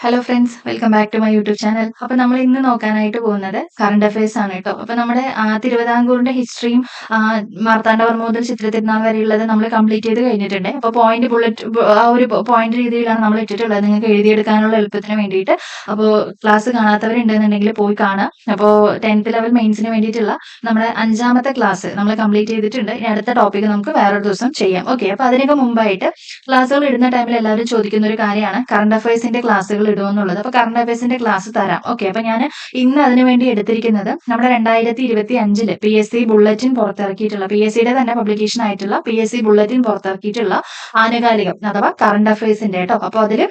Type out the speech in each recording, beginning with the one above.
Hello friends, welcome back to my YouTube channel. അപ്പോൾ നമ്മൾ ഇന്ന് നോക്കാനായിട്ട് പോകുന്നത് കറണ്ട് അഫയേഴ്സ് ആണ് കേട്ടോ. അപ്പോൾ നമ്മുടെ തിരുവിതാംകൂറിന്റെ ഹിസ്റ്ററിയും മാർത്താണ്ഡവർമ്മ മുതൽ ചിത്ര തിരുനാൾ വരെയുള്ളത് നമ്മൾ കംപ്ലീറ്റ് ചെയ്ത് കഴിഞ്ഞിട്ടുണ്ട്. അപ്പോൾ പോയിന്റ് ബുള്ളറ്റ് ആ ഒരു പോയിന്റ് രീതിയിലാണ് നമ്മൾ ഇട്ടിട്ടുള്ളത് നിങ്ങൾക്ക് എഴുതിയെടുക്കാനുള്ള എളുപ്പത്തിന് വേണ്ടിയിട്ട്. അപ്പോൾ ക്ലാസ് കാണാത്തവരുണ്ടെന്നുണ്ടെങ്കിൽ പോയി കാണാം. അപ്പോൾ 10th ലെവൽ മെയിൻസിന് വേണ്ടിയിട്ടുള്ള നമ്മുടെ 5ാമത്തെ ക്ലാസ് നമ്മൾ കംപ്ലീറ്റ് ചെയ്തിട്ടുണ്ട്. ഇനി അടുത്ത ടോപ്പിക്ക് നമുക്ക് വേറൊരു ദിവസം ചെയ്യാം. ഓക്കെ, അപ്പോൾ അതിനൊക്കെ മുമ്പായിട്ട് ക്ലാസ്സുകൾ ഇടുന്ന ടൈമിൽ എല്ലാവരും ചോദിക്കുന്ന ഒരു കാര്യമാണ് കറണ്ട് അഫയേഴ്സിന്റെ ക്ലാസ്സുകൾ ഇടുമെന്നുള്ളത്. അപ്പൊ കറണ്ട് അഫയേഴ്സിന്റെ ക്ലാസ് തരാം. ഓക്കെ, അപ്പൊ ഞാൻ ഇന്ന് അതിനു വേണ്ടി എടുത്തിരിക്കുന്നത് നമ്മുടെ 2025 PSC ബുള്ളറ്റിൻ പുറത്തിറക്കിയിട്ടുള്ള PSCയുടെ തന്നെ പബ്ലിക്കേഷൻ ആയിട്ടുള്ള PSC ബുള്ളറ്റിൻ പുറത്തിറക്കിയിട്ടുള്ള ആനുകാലികം അഥവാ കറണ്ട് അഫയേഴ്സിന്റെ കേട്ടോ. അപ്പൊ അതില്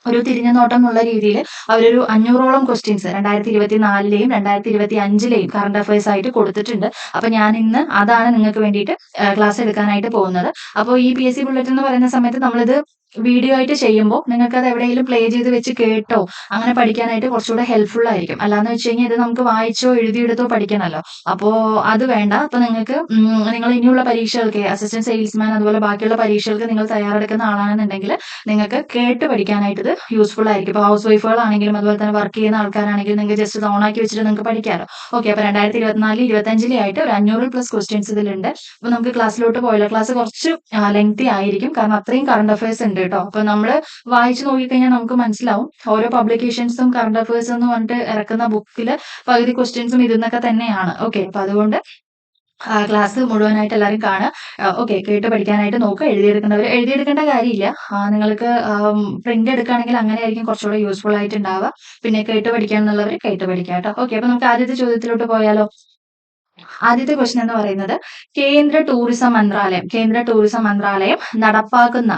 ഒരു തിരിഞ്ഞ നോട്ടം എന്നുള്ള രീതിയിൽ അവരൊരു 500ഓളം ക്വസ്റ്റ്യൻസ് 2024ലെയും 2025ലെയും കറണ്ട് അഫയേഴ്സ് ആയിട്ട് കൊടുത്തിട്ടുണ്ട്. അപ്പൊ ഞാൻ ഇന്ന് അതാണ് നിങ്ങൾക്ക് വേണ്ടിയിട്ട് ക്ലാസ് എടുക്കാനായിട്ട് പോകുന്നത്. അപ്പോൾ ഈ PSC ബുള്ളറ്റിൻ എന്ന് പറയുന്ന സമയത്ത് നമ്മളിത് വീഡിയോ ആയിട്ട് ചെയ്യുമ്പോൾ നിങ്ങൾക്ക് അത് എവിടെയെങ്കിലും പ്ലേ ചെയ്ത് വെച്ച് കേട്ടോ അങ്ങനെ പഠിക്കാനായിട്ട് കുറച്ചുകൂടെ ഹെൽപ്ഫുൾ ആയിരിക്കും. അല്ലാന്ന് വെച്ച് കഴിഞ്ഞാൽ ഇത് നമുക്ക് വായിച്ചോ എഴുതിയെടുത്തോ പഠിക്കണമല്ലോ. അപ്പോൾ അത് വേണ്ട. അപ്പൊ നിങ്ങൾക്ക് നിങ്ങൾ ഇനിയുള്ള പരീക്ഷകൾക്ക് അസിസ്റ്റന്റ് സെയിൽസ്മാൻ അതുപോലെ ബാക്കിയുള്ള പരീക്ഷകൾക്ക് നിങ്ങൾ തയ്യാറെടുക്കുന്ന ആളാണെന്നുണ്ടെങ്കിൽ നിങ്ങൾക്ക് കേട്ട് പഠിക്കാനായിട്ട് ഇത് യൂസ്ഫുൾ ആയിരിക്കും. ഇപ്പോൾ ഹൗസ് വൈഫുകളാണെങ്കിലും അതുപോലെ തന്നെ വർക്ക് ചെയ്യുന്ന ആൾക്കാരാണെങ്കിലും നിങ്ങൾക്ക് ജസ്റ്റ് ഓൺ ആക്കി വെച്ചിട്ട് നിങ്ങൾക്ക് പഠിക്കാമല്ലോ. ഓക്കെ, അപ്പോൾ 2024 25 ആയിട്ട് ഒരു 500+ ക്വസ്റ്റ്യൻസ് ഇതിലുണ്ട്. അപ്പോൾ നമുക്ക് ക്ലാസ്സിലോട്ട് പോയല്ലോ. ക്ലാസ് കുറച്ച് ലെങ്തി ആയിരിക്കും കാരണം അത്രയും കറണ്ട് അഫയേഴ്സ് ഉണ്ട് കേട്ടോ. അപ്പൊ നമ്മൾ വായിച്ചു നോക്കിക്കഴിഞ്ഞാൽ നമുക്ക് മനസ്സിലാവും ഓരോ പബ്ലിക്കേഷൻസും കറണ്ട് അഫയേഴ്സ് എന്ന് പറഞ്ഞിട്ട് ഇറക്കുന്ന ബുക്കില് പകുതി ക്വസ്റ്റ്യൻസും ഇതെന്നൊക്കെ തന്നെയാണ്. ഓക്കെ, അപ്പൊ അതുകൊണ്ട് ക്ലാസ് മുഴുവനായിട്ട് എല്ലാവരും കാണുക. ഓക്കെ, കേട്ട് പഠിക്കാനായിട്ട് നോക്കുക. എഴുതിയെടുക്കേണ്ട കാര്യമില്ല. നിങ്ങൾക്ക് പ്രിന്റ് എടുക്കുകയാണെങ്കിൽ അങ്ങനെ ആയിരിക്കും കുറച്ചുകൂടെ യൂസ്ഫുൾ ആയിട്ട് ഉണ്ടാവുക. പിന്നെ കേട്ട് പഠിക്കാന്നുള്ളവർ കേട്ട് പഠിക്കാം കേട്ടോ. ഓക്കെ, അപ്പൊ നമുക്ക് ആദ്യത്തെ ചോദ്യത്തിലോട്ട് പോയാലോ. ആദ്യത്തെ ക്വസ്റ്റ്യൻ എന്ന് പറയുന്നത് കേന്ദ്ര ടൂറിസം മന്ത്രാലയം നടപ്പാക്കുന്ന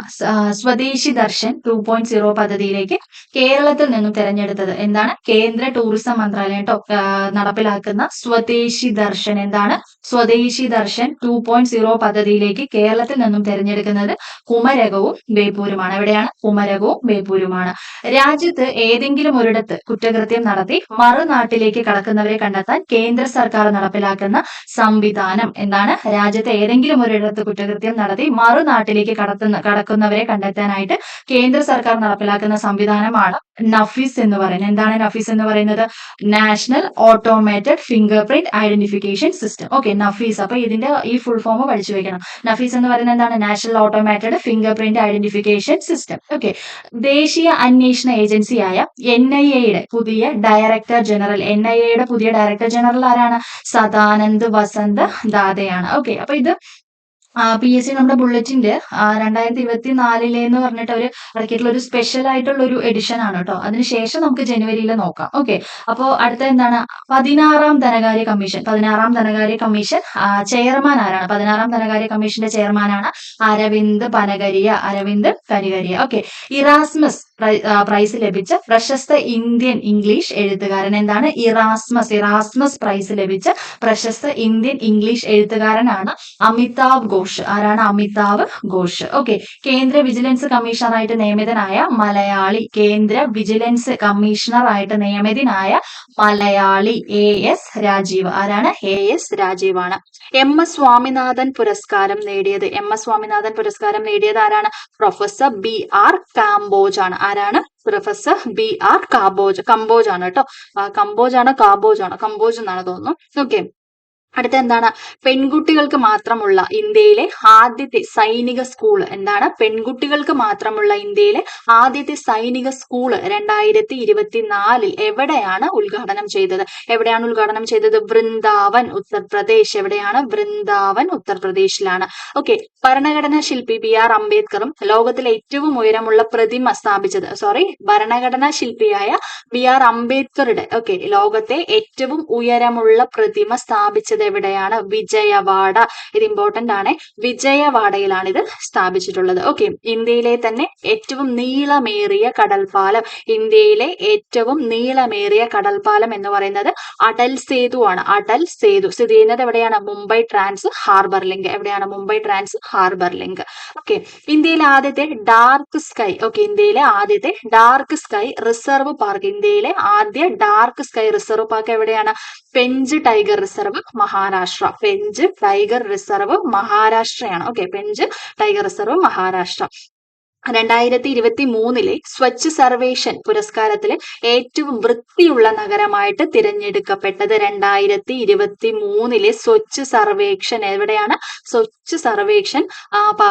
സ്വദേശി ദർശൻ 2.0 പദ്ധതിയിലേക്ക് കേരളത്തിൽ നിന്നും തിരഞ്ഞെടുത്തത് എന്താണ്? കേന്ദ്ര ടൂറിസം മന്ത്രാലയം കേട്ടോ നടപ്പിലാക്കുന്ന സ്വദേശി ദർശൻ എന്താണ്? സ്വദേശി ദർശൻ 2.0 പദ്ധതിയിലേക്ക് കേരളത്തിൽ നിന്നും തിരഞ്ഞെടുക്കുന്നത് കുമരകവും ബേപ്പൂരുമാണ്. എവിടെയാണ്? കുമരകവും ബേപ്പൂരുമാണ്. രാജ്യത്ത് ഏതെങ്കിലും ഒരിടത്ത് കുറ്റകൃത്യം നടത്തി മറുനാട്ടിലേക്ക് കടക്കുന്നവരെ കണ്ടെത്താൻ കേന്ദ്ര സർക്കാർ നടപ്പിലാക്കുന്ന സംവിധാനം എന്താണ്? രാജ്യത്തെ ഏതെങ്കിലും ഒരിടത്ത് കുറ്റകൃത്യം നടത്തി മറുനാട്ടിലേക്ക് കടക്കുന്നവരെ കണ്ടെത്താനായിട്ട് കേന്ദ്ര സർക്കാർ നടപ്പിലാക്കുന്ന സംവിധാനമാണ് നഫീസ് എന്ന് പറയുന്നത്. എന്താണ് നഫീസ് എന്ന് പറയുന്നത്? National automated finger print identification system. Okay, Nafees. അപ്പൊ ഇതിന്റെ ഈ ഫുൾ ഫോം പഠിച്ചു വെക്കണം. നഫീസ് എന്ന് പറയുന്നത് എന്താണ്? National automated finger print identification system. Okay, ദേശീയ അന്വേഷണ ഏജൻസിയായ NIAയുടെ പുതിയ ഡയറക്ടർ ജനറൽ ആരാണ്? സദാനന്ദ് വസന്ത് ദാതയാണ്. ഓക്കെ, അപ്പൊ ഇത് PSC നമ്മുടെ ബുള്ളറ്റിന്റെ 2024 എന്ന് പറഞ്ഞിട്ട് അവർ ഇറക്കിയിട്ടുള്ള ഒരു സ്പെഷ്യൽ ആയിട്ടുള്ള ഒരു എഡിഷൻ ആണ് കേട്ടോ. അതിനുശേഷം നമുക്ക് ജനുവരിയിൽ നോക്കാം. ഓക്കെ, അപ്പോൾ അടുത്ത എന്താണ്? 16ാം ധനകാര്യ കമ്മീഷൻ ചെയർമാൻ ആരാണ്? 16ാം ധനകാര്യ കമ്മീഷന്റെ ചെയർമാനാണ് Arvind Panagariya. Okay, Erasmus prize ലഭിച്ച പ്രശസ്ത ഇന്ത്യൻ ഇംഗ്ലീഷ് എഴുത്തുകാരൻ എന്താണ്? ഇറാസ്മസ് പ്രൈസ് ലഭിച്ച പ്രശസ്ത ഇന്ത്യൻ ഇംഗ്ലീഷ് എഴുത്തുകാരനാണ് അമിതാവ് ഘോഷ്. ആരാണ്? അമിതാവ് ഘോഷ്. ഓക്കെ, കേന്ദ്ര വിജിലൻസ് കമ്മീഷണറായിട്ട് നിയമിതനായ മലയാളി AS രാജീവ്. ആരാണ്? AS രാജീവ് ആണ്. MS സ്വാമിനാഥൻ പുരസ്കാരം നേടിയത് ആരാണ്? പ്രൊഫസർ BR കാംബോജ് ആണ്. ആരാണ്? പ്രൊഫസർ BR കമ്പോജ് ആണ് കേട്ടോ. കമ്പോജ് എന്നാണ് തോന്നുന്നു. ഓക്കെ, അടുത്ത എന്താണ്? പെൺകുട്ടികൾക്ക് മാത്രമുള്ള ഇന്ത്യയിലെ ആദ്യത്തെ സൈനിക സ്കൂൾ എന്താണ്? പെൺകുട്ടികൾക്ക് മാത്രമുള്ള ഇന്ത്യയിലെ ആദ്യത്തെ സൈനിക സ്കൂള് 2024 എവിടെയാണ് ഉദ്ഘാടനം ചെയ്തത്? വൃന്ദാവൻ ഉത്തർപ്രദേശ്. എവിടെയാണ്? വൃന്ദാവൻ ഉത്തർപ്രദേശിലാണ്. ഓക്കെ, ഭരണഘടനാ ശില്പി BR അംബേദ്കറും ലോകത്തിലെ ഏറ്റവും ഉയരമുള്ള പ്രതിമ സ്ഥാപിച്ചത് ഭരണഘടനാ ശില്പിയായ BR അംബേദ്കറുടെ ലോകത്തെ ഏറ്റവും ഉയരമുള്ള പ്രതിമ സ്ഥാപിച്ചത് എവിടെയാണ്? വിജയവാഡ. ഇത് ഇമ്പോർട്ടന്റ് ആണ്. വിജയവാഡയിലാണ് ഇത് സ്ഥാപിച്ചിട്ടുള്ളത്. ഓക്കെ, ഇന്ത്യയിലെ തന്നെ ഏറ്റവും നീളമേറിയ കടൽപ്പാലം എന്ന് പറയുന്നത് അടൽ സേതു ആണ്. അടൽ സേതു സ്ഥിതി ചെയ്യുന്നത് എവിടെയാണ്? Mumbai trans harbour link. Okay, ഇന്ത്യയിലെ ആദ്യത്തെ ഡാർക്ക് സ്കൈ റിസർവ് പാർക്ക്. ഇന്ത്യയിലെ ആദ്യ ഡാർക്ക് സ്കൈ റിസർവ് പാർക്ക് എവിടെയാണ്? പെഞ്ച് ടൈഗർ റിസർവ് മഹാരാഷ്ട്രയാണ്. Okay, Pench tiger reserve Maharashtra. 2023 Swachh Survekshan പുരസ്കാരത്തില് ഏറ്റവും വൃത്തിയുള്ള നഗരമായിട്ട് തിരഞ്ഞെടുക്കപ്പെട്ടത്. 2023 സ്വച്ഛ് സർവേക്ഷൻ എവിടെയാണ്? സ്വച്ഛ് സർവേക്ഷൻ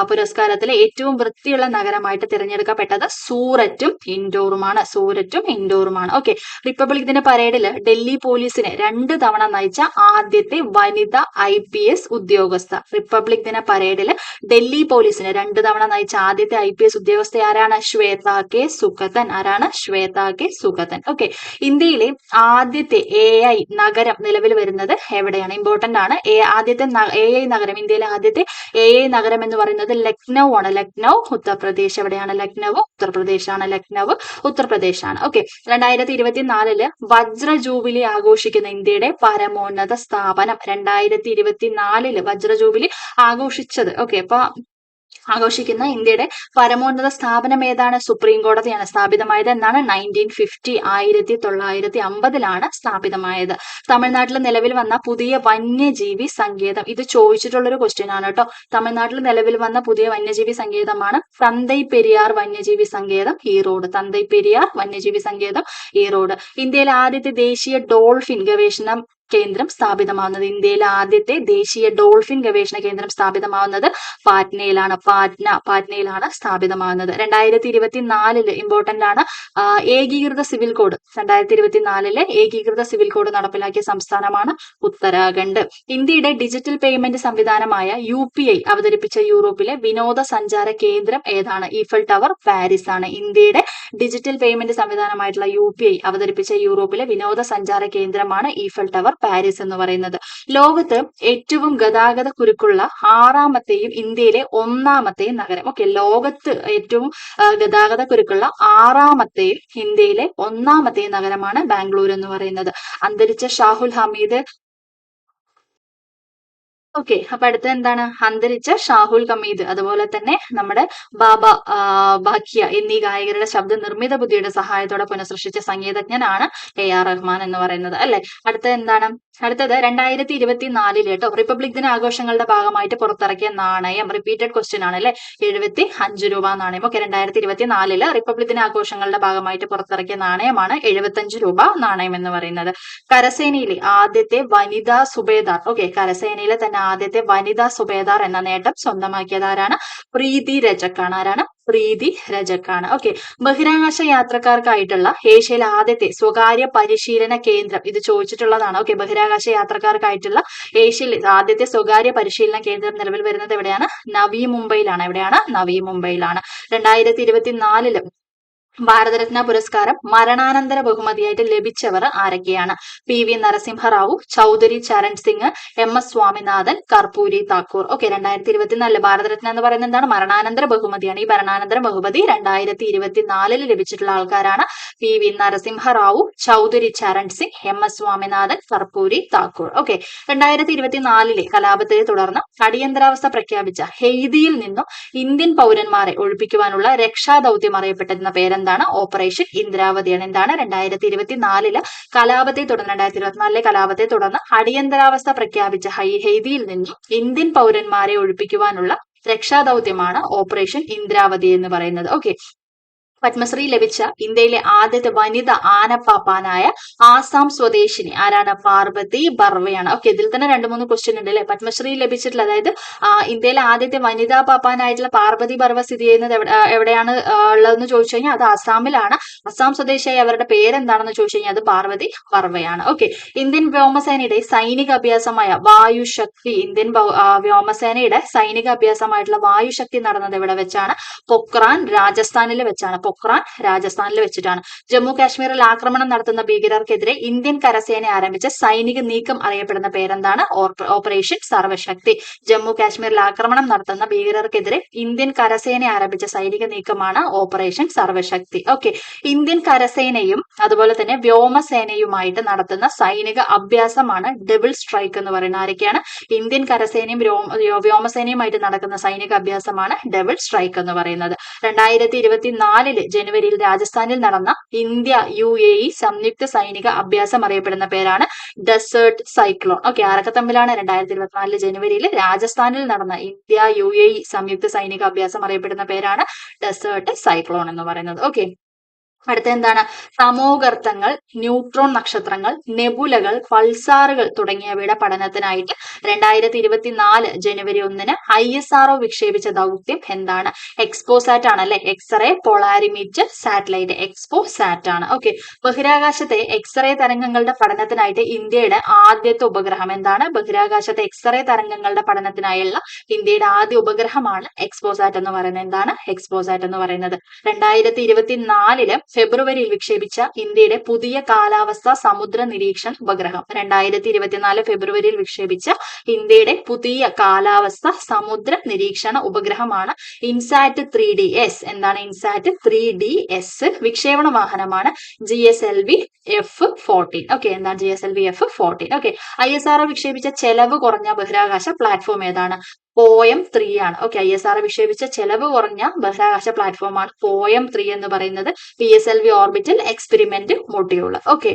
പുരസ്കാരത്തിലെ ഏറ്റവും വൃത്തിയുള്ള നഗരമായിട്ട് തിരഞ്ഞെടുക്കപ്പെട്ടത് സൂററ്റും ഇൻഡോറുമാണ്. സൂററ്റും ഇൻഡോറുമാണ്. ഓക്കെ. റിപ്പബ്ലിക് ദിന പരേഡില് ഡൽഹി പോലീസിനെ 2 തവണ നയിച്ച ആദ്യത്തെ വനിത IPS ഉദ്യോഗസ്ഥ. റിപ്പബ്ലിക് ദിന പരേഡില് ഡൽഹി പോലീസിനെ 2 തവണ നയിച്ച ആദ്യത്തെ IPS ഉദ്യോഗസ്ഥ ആരാണ്? ശ്വേത കെ സുഗതൻ. ആരാണ്? ശ്വേത കെ സുഗതൻ. ഓക്കെ. ഇന്ത്യയിലെ ആദ്യത്തെ AI നഗരം നിലവിൽ വരുന്നത് എവിടെയാണ്? ഇമ്പോർട്ടന്റ് ആണ്. ആദ്യത്തെ AI നഗരം, ഇന്ത്യയിലെ ആദ്യത്തെ AI നഗരം എന്ന് പറയുന്നത് ലക്നൗ ആണ്. ലക്നൗ ഉത്തർപ്രദേശ്. എവിടെയാണ്? ലക്നൗ ഉത്തർപ്രദേശ് ആണ്. ലക്നൗ ഉത്തർപ്രദേശ് ആണ്. ഓക്കെ. 2024 വജ്ര ജൂബിലി ആഘോഷിക്കുന്ന ഇന്ത്യയുടെ പരമോന്നത സ്ഥാപനം. 2024 വജ്ര ജൂബിലി ആഘോഷിച്ചത്. ഓക്കെ. അപ്പൊ ആഘോഷിക്കുന്ന ഇന്ത്യയുടെ പരമോന്നത സ്ഥാപനം ഏതാണ്? സുപ്രീം കോടതിയാണ്. സ്ഥാപിതമായത് എന്നാണ്? 1950 1950 സ്ഥാപിതമായത്. തമിഴ്നാട്ടിൽ നിലവിൽ വന്ന പുതിയ വന്യജീവി സങ്കേതം. ഇത് ചോദിച്ചിട്ടുള്ളൊരു ക്വസ്റ്റ്യൻ ആണ് കേട്ടോ. തമിഴ്നാട്ടിൽ നിലവിൽ വന്ന പുതിയ വന്യജീവി സങ്കേതമാണ് തന്തൈ പെരിയാർ വന്യജീവി സങ്കേതം, ഈറോഡ്. തന്തൈ പെരിയാർ വന്യജീവി സങ്കേതം, ഈറോഡ്. ഇന്ത്യയിലെ ആദ്യത്തെ ദേശീയ ഡോൾഫിൻ ഗവേഷണ കേന്ദ്രം സ്ഥാപിതമാവുന്നത്. ഇന്ത്യയിലെ ആദ്യത്തെ ദേശീയ ഡോൾഫിൻ ഗവേഷണ കേന്ദ്രം സ്ഥാപിതമാവുന്നത് പാറ്റ്നയിലാണ്. പാറ്റ്നയിലാണ് സ്ഥാപിതമാവുന്നത്. 2024 ഇമ്പോർട്ടന്റ് ആണ്. ഏകീകൃത സിവിൽ കോഡ്. 2024 ഏകീകൃത സിവിൽ കോഡ് നടപ്പിലാക്കിയ സംസ്ഥാനമാണ് ഉത്തരാഖണ്ഡ്. ഇന്ത്യയുടെ ഡിജിറ്റൽ പേയ്മെന്റ് സംവിധാനമായ UPI അവതരിപ്പിച്ച യൂറോപ്പിലെ വിനോദസഞ്ചാര കേന്ദ്രം ഏതാണ്? ഈഫൽ ടവർ, പാരീസ് ആണ്. ഇന്ത്യയുടെ ഡിജിറ്റൽ പേയ്മെന്റ് സംവിധാനമായിട്ടുള്ള UPI അവതരിപ്പിച്ച യൂറോപ്പിലെ വിനോദസഞ്ചാര കേന്ദ്രമാണ് ഈഫൽ ടവർ, പാരീസ് എന്ന് പറയുന്നത്. ലോകത്ത് ഏറ്റവും ഗതാഗത കുരുക്കുള്ള 6ാമത്തെയും ഇന്ത്യയിലെ 1ാമത്തെയും നഗരം. ഓക്കെ. ലോകത്ത് ഏറ്റവും ഗതാഗത കുരുക്കുള്ള 6ാമത്തെയും ഇന്ത്യയിലെ 1ാമത്തെയും നഗരമാണ് ബാംഗ്ലൂർ എന്ന് പറയുന്നത്. അന്തരിച്ച ഷാഹുൽ ഹമീദ്. ഓക്കെ. അപ്പൊ അടുത്ത എന്താണ്? അന്തരിച്ച ഷാഹുൽ ഹമീദ്, അതുപോലെ തന്നെ നമ്മുടെ ബാബ ബാക്കിയ എന്നീ ഗായകരുടെ ശബ്ദ നിർമ്മിത ബുദ്ധിയുടെ സഹായത്തോടെ പുനഃസൃഷ്ടിച്ച സംഗീതജ്ഞനാണ് AR റഹ്മാൻ എന്ന് പറയുന്നത്. അല്ലെ? അടുത്ത എന്താണ്? അടുത്തത് 2024 കേട്ടോ, റിപ്പബ്ലിക് ദിന ആഘോഷങ്ങളുടെ ഭാഗമായിട്ട് പുറത്തിറക്കിയ നാണയം. റിപ്പീറ്റഡ് ക്വസ്റ്റ്യൻ ആണ് അല്ലെ? 75 രൂപ നാണയം. ഓക്കെ. 2024 റിപ്പബ്ലിക് ദിന ആഘോഷങ്ങളുടെ ഭാഗമായിട്ട് പുറത്തിറക്കിയ നാണയമാണ് 75 രൂപ നാണയം എന്ന് പറയുന്നത്. കരസേനയിലെ ആദ്യത്തെ വനിതാ സുബേദാർ. ഓക്കെ. കരസേനയിലെ തന്നെ ആദ്യത്തെ വനിതാ സുബേദാർ എന്ന നേട്ടം സ്വന്തമാക്കിയത് ആരാണ്? പ്രീതി രജക്കാണ്. ആരാണ്? പ്രീതി രജക്കാണ്. ഓക്കെ. ബഹിരാകാശ യാത്രക്കാർക്കായിട്ടുള്ള ഏഷ്യയിലെ ആദ്യത്തെ സ്വകാര്യ പരിശീലന കേന്ദ്രം. ഇത് ചോദിച്ചിട്ടുള്ളതാണ്. ഓക്കെ. ബഹിരാകാശ യാത്രക്കാർക്കായിട്ടുള്ള ഏഷ്യയിലെ ആദ്യത്തെ സ്വകാര്യ പരിശീലന കേന്ദ്രം നിലവിൽ വരുന്നത് എവിടെയാണ്? നവി മുംബൈയിലാണ്. എവിടെയാണ്? നവി മുംബൈയിലാണ്. 2024 ഭാരതരത്ന പുരസ്കാരം മരണാനന്തര ബഹുമതിയായിട്ട് ലഭിച്ചവർ ആരൊക്കെയാണ്? PV Narasimha Rao, Chaudhary Charan Singh, MS Swaminathan, Karpoori Thakur. Okay. 2024 Bharat Ratna എന്ന് പറയുന്നത് എന്താണ്? മരണാനന്തര ബഹുമതിയാണ്. ഈ മരണാനന്തര ബഹുമതി 2024 ലഭിച്ചിട്ടുള്ള ആൾക്കാരാണ് PV Narasimha Rao, Chaudhary Charan Singh, MS Swaminathan, Karpoori Thakur. Okay. 2024 കലാപത്തെ തുടർന്ന് അടിയന്തരാവസ്ഥ പ്രഖ്യാപിച്ച ഹെയ്തിയിൽ നിന്നും ഇന്ത്യൻ പൗരന്മാരെ ഒഴിപ്പിക്കുവാനുള്ള രക്ഷാദൌത്യം അറിയപ്പെട്ടിരുന്ന പേരെന്താണ്? ഓപ്പറേഷൻ ഇന്ദ്രാവതിയാണ്. എന്താണ്? 2024 കലാപത്തെ തുടർന്ന് 2024 കലാപത്തെ തുടർന്ന് അടിയന്തരാവസ്ഥ പ്രഖ്യാപിച്ച ഹെയ്തിയിൽ നിന്നും ഇന്ത്യൻ പൗരന്മാരെ ഒഴിപ്പിക്കുവാനുള്ള രക്ഷാദൌത്യമാണ് ഓപ്പറേഷൻ ഇന്ദ്രാവതി എന്ന് പറയുന്നത്. ഓക്കെ. പത്മശ്രീ ലഭിച്ച ഇന്ത്യയിലെ ആദ്യത്തെ വനിത ആനപ്പാപ്പാനായ ആസാം സ്വദേശിനി ആരാണ്? പാർവതി ബർവയാണ്. ഓക്കെ. ഇതിൽ തന്നെ 2-3 ക്വസ്റ്റ്യൻ ഉണ്ട് അല്ലെ? പത്മശ്രീ ലഭിച്ചിട്ടുള്ള, അതായത് ഇന്ത്യയിലെ ആദ്യത്തെ വനിതാ പാപ്പാനായിട്ടുള്ള പാർവതി ബർവ സ്ഥിതി ചെയ്യുന്നത് എവിടെയാണ് ഉള്ളതെന്ന് ചോദിച്ചു കഴിഞ്ഞാൽ അത് ആസാമിലാണ്. അസാം സ്വദേശിയായ അവരുടെ പേരെന്താണെന്ന് ചോദിച്ചു കഴിഞ്ഞാൽ അത് പാർവതി ബർവയാണ്. ഓക്കെ. ഇന്ത്യൻ വ്യോമസേനയുടെ സൈനിക അഭ്യാസമായ വായുശക്തി. ഇന്ത്യൻ വ്യോമസേനയുടെ സൈനിക അഭ്യാസമായിട്ടുള്ള വായുശക്തി നടന്നത് എവിടെ വെച്ചാണ്? പൊക്രാൻ, രാജസ്ഥാനിൽ വെച്ചാണ്. പൊക്രാൻ രാജസ്ഥാനിൽ വെച്ചിട്ടാണ്. ജമ്മു കാശ്മീരിൽ ആക്രമണം നടത്തുന്ന ഭീകരർക്കെതിരെ ഇന്ത്യൻ കരസേന ആരംഭിച്ച സൈനിക നീക്കം അറിയപ്പെടുന്ന പേരെന്താണ്? ഓപ്പറേഷൻ സർവശക്തി. ജമ്മു കാശ്മീരിൽ ആക്രമണം നടത്തുന്ന ഭീകരർക്കെതിരെ ഇന്ത്യൻ കരസേന ആരംഭിച്ച സൈനിക നീക്കമാണ് ഓപ്പറേഷൻ സർവശക്തി. ഓക്കെ. ഇന്ത്യൻ കരസേനയും അതുപോലെ തന്നെ വ്യോമസേനയുമായിട്ട് നടത്തുന്ന സൈനിക അഭ്യാസമാണ് ഡബിൾ സ്ട്രൈക്ക് എന്ന് പറയുന്നത്. ആരൊക്കെയാണ്? ഇന്ത്യൻ കരസേനയും വ്യോമസേനയുമായിട്ട് നടക്കുന്ന സൈനിക അഭ്യാസമാണ് ഡബിൾ സ്ട്രൈക്ക് എന്ന് പറയുന്നത്. 2024 ജനുവരിയിൽ രാജസ്ഥാനിൽ നടന്ന ഇന്ത്യ UAE സംയുക്ത സൈനിക അഭ്യാസം അറിയപ്പെടുന്ന പേരാണ് ഡെസേർട്ട് സൈക്ലോൺ. ഓക്കെ, ആരൊക്കെ തമ്മിലാണ്? 2024 ജനുവരിയിൽ രാജസ്ഥാനിൽ നടന്ന ഇന്ത്യ UAE സംയുക്ത സൈനിക അഭ്യാസം അറിയപ്പെടുന്ന പേരാണ് ഡെസേർട്ട് സൈക്ലോൺ എന്ന് പറയുന്നത്. ഓക്കെ, അടുത്ത എന്താണ്? തമോഗർത്തങ്ങൾ, ന്യൂട്രോൺ നക്ഷത്രങ്ങൾ, നെബുലകൾ, പൾസാറുകൾ തുടങ്ങിയവയുടെ പഠനത്തിനായിട്ട് 2024 ജനുവരി 1 ISRO വിക്ഷേപിച്ച ദൗത്യം എന്താണ്? എക്സ്പോസാറ്റ് ആണ് അല്ലെ. എക്സ്റേ പോളാരിമീറ്റർ സാറ്റലൈറ്റ് എക്സ്പോസാറ്റ് ആണ്. ഓക്കെ, ബഹിരാകാശത്തെ എക്സ്റേ തരംഗങ്ങളുടെ പഠനത്തിനായിട്ട് ഇന്ത്യയുടെ ആദ്യത്തെ ഉപഗ്രഹം എന്താണ്? ബഹിരാകാശത്തെ എക്സ്റേ തരംഗങ്ങളുടെ പഠനത്തിനായുള്ള ഇന്ത്യയുടെ ആദ്യ ഉപഗ്രഹമാണ് എക്സ്പോസാറ്റ് എന്ന് പറയുന്നത്. എന്താണ് എക്സ്പോസാറ്റ് എന്ന് പറയുന്നത്? 2024 ഫെബ്രുവരിയിൽ വിക്ഷേപിച്ച ഇന്ത്യയുടെ പുതിയ കാലാവസ്ഥ സമുദ്ര നിരീക്ഷണ ഉപഗ്രഹം. 2024 ഫെബ്രുവരിയിൽ വിക്ഷേപിച്ച ഇന്ത്യയുടെ പുതിയ കാലാവസ്ഥ സമുദ്ര നിരീക്ഷണ ഉപഗ്രഹമാണ് ഇൻസാറ്റ് 3DS. എന്താണ് ഇൻസാറ്റ് 3DS? വിക്ഷേപണ വാഹനമാണ് GSLV F-14. ഓക്കെ, എന്താണ് GSLV F-14? ഓക്കെ, ISRO വിക്ഷേപിച്ച ചെലവ് കുറഞ്ഞ ബഹിരാകാശ പ്ലാറ്റ്ഫോം ഏതാണ്? POEM 3 ആണ്. ഓക്കെ, ISRO വിക്ഷേപിച്ച ചെലവ് കുറഞ്ഞ ബഹിരാകാശ പ്ലാറ്റ്ഫോമാണ് POEM 3 എന്ന് പറയുന്നത്. PSLV orbital experiment module. Okay,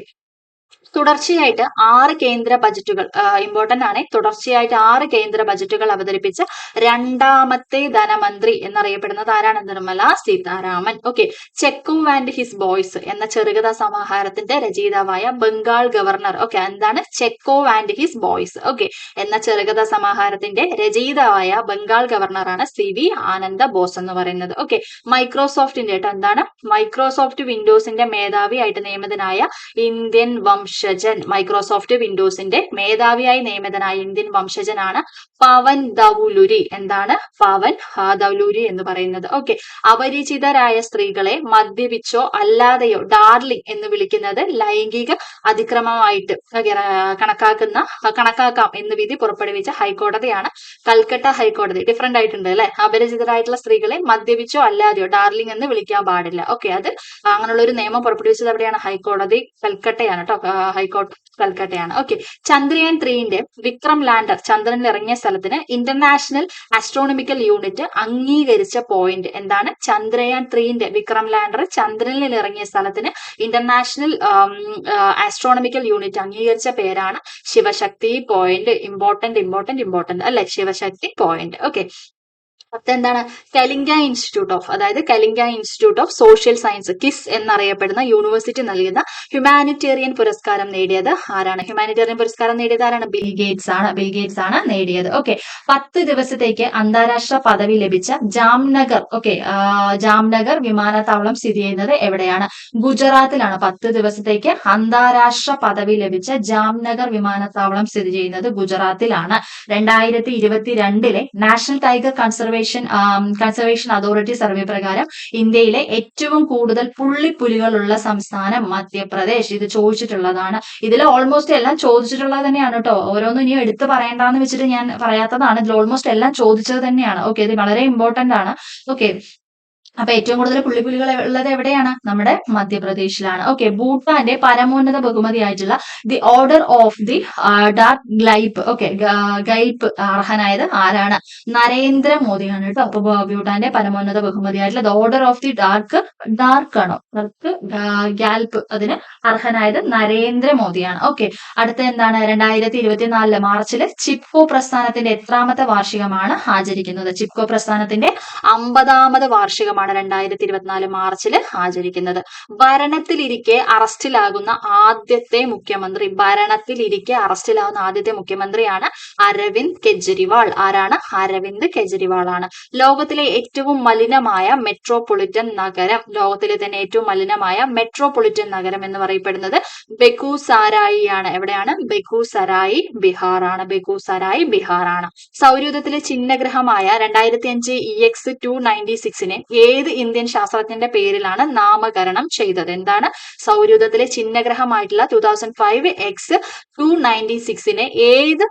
തുടർച്ചയായിട്ട് 6 കേന്ദ്ര ബജറ്റുകൾ ഇമ്പോർട്ടന്റ് ആണ്. തുടർച്ചയായിട്ട് 6 കേന്ദ്ര ബജറ്റുകൾ അവതരിപ്പിച്ച രണ്ടാമത്തെ ധനമന്ത്രി എന്നറിയപ്പെടുന്നത് ആരാണ്? Nirmala Sitharaman. Okay, Chekhov and his boys എന്ന ചെറുകഥാ സമാഹാരത്തിന്റെ രചയിതാവായ ബംഗാൾ ഗവർണർ. ഓക്കെ, എന്താണ് Chekhov and his boys? Okay, എന്ന ചെറുകഥാ സമാഹാരത്തിന്റെ രചയിതാവായ ബംഗാൾ ഗവർണറാണ് CV ആനന്ദ ബോസ് എന്ന് പറയുന്നത്. ഓക്കെ, മൈക്രോസോഫ്റ്റിന്റെ എന്താണ്? മൈക്രോസോഫ്റ്റ് വിൻഡോസിന്റെ മേധാവിയായിട്ട് നിയമിതനായ ഇന്ത്യൻ വംശജൻ. മൈക്രോസോഫ്റ്റ് വിൻഡോസിന്റെ മേധാവിയായി നിയമിതനായ ഇന്ത്യൻ വംശജനാണ് പവൻ ദൗലുരി. എന്താണ് പവൻ ദൗലുരി എന്ന് പറയുന്നത്? ഓക്കെ, അപരിചിതരായ സ്ത്രീകളെ മദ്യപിച്ചോ അല്ലാതെയോ ഡാർലിംഗ് എന്ന് വിളിക്കുന്നത് ലൈംഗിക അതിക്രമമായിട്ട് കണക്കാക്കാം എന്ന് വിധി പുറപ്പെടുവിച്ച ഹൈക്കോടതിയാണ് കൽക്കട്ട ഹൈക്കോടതി. ഡിഫറെന്റ് ആയിട്ടുണ്ട് അല്ലെ. അപരിചിതരായിട്ടുള്ള സ്ത്രീകളെ മദ്യപിച്ചോ അല്ലാതെയോ ഡാർലിംഗ് എന്ന് വിളിക്കാൻ പാടില്ല. ഓക്കെ, അത് അങ്ങനെയുള്ള ഒരു നിയമം പുറപ്പെടുവിച്ചത് എവിടെയാണ്? ഹൈക്കോടതി കൽക്കട്ടയാണ് കേട്ടോ. ഹൈക്കോടതി കൽക്കട്ടയാണ്. ഓക്കെ, ചന്ദ്രയാൻ 3ന്റെ വിക്രം ലാൻഡർ ചന്ദ്രനിൽ ഇറങ്ങിയ സ്ഥലത്തിന് ഇന്റർനാഷണൽ ആസ്ട്രോണമിക്കൽ യൂണിറ്റ് അംഗീകരിച്ച പോയിന്റ് എന്താണ്? ചന്ദ്രയാൻ 3ന്റെ വിക്രം ലാൻഡർ ചന്ദ്രനിൽ ഇറങ്ങിയ സ്ഥലത്തിന് ഇന്റർനാഷണൽ ആസ്ട്രോണമിക്കൽ യൂണിറ്റ് അംഗീകരിച്ച പേരാണ് ശിവശക്തി പോയിന്റ്. ഇമ്പോർട്ടന്റ് അല്ലെ, ശിവശക്തി പോയിന്റ്. ഓക്കെ, എന്താണ്? Kalinga institute of social science kiss എന്നറിയപ്പെടുന്ന യൂണിവേഴ്സിറ്റി നൽകുന്ന ഹ്യൂമാനിറ്റേറിയൻ പുരസ്കാരം നേടിയത് ആരാണ്? ഹ്യൂമാനിറ്റേറിയൻ പുരസ്കാരം നേടിയത് ആരാണ്? ബിൽ ഗേറ്റ്സ് ആണ് നേടിയത്. ഓക്കെ, 10 ദിവസത്തേക്ക് അന്താരാഷ്ട്ര പദവി ലഭിച്ച ജാംനഗർ. ഓക്കെ, ജാംനഗർ വിമാനത്താവളം സ്ഥിതി ചെയ്യുന്നത് എവിടെയാണ്? ഗുജറാത്തിലാണ്. 10 ദിവസത്തേക്ക് അന്താരാഷ്ട്ര പദവി ലഭിച്ച ജാംനഗർ വിമാനത്താവളം സ്ഥിതി ചെയ്യുന്നത് ഗുജറാത്തിലാണ്. 2022 national tiger conservation authority survey പ്രകാരം ഇന്ത്യയിലെ ഏറ്റവും കൂടുതൽ പുള്ളിപ്പുലികളുള്ള സംസ്ഥാനം മധ്യപ്രദേശ്. ഇത് ചോദിച്ചിട്ടുള്ളതാണ്. ഇതിൽ ഓൾമോസ്റ്റ് എല്ലാം ചോദിച്ചിട്ടുള്ളത് തന്നെയാണ് കേട്ടോ. ഓരോന്നും ഇനി എടുത്ത് പറയേണ്ടെന്ന് വെച്ചിട്ട് ഞാൻ പറയാത്തതാണ്. ഇതിൽ ഓൾമോസ്റ്റ് എല്ലാം ചോദിച്ചത് തന്നെയാണ്. ഓക്കെ, ഇത് വളരെ ഇമ്പോർട്ടന്റ് ആണ്. ഓക്കെ, അപ്പൊ ഏറ്റവും കൂടുതൽ പുള്ളിപ്പുലികൾ ഉള്ളത് എവിടെയാണ്? നമ്മുടെ മധ്യപ്രദേശിലാണ്. ഓക്കെ, ഭൂട്ടാന്റെ പരമോന്നത ബഹുമതിയായിട്ടുള്ള the order of the Druk Gyalpo. Okay, ഗൈപ്പ് അർഹനായത് ആരാണ്? നരേന്ദ്രമോദിയാണ് കേട്ടോ. അപ്പൊ ഭൂട്ടാന്റെ പരമോന്നത ബഹുമതിയായിട്ടുള്ള the order of the Druk Gyalpo അതിന് അർഹനായത് നരേന്ദ്രമോദിയാണ്. ഓക്കെ, അടുത്ത എന്താണ്? 2024 മാർച്ചില് ചിപ്കോ പ്രസ്ഥാനത്തിന്റെ എത്രാമത്തെ വാർഷികമാണ് ആചരിക്കുന്നത്? ചിപ്കോ പ്രസ്ഥാനത്തിന്റെ 50ാമത് വാർഷികമാണ് 2024 മാർച്ചിൽ ആചരിക്കുന്നത്. ഭരണത്തിലിരിക്കെ അറസ്റ്റിലാകുന്ന ആദ്യത്തെ മുഖ്യമന്ത്രിയാണ് അരവിന്ദ് കെജ്രിവാൾ. ആരാണ്? അരവിന്ദ് കെജ്രിവാൾ ആണ്. ലോകത്തിലെ ഏറ്റവും മലിനമായ മെട്രോപൊളിറ്റൻ നഗരം എന്ന് പറയപ്പെടുന്നത് ബെഗുസാരായി ആണ്. എവിടെയാണ്? ബെഗുസരായി ബിഹാർ ആണ്. സൗരയൂഥത്തിലെ ചിഹ്നഗ്രഹമായ 2005 EX-296നെ ഏത് ഇന്ത്യൻ ശാസ്ത്രജ്ഞന്റെ പേരിലാണ് നാമകരണം ചെയ്തത്? എന്താണ്? സൗരയൂഥത്തിലെ ചിഹ്നഗ്രഹമായിട്ടുള്ള 2005 EX-296നെ ഏത്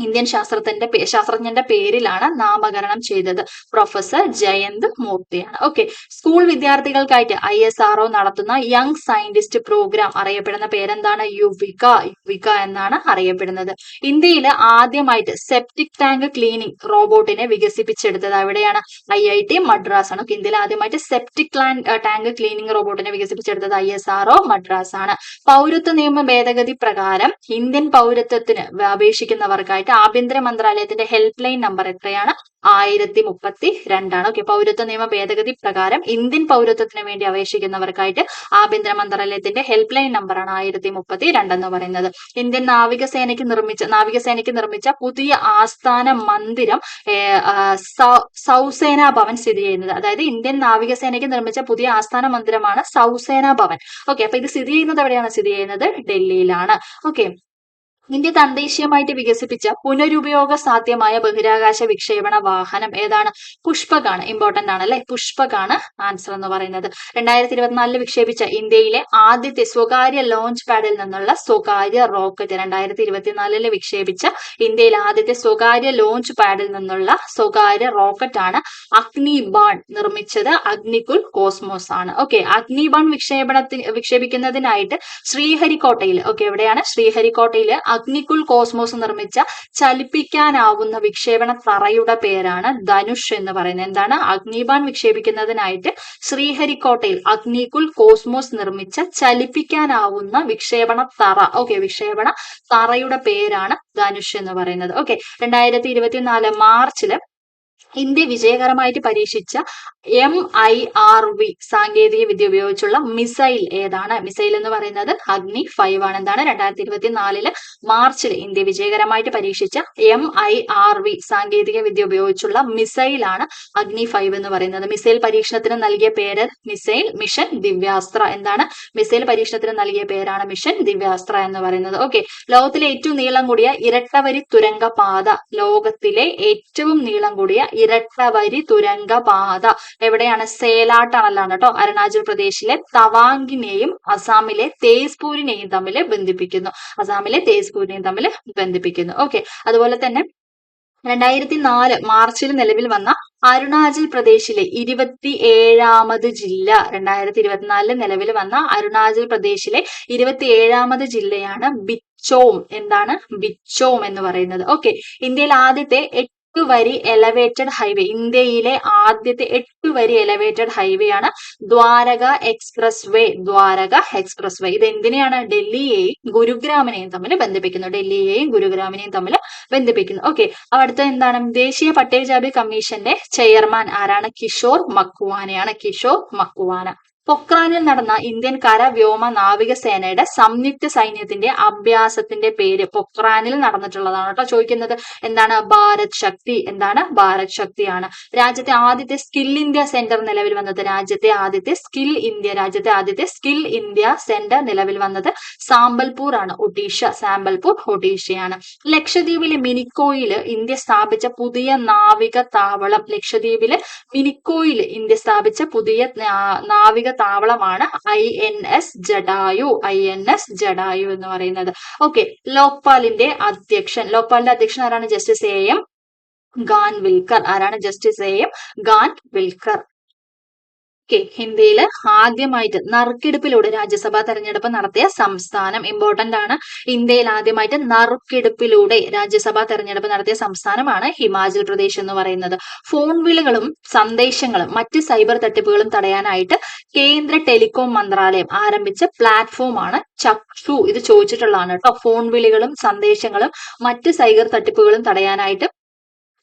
ഇന്ത്യൻ ശാസ്ത്രജ്ഞന്റെ പേരിലാണ് നാമകരണം ചെയ്തത്. പ്രൊഫസർ ജയന്ത് മൂർത്തിയാണ്. ഓക്കെ, സ്കൂൾ വിദ്യാർത്ഥികൾക്കായിട്ട് ISRO നടത്തുന്ന യങ് സയന്റിസ്റ്റ് പ്രോഗ്രാം അറിയപ്പെടുന്ന പേരെന്താണ്? യുവിക എന്നാണ് അറിയപ്പെടുന്നത്. ഇന്ത്യയിൽ ആദ്യമായിട്ട് സെപ്റ്റിക് ടാങ്ക് ക്ലീനിങ് റോബോട്ടിനെ വികസിപ്പിച്ചെടുത്തത് എവിടെയാണ്? IIT മദ്രാസ് ആണ്. ഇന്ത്യയിൽ ആദ്യമായിട്ട് സെപ്റ്റിക് ടാങ്ക് ക്ലീനിങ് റോബോട്ടിനെ വികസിപ്പിച്ചെടുത്തത് ISRO മദ്രാസ് ആണ്. പൗരത്വ നിയമ ഭേദഗതി പ്രകാരം ഇന്ത്യൻ പൗരത്വത്തിന് അപേക്ഷിക്കുന്നവർക്കായിട്ട് ആഭ്യന്തര മന്ത്രാലയത്തിന്റെ ഹെൽപ്പ് ലൈൻ നമ്പർ എത്രയാണ്? 1032 ആണ്. ഓക്കെ, പൗരത്വ നിയമ ഭേദഗതി പ്രകാരം ഇന്ത്യൻ പൗരത്വത്തിന് വേണ്ടി അപേക്ഷിക്കുന്നവർക്കായിട്ട് ആഭ്യന്തര മന്ത്രാലയത്തിന്റെ ഹെൽപ്പ് ലൈൻ നമ്പറാണ് 1032 എന്ന് പറയുന്നത്. ഇന്ത്യൻ നാവികസേനയ്ക്ക് നിർമ്മിച്ച പുതിയ ആസ്ഥാന മന്ദിരം സൗസേന ഭവൻ സ്ഥിതി ചെയ്യുന്നത്. അതായത് ഇന്ത്യൻ നാവികസേനയ്ക്ക് നിർമ്മിച്ച പുതിയ ആസ്ഥാന മന്ദിരമാണ് സൗസേന ഭവൻ. ഓക്കെ, അപ്പൊ ഇത് സ്ഥിതി ചെയ്യുന്നത് എവിടെയാണ്? സ്ഥിതി ചെയ്യുന്നത് ഡൽഹിയിലാണ്. ഓക്കെ, ഇന്ത്യ തദ്ദേശീയമായിട്ട് വികസിപ്പിച്ച പുനരുപയോഗ സാധ്യമായ ബഹിരാകാശ വിക്ഷേപണ വാഹനം ഏതാണ്? പുഷ്പകാണ്. ഇമ്പോർട്ടന്റ് ആണ് അല്ലെ? പുഷ്പകാണ് ആൻസർ എന്ന് പറയുന്നത്. 2024 വിക്ഷേപിച്ച ഇന്ത്യയിലെ ആദ്യത്തെ സ്വകാര്യ ലോഞ്ച് പാഡിൽ നിന്നുള്ള സ്വകാര്യ റോക്കറ്റ് 2024 വിക്ഷേപിച്ച ഇന്ത്യയിലെ ആദ്യത്തെ സ്വകാര്യ ലോഞ്ച് പാഡിൽ നിന്നുള്ള സ്വകാര്യ റോക്കറ്റ് ആണ് അഗ്നിബാൺ. നിർമ്മിച്ചത് അഗ്നികുൽ കോസ്മോസ് ആണ്. ഓക്കെ, അഗ്നിബാൺ വിക്ഷേപിക്കുന്നതിനായിട്ട് ശ്രീഹരിക്കോട്ടയിൽ, ഓക്കെ എവിടെയാണ്? ശ്രീഹരിക്കോട്ടയിൽ അഗ്നികുൽ കോസ്മോസ് നിർമ്മിച്ച ചലിപ്പിക്കാനാവുന്ന വിക്ഷേപണ തറയുടെ പേരാണ് ധനുഷ് എന്ന് പറയുന്നത്. എന്താണ്? അഗ്നിബാൺ വിക്ഷേപിക്കുന്നതിനായിട്ട് ശ്രീഹരിക്കോട്ടയിൽ അഗ്നികുൽ കോസ്മോസ് നിർമ്മിച്ച ചലിപ്പിക്കാനാവുന്ന വിക്ഷേപണ തറ, ഓക്കെ വിക്ഷേപണ തറയുടെ പേരാണ് ധനുഷ് എന്ന് പറയുന്നത്. ഓക്കെ, 2024 മാർച്ചില് ഇന്ത്യ വിജയകരമായിട്ട് പരീക്ഷിച്ച MIRV സാങ്കേതിക വിദ്യ ഉപയോഗിച്ചുള്ള മിസൈൽ ഏതാണ്? മിസൈൽ എന്ന് പറയുന്നത് അഗ്നി 5 ആണ്. എന്താണ്? 2024 മാർച്ചിൽ ഇന്ത്യ വിജയകരമായിട്ട് പരീക്ഷിച്ച MIRV സാങ്കേതിക വിദ്യ ഉപയോഗിച്ചുള്ള മിസൈലാണ് അഗ്നി 5 എന്ന് പറയുന്നത്. മിസൈൽ പരീക്ഷണത്തിന് നൽകിയ പേര് മിഷൻ ദിവ്യാസ്ത്ര. എന്താണ്? മിസൈൽ പരീക്ഷണത്തിന് നൽകിയ പേരാണ് മിഷൻ ദിവ്യാസ്ത്ര എന്ന് പറയുന്നത്. ഓക്കെ, ലോകത്തിലെ ഏറ്റവും നീളം കൂടിയ ഇരട്ടവരി തുരങ്കപാത, ലോകത്തിലെ ഏറ്റവും നീളം കൂടിയ ഇരട്ടവരി തുരങ്കപാത എവിടെയാണ്? സേലാട്ടാണല്ലാണ് കേട്ടോ. അരുണാചൽ പ്രദേശിലെ തവാങ്കിനെയും അസാമിലെ തേസ്പൂരിനെയും തമ്മിൽ ബന്ധിപ്പിക്കുന്നു. ഓക്കെ, അതുപോലെ തന്നെ 2004 മാർച്ചിൽ നിലവിൽ വന്ന അരുണാചൽ പ്രദേശിലെ 27ാമത് ജില്ല, 2024 നിലവിൽ വന്ന അരുണാചൽ പ്രദേശിലെ 27ാമത് ജില്ലയാണ് ബിച്ചോം. എന്താണ്? ബിച്ചോം എന്ന് പറയുന്നത്. ഓക്കെ, ഇന്ത്യയിൽ ആദ്യത്തെ 8 വരി എലവേറ്റഡ് ഹൈവേ, ഇന്ത്യയിലെ ആദ്യത്തെ 8 വരി എലവേറ്റഡ് ഹൈവേ ആണ് ദ്വാരക എക്സ്പ്രസ് വേ. ഇത് എന്തിനെയാണ്? ഡൽഹിയെയും ഗുരുഗ്രാമിനെയും തമ്മിൽ ബന്ധിപ്പിക്കുന്നു. ഓക്കെ, അടുത്ത എന്താണ്? ദേശീയ പട്ടികജാതി കമ്മീഷന്റെ ചെയർമാൻ ആരാണ്? കിഷോർ മക്വാന. പൊക്രാനിൽ നടന്ന ഇന്ത്യൻ കര വ്യോമ നാവിക സേനയുടെ സംയുക്ത സൈന്യത്തിന്റെ അഭ്യാസത്തിന്റെ പേര്, പൊക്രാനിൽ നടന്നിട്ടുള്ളതാണ് കേട്ടോ ചോദിക്കുന്നത്. എന്താണ്? ഭാരത് ശക്തി. എന്താണ്? ഭാരത് ശക്തിയാണ്. രാജ്യത്തെ ആദ്യത്തെ സ്കിൽ ഇന്ത്യ സെന്റർ നിലവിൽ വന്നത്, രാജ്യത്തെ ആദ്യത്തെ സ്കിൽ ഇന്ത്യ സെന്റർ നിലവിൽ വന്നത് സാമ്പൽപൂർ ആണ്, ഒഡീഷയാണ്. ലക്ഷദ്വീപിലെ മിനിക്കോയിൽ ഇന്ത്യ സ്ഥാപിച്ച പുതിയ നാവിക താവളം, നാവിക താവളമാണ് INS ജഡായു എന്ന് പറയുന്നത്. ഓക്കെ, ലോക്പാലിന്റെ അധ്യക്ഷൻ ആരാണ്? Justice AM Khanwilkar. ഇന്ത്യയിൽ ആദ്യമായിട്ട് നറുക്കെടുപ്പിലൂടെ രാജ്യസഭാ തെരഞ്ഞെടുപ്പ് നടത്തിയ സംസ്ഥാനം, ഇമ്പോർട്ടന്റ് ആണ്. ഇന്ത്യയിൽ ആദ്യമായിട്ട് നറുക്കെടുപ്പിലൂടെ രാജ്യസഭാ തെരഞ്ഞെടുപ്പ് നടത്തിയ സംസ്ഥാനമാണ് ഹിമാചൽ പ്രദേശ് എന്ന് പറയുന്നത്. ഫോൺ വിളികളും സന്ദേശങ്ങളും മറ്റ് സൈബർ തട്ടിപ്പുകളും തടയാനായിട്ട് കേന്ദ്ര ടെലികോം മന്ത്രാലയം ആരംഭിച്ച പ്ലാറ്റ്ഫോമാണ് ചക്ഷു. ഇത് ചോദിച്ചിട്ടുള്ളതാണ് കേട്ടോ. ഫോൺ വിളികളും സന്ദേശങ്ങളും മറ്റ് സൈബർ തട്ടിപ്പുകളും തടയാനായിട്ട്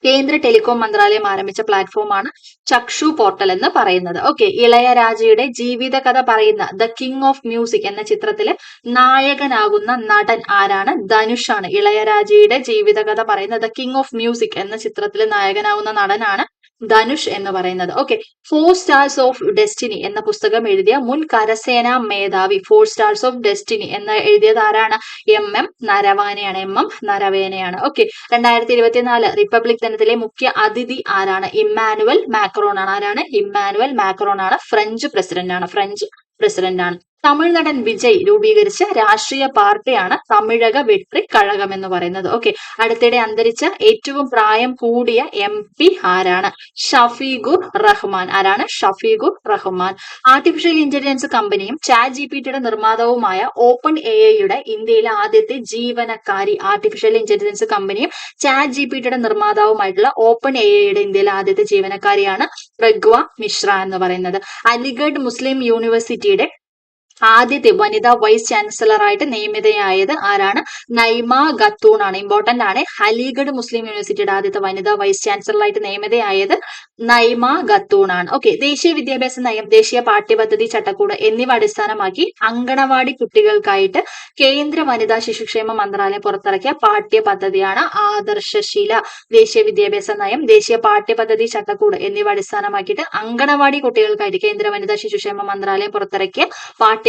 കേന്ദ്ര ടെലികോം മന്ത്രാലയം ആരംഭിച്ച പ്ലാറ്റ്ഫോമാണ് ചക്ഷു പോർട്ടൽ എന്ന് പറയുന്നത്. ഓക്കെ, ഇളയരാജയുടെ ജീവിതകഥ പറയുന്ന ദ കിങ് ഓഫ് മ്യൂസിക് എന്ന ചിത്രത്തില് നായകനാകുന്ന നടൻ ആരാണ്? ധനുഷാണ്. ഇളയരാജയുടെ ജീവിതകഥ പറയുന്ന ദ കിങ് ഓഫ് മ്യൂസിക് എന്ന ചിത്രത്തില് നായകനാകുന്ന നടനാണ് ധനുഷ് എന്ന് പറയുന്നത്. ഓക്കെ, 4 സ്റ്റാർസ് ഓഫ് ഡെസ്റ്റിനി എന്ന പുസ്തകം എഴുതിയ മുൻ കരസേനാ മേധാവി, 4 സ്റ്റാർസ് ഓഫ് ഡെസ്റ്റിനി എന്ന് എഴുതിയത് ആരാണ്? MM നരവാനെയാണ്. ഓക്കെ, 2024 റിപ്പബ്ലിക് ദിനത്തിലെ മുഖ്യ അതിഥി ആരാണ്? ഇമ്മാനുവൽ മാക്രോൺ ആണ്. ആരാണ്? ഇമ്മാനുവൽ മാക്രോൺ ആണ്. ഫ്രഞ്ച് പ്രസിഡന്റ് ആണ്. തമിഴ്നടൻ വിജയ് രൂപീകരിച്ച രാഷ്ട്രീയ പാർട്ടിയാണ് തമിഴക വെട്രി കഴകം എന്ന് പറയുന്നത്. ഓക്കെ, അടുത്തിടെ അന്തരിച്ച ഏറ്റവും പ്രായം കൂടിയ MP ആരാണ്? ഷഫീഖുർ റഹ്മാൻ. ആരാണ്? ഷഫീഖുർ റഹ്മാൻ. ആർട്ടിഫിഷ്യൽ ഇന്റലിജൻസ് കമ്പനിയും ചാറ്റ് ജിപിടിയുടെ നിർമ്മാതാവുമായ ഓപ്പൺ AI ഇന്ത്യയിലെ ആദ്യത്തെ ജീവനക്കാരി. ആർട്ടിഫിഷ്യൽ ഇന്റലിജൻസ് കമ്പനിയും ചാറ്റ് ജിപിടിയുടെ നിർമ്മാതാവുമായിട്ടുള്ള ഓപ്പൺ AI ഇന്ത്യയിലെ ആദ്യത്തെ ജീവനക്കാരിയാണ് പ്രഗ്വ മിശ്ര എന്ന് പറയുന്നത്. അലിഗഡ് മുസ്ലിം യൂണിവേഴ്സിറ്റിയുടെ ആദ്യത്തെ വനിതാ വൈസ് ചാൻസലർ ആയിട്ട് നിയമിതയായത് ആരാണ്? നൈമ ഖത്തൂൺ ആണ്. ഇമ്പോർട്ടന്റ് ആണ്. അലിഗഡ് മുസ്ലിം യൂണിവേഴ്സിറ്റിയുടെ ആദ്യത്തെ വനിതാ വൈസ് ചാൻസലർ ആയിട്ട് നിയമിതയായത് നൈമ ഖത്തൂൺ ആണ്. ഓക്കെ, ദേശീയ വിദ്യാഭ്യാസ നയം, ദേശീയ പാഠ്യപദ്ധതി ചട്ടക്കൂട് എന്നിവ അടിസ്ഥാനമാക്കി അങ്കണവാടി കുട്ടികൾക്കായിട്ട് കേന്ദ്ര വനിതാ ശിശുക്ഷേമ മന്ത്രാലയം പുറത്തിറക്കിയ പാഠ്യപദ്ധതിയാണ് ആദർശശീല. ദേശീയ വിദ്യാഭ്യാസ നയം, ദേശീയ പാഠ്യപദ്ധതി ചട്ടക്കൂട് എന്നിവ അടിസ്ഥാനമാക്കിയിട്ട് അങ്കണവാടി കുട്ടികൾക്കായിട്ട് കേന്ദ്ര വനിതാ ശിശുക്ഷേമ മന്ത്രാലയം പുറത്തിറക്കിയ പാഠ്യപദ്ധതിയാണ്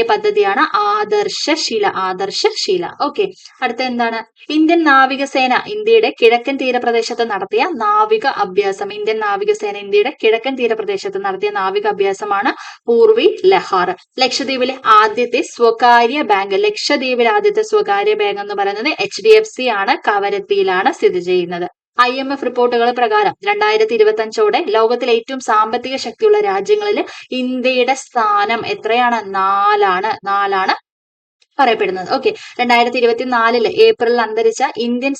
ആദർശശീല. ആദർശശീല. ഓക്കെ, അടുത്ത എന്താണ്? ഇന്ത്യൻ നാവികസേന ഇന്ത്യയുടെ കിഴക്കൻ തീരപ്രദേശത്ത് നടത്തിയ നാവിക അഭ്യാസം. ഇന്ത്യൻ നാവികസേന ഇന്ത്യയുടെ കിഴക്കൻ തീരപ്രദേശത്ത് നടത്തിയ നാവിക അഭ്യാസമാണ് പൂർവി ലഹാർ. ലക്ഷദ്വീപിലെ ആദ്യത്തെ സ്വകാര്യ ബാങ്ക്. ലക്ഷദ്വീപിലെ ആദ്യത്തെ സ്വകാര്യ ബാങ്ക് എന്ന് പറയുന്നത് HDFC ആണ്. കവരത്തിയിലാണ് സ്ഥിതി ചെയ്യുന്നത്. IMF റിപ്പോർട്ടുകൾ പ്രകാരം 2025 ലോകത്തിലെ ഏറ്റവും സാമ്പത്തിക ശക്തിയുള്ള രാജ്യങ്ങളിൽ ഇന്ത്യയുടെ സ്ഥാനം എത്രയാണ്? 4ആണ് പറയപ്പെടുന്നത്. ഓക്കെ, 2024 ഏപ്രിലിൽ അന്തരിച്ച ഇന്ത്യൻ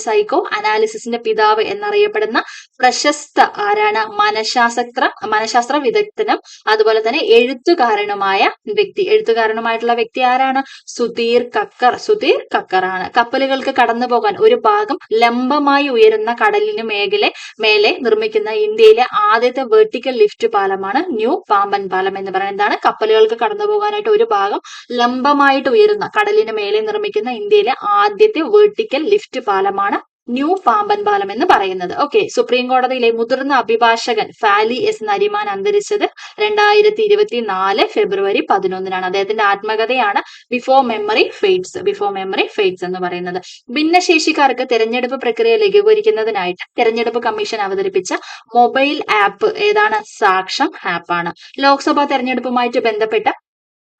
സൈക്കോ അനാലിസിസിന്റെ പിതാവ് എന്നറിയപ്പെടുന്ന പ്രശസ്ത ആരാണ്? മനഃശാസ്ത്ര വിദഗ്ധനും അതുപോലെ തന്നെ എഴുത്തുകാരനുമായിട്ടുള്ള വ്യക്തി ആരാണ്? സുധീർ കക്കർ ആണ്. കപ്പലുകൾക്ക് കടന്നു പോകാൻ ഒരു ഭാഗം ലംബമായി ഉയരുന്ന കടലിന് മേലെ നിർമ്മിക്കുന്ന ഇന്ത്യയിലെ ആദ്യത്തെ വെർട്ടിക്കൽ ലിഫ്റ്റ് പാലമാണ് ന്യൂ പാമ്പൻ പാലം എന്ന് പറയുന്നത്. എന്താണ്? കപ്പലുകൾക്ക് കടന്നു പോകാനായിട്ട് ഒരു ഭാഗം ലംബമായിട്ട് ഉയരുന്ന കടലിന് മേലെ നിർമ്മിക്കുന്ന ഇന്ത്യയിലെ ആദ്യത്തെ വെർട്ടിക്കൽ ലിഫ്റ്റ് പാലമാണ് ന്യൂ പാമ്പൻ പാലം എന്ന് പറയുന്നത്. ഓക്കെ, സുപ്രീം കോടതിയിലെ മുതിർന്ന അഭിഭാഷകൻ ഫാലി എസ് നരിമാൻ അന്തരിച്ചത് 2024 ഫെബ്രുവരി 11 അദ്ദേഹത്തിന്റെ ആത്മകഥയാണ് ബിഫോർ മെമ്മറി ഫെയ്റ്റ്സ് എന്ന് പറയുന്നത്. ഭിന്നശേഷിക്കാർക്ക് തെരഞ്ഞെടുപ്പ് പ്രക്രിയ ലഘൂകരിക്കുന്നതിനായിട്ട് തെരഞ്ഞെടുപ്പ് കമ്മീഷൻ അവതരിപ്പിച്ച മൊബൈൽ ആപ്പ് ഏതാണ്? സാക്ഷം ആപ്പാണ്. ലോക്സഭാ തെരഞ്ഞെടുപ്പുമായിട്ട് ബന്ധപ്പെട്ട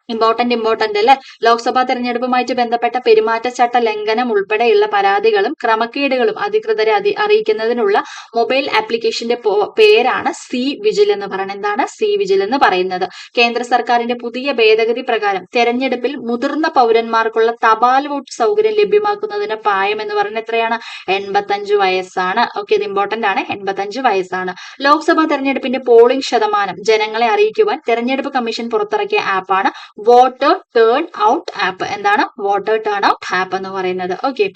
ഇമ്പോർട്ടന്റ് അല്ലെ? ലോക്സഭാ തെരഞ്ഞെടുപ്പുമായിട്ട് ബന്ധപ്പെട്ട പെരുമാറ്റച്ചട്ട ലംഘനം ഉൾപ്പെടെയുള്ള പരാതികളും ക്രമക്കേടുകളും അധികൃതരെ അറിയിക്കുന്നതിനുള്ള മൊബൈൽ ആപ്ലിക്കേഷന്റെ പേരാണ് സി വിജിൽ എന്ന് പറയുന്നത്. എന്താണ്? സി വിജിൽ എന്ന് പറയുന്നത്. കേന്ദ്ര സർക്കാരിന്റെ പുതിയ ഭേദഗതി പ്രകാരം തെരഞ്ഞെടുപ്പിൽ മുതിർന്ന പൗരന്മാർക്കുള്ള തപാൽ വോട്ട് സൗകര്യം ലഭ്യമാക്കുന്നതിന് പ്രായം എന്ന് പറയുന്നത് എത്രയാണ്? 85 വയസ്സാണ്. ഓക്കെ, ഇത് ഇമ്പോർട്ടന്റ് ആണ്. 85 വയസ്സാണ്. ലോക്സഭാ തെരഞ്ഞെടുപ്പിന്റെ പോളിംഗ് ശതമാനം ജനങ്ങളെ അറിയിക്കുവാൻ തെരഞ്ഞെടുപ്പ് കമ്മീഷൻ പുറത്തിറക്കിയ ആപ്പാണ് വോട്ടർ ടേൺ ഔട്ട് ആപ്പ്. എന്താണ്? വോട്ടർ ടേൺ ഔട്ട് ആപ്പ് എന്ന് പറയുന്നത്. ഓക്കെ,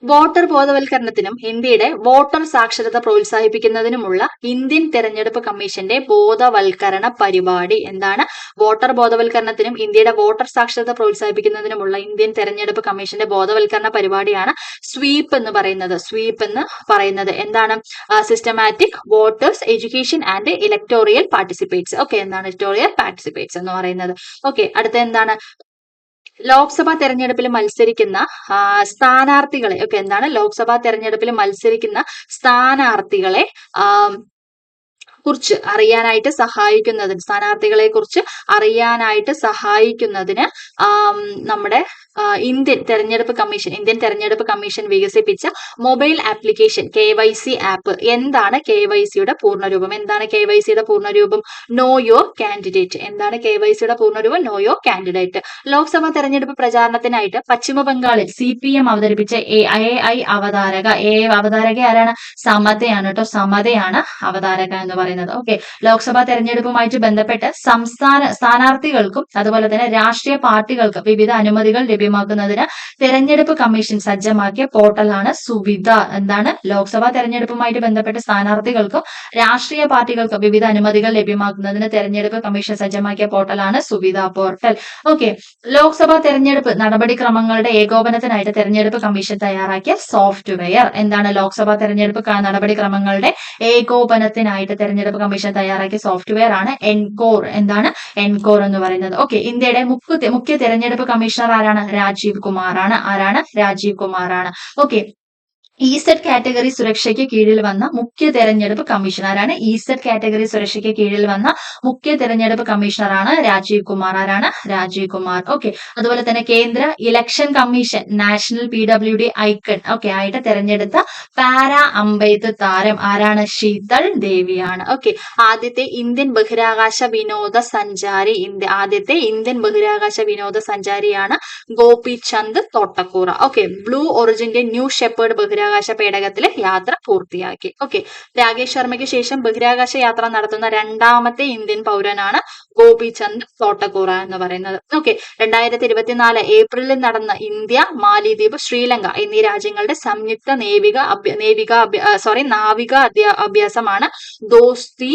വോട്ടർ ബോധവൽക്കരണത്തിനും ഇന്ത്യയുടെ വോട്ടർ സാക്ഷരത പ്രോത്സാഹിപ്പിക്കുന്നതിനുമുള്ള ഇന്ത്യൻ തെരഞ്ഞെടുപ്പ് കമ്മീഷന്റെ ബോധവൽക്കരണ പരിപാടി. എന്താണ്? വോട്ടർ ബോധവൽക്കരണത്തിനും ഇന്ത്യയുടെ വോട്ടർ സാക്ഷരത പ്രോത്സാഹിപ്പിക്കുന്നതിനുമുള്ള ഇന്ത്യൻ തെരഞ്ഞെടുപ്പ് കമ്മീഷന്റെ ബോധവൽക്കരണ പരിപാടിയാണ് സ്വീപ്പ് എന്ന് പറയുന്നത്. എന്താണ്? Systematic voters education and electoral participates. Okay, എന്താണ് ഇലക്ടോറിയൽ പാർട്ടിസിപ്പേറ്റ്സ് എന്ന് പറയുന്നത്? ഓക്കെ, അടുത്ത എന്താണ്? ലോക്സഭാ തെരഞ്ഞെടുപ്പിൽ മത്സരിക്കുന്ന സ്ഥാനാർത്ഥികളെ എന്താണ്? ലോക്സഭാ തെരഞ്ഞെടുപ്പിൽ മത്സരിക്കുന്ന സ്ഥാനാർത്ഥികളെ കുറിച്ച് അറിയാനായിട്ട് സഹായിക്കുന്നതിന് നമ്മുടെ ഇന്ത്യൻ തെരഞ്ഞെടുപ്പ് കമ്മീഷൻ വികസിപ്പിച്ച മൊബൈൽ ആപ്ലിക്കേഷൻ KYC ആപ്പ്. എന്താണ് KYCയുടെ പൂർണ്ണരൂപം? Know your candidate. എന്താണ് KYCയുടെ പൂർണ്ണരൂപം? Know your candidate. ലോക്സഭാ തെരഞ്ഞെടുപ്പ് പ്രചാരണത്തിനായിട്ട് പശ്ചിമ ബംഗാളിൽ CPM അവതരിപ്പിച്ച AI അവതാരക ആരാണ്? സമതയാണ് കേട്ടോ. സമതയാണ് അവതാരക എന്ന് പറയുന്നത്. ഓക്കെ, ലോക്സഭാ തെരഞ്ഞെടുപ്പുമായിട്ട് ബന്ധപ്പെട്ട് സംസ്ഥാന സ്ഥാനാർത്ഥികൾക്കും അതുപോലെ തന്നെ രാഷ്ട്രീയ പാർട്ടികൾക്കും വിവിധ അനുമതികൾ ലഭ്യമാക്കുന്നതിന് തെരഞ്ഞെടുപ്പ് കമ്മീഷൻ സജ്ജമാക്കിയ പോർട്ടലാണ് സുവിധ. എന്താണ്? ലോക്സഭാ തെരഞ്ഞെടുപ്പുമായിട്ട് ബന്ധപ്പെട്ട് സ്ഥാനാർത്ഥികൾക്കും രാഷ്ട്രീയ പാർട്ടികൾക്കും വിവിധ അനുമതികൾ ലഭ്യമാക്കുന്നതിന് തെരഞ്ഞെടുപ്പ് കമ്മീഷൻ സജ്ജമാക്കിയ പോർട്ടലാണ് സുവിധ പോർട്ടൽ. ഓക്കെ, ലോക്സഭാ തെരഞ്ഞെടുപ്പ് നടപടിക്രമങ്ങളുടെ ഏകോപനത്തിനായിട്ട് തെരഞ്ഞെടുപ്പ് കമ്മീഷൻ തയ്യാറാക്കിയ സോഫ്റ്റ്വെയർ. എന്താണ്? ലോക്സഭാ തെരഞ്ഞെടുപ്പ് നടപടിക്രമങ്ങളുടെ ഏകോപനത്തിനായിട്ട് തെരഞ്ഞെടുപ്പ് കമ്മീഷൻ തയ്യാറാക്കിയ സോഫ്റ്റ്വെയർ ആണ് എൻകോർ. എന്താണ്? എൻകോർ എന്ന് പറയുന്നത്. ഓക്കെ, ഇന്ത്യയുടെ മുഖ്യ തെരഞ്ഞെടുപ്പ് കമ്മീഷണർ ആരാണ്? രാജീവ് കുമാർ ആണ്. ഓക്കെ, ഇസെഡ് കാറ്റഗറി സുരക്ഷയ്ക്ക് കീഴിൽ വന്ന മുഖ്യ തെരഞ്ഞെടുപ്പ് കമ്മീഷണറാണ്. ഇസെഡ് കാറ്റഗറി സുരക്ഷയ്ക്ക് കീഴിൽ വന്ന മുഖ്യ തെരഞ്ഞെടുപ്പ് കമ്മീഷണറാണ് രാജീവ് കുമാർ. ആരാണ്? രാജീവ് കുമാർ. ഓക്കെ. അതുപോലെ തന്നെ കേന്ദ്ര election commission national PWD icon okay ആയിട്ട് തെരഞ്ഞെടുത്ത പാരാ അമ്പെയ്ത്ത് താരം ആരാണ്? ശീതൾ ദേവിയാണ്. ഓക്കെ. ആദ്യത്തെ ഇന്ത്യൻ ബഹിരാകാശ വിനോദസഞ്ചാരി ആദ്യത്തെ ഇന്ത്യൻ ബഹിരാകാശ വിനോദസഞ്ചാരിയാണ് ഗോപിചന്ദ് തോട്ടക്കൂറ. ഓക്കെ. ബ്ലൂ ഒറിജിന്റെ ന്യൂ ഷെപ്പേർഡ് ബഹിരാകാശ പേടകത്തിൽ യാത്ര പൂർത്തിയാക്കി. ഓക്കെ. രാകേഷ് ശർമ്മയ്ക്ക് ശേഷം ബഹിരാകാശ യാത്ര നടത്തുന്ന രണ്ടാമത്തെ ഇന്ത്യൻ പൗരനാണ് ഗോപിചന്ദ് തോട്ടക്കൂറ എന്ന് പറയുന്നത്. ഓക്കെ. 2024 ഏപ്രിലിൽ നടന്ന ഇന്ത്യ, മാലിദ്വീപ്, ശ്രീലങ്ക എന്നീ രാജ്യങ്ങളുടെ സംയുക്ത നാവിക അഭ്യാസമാണ് ദോസ്തി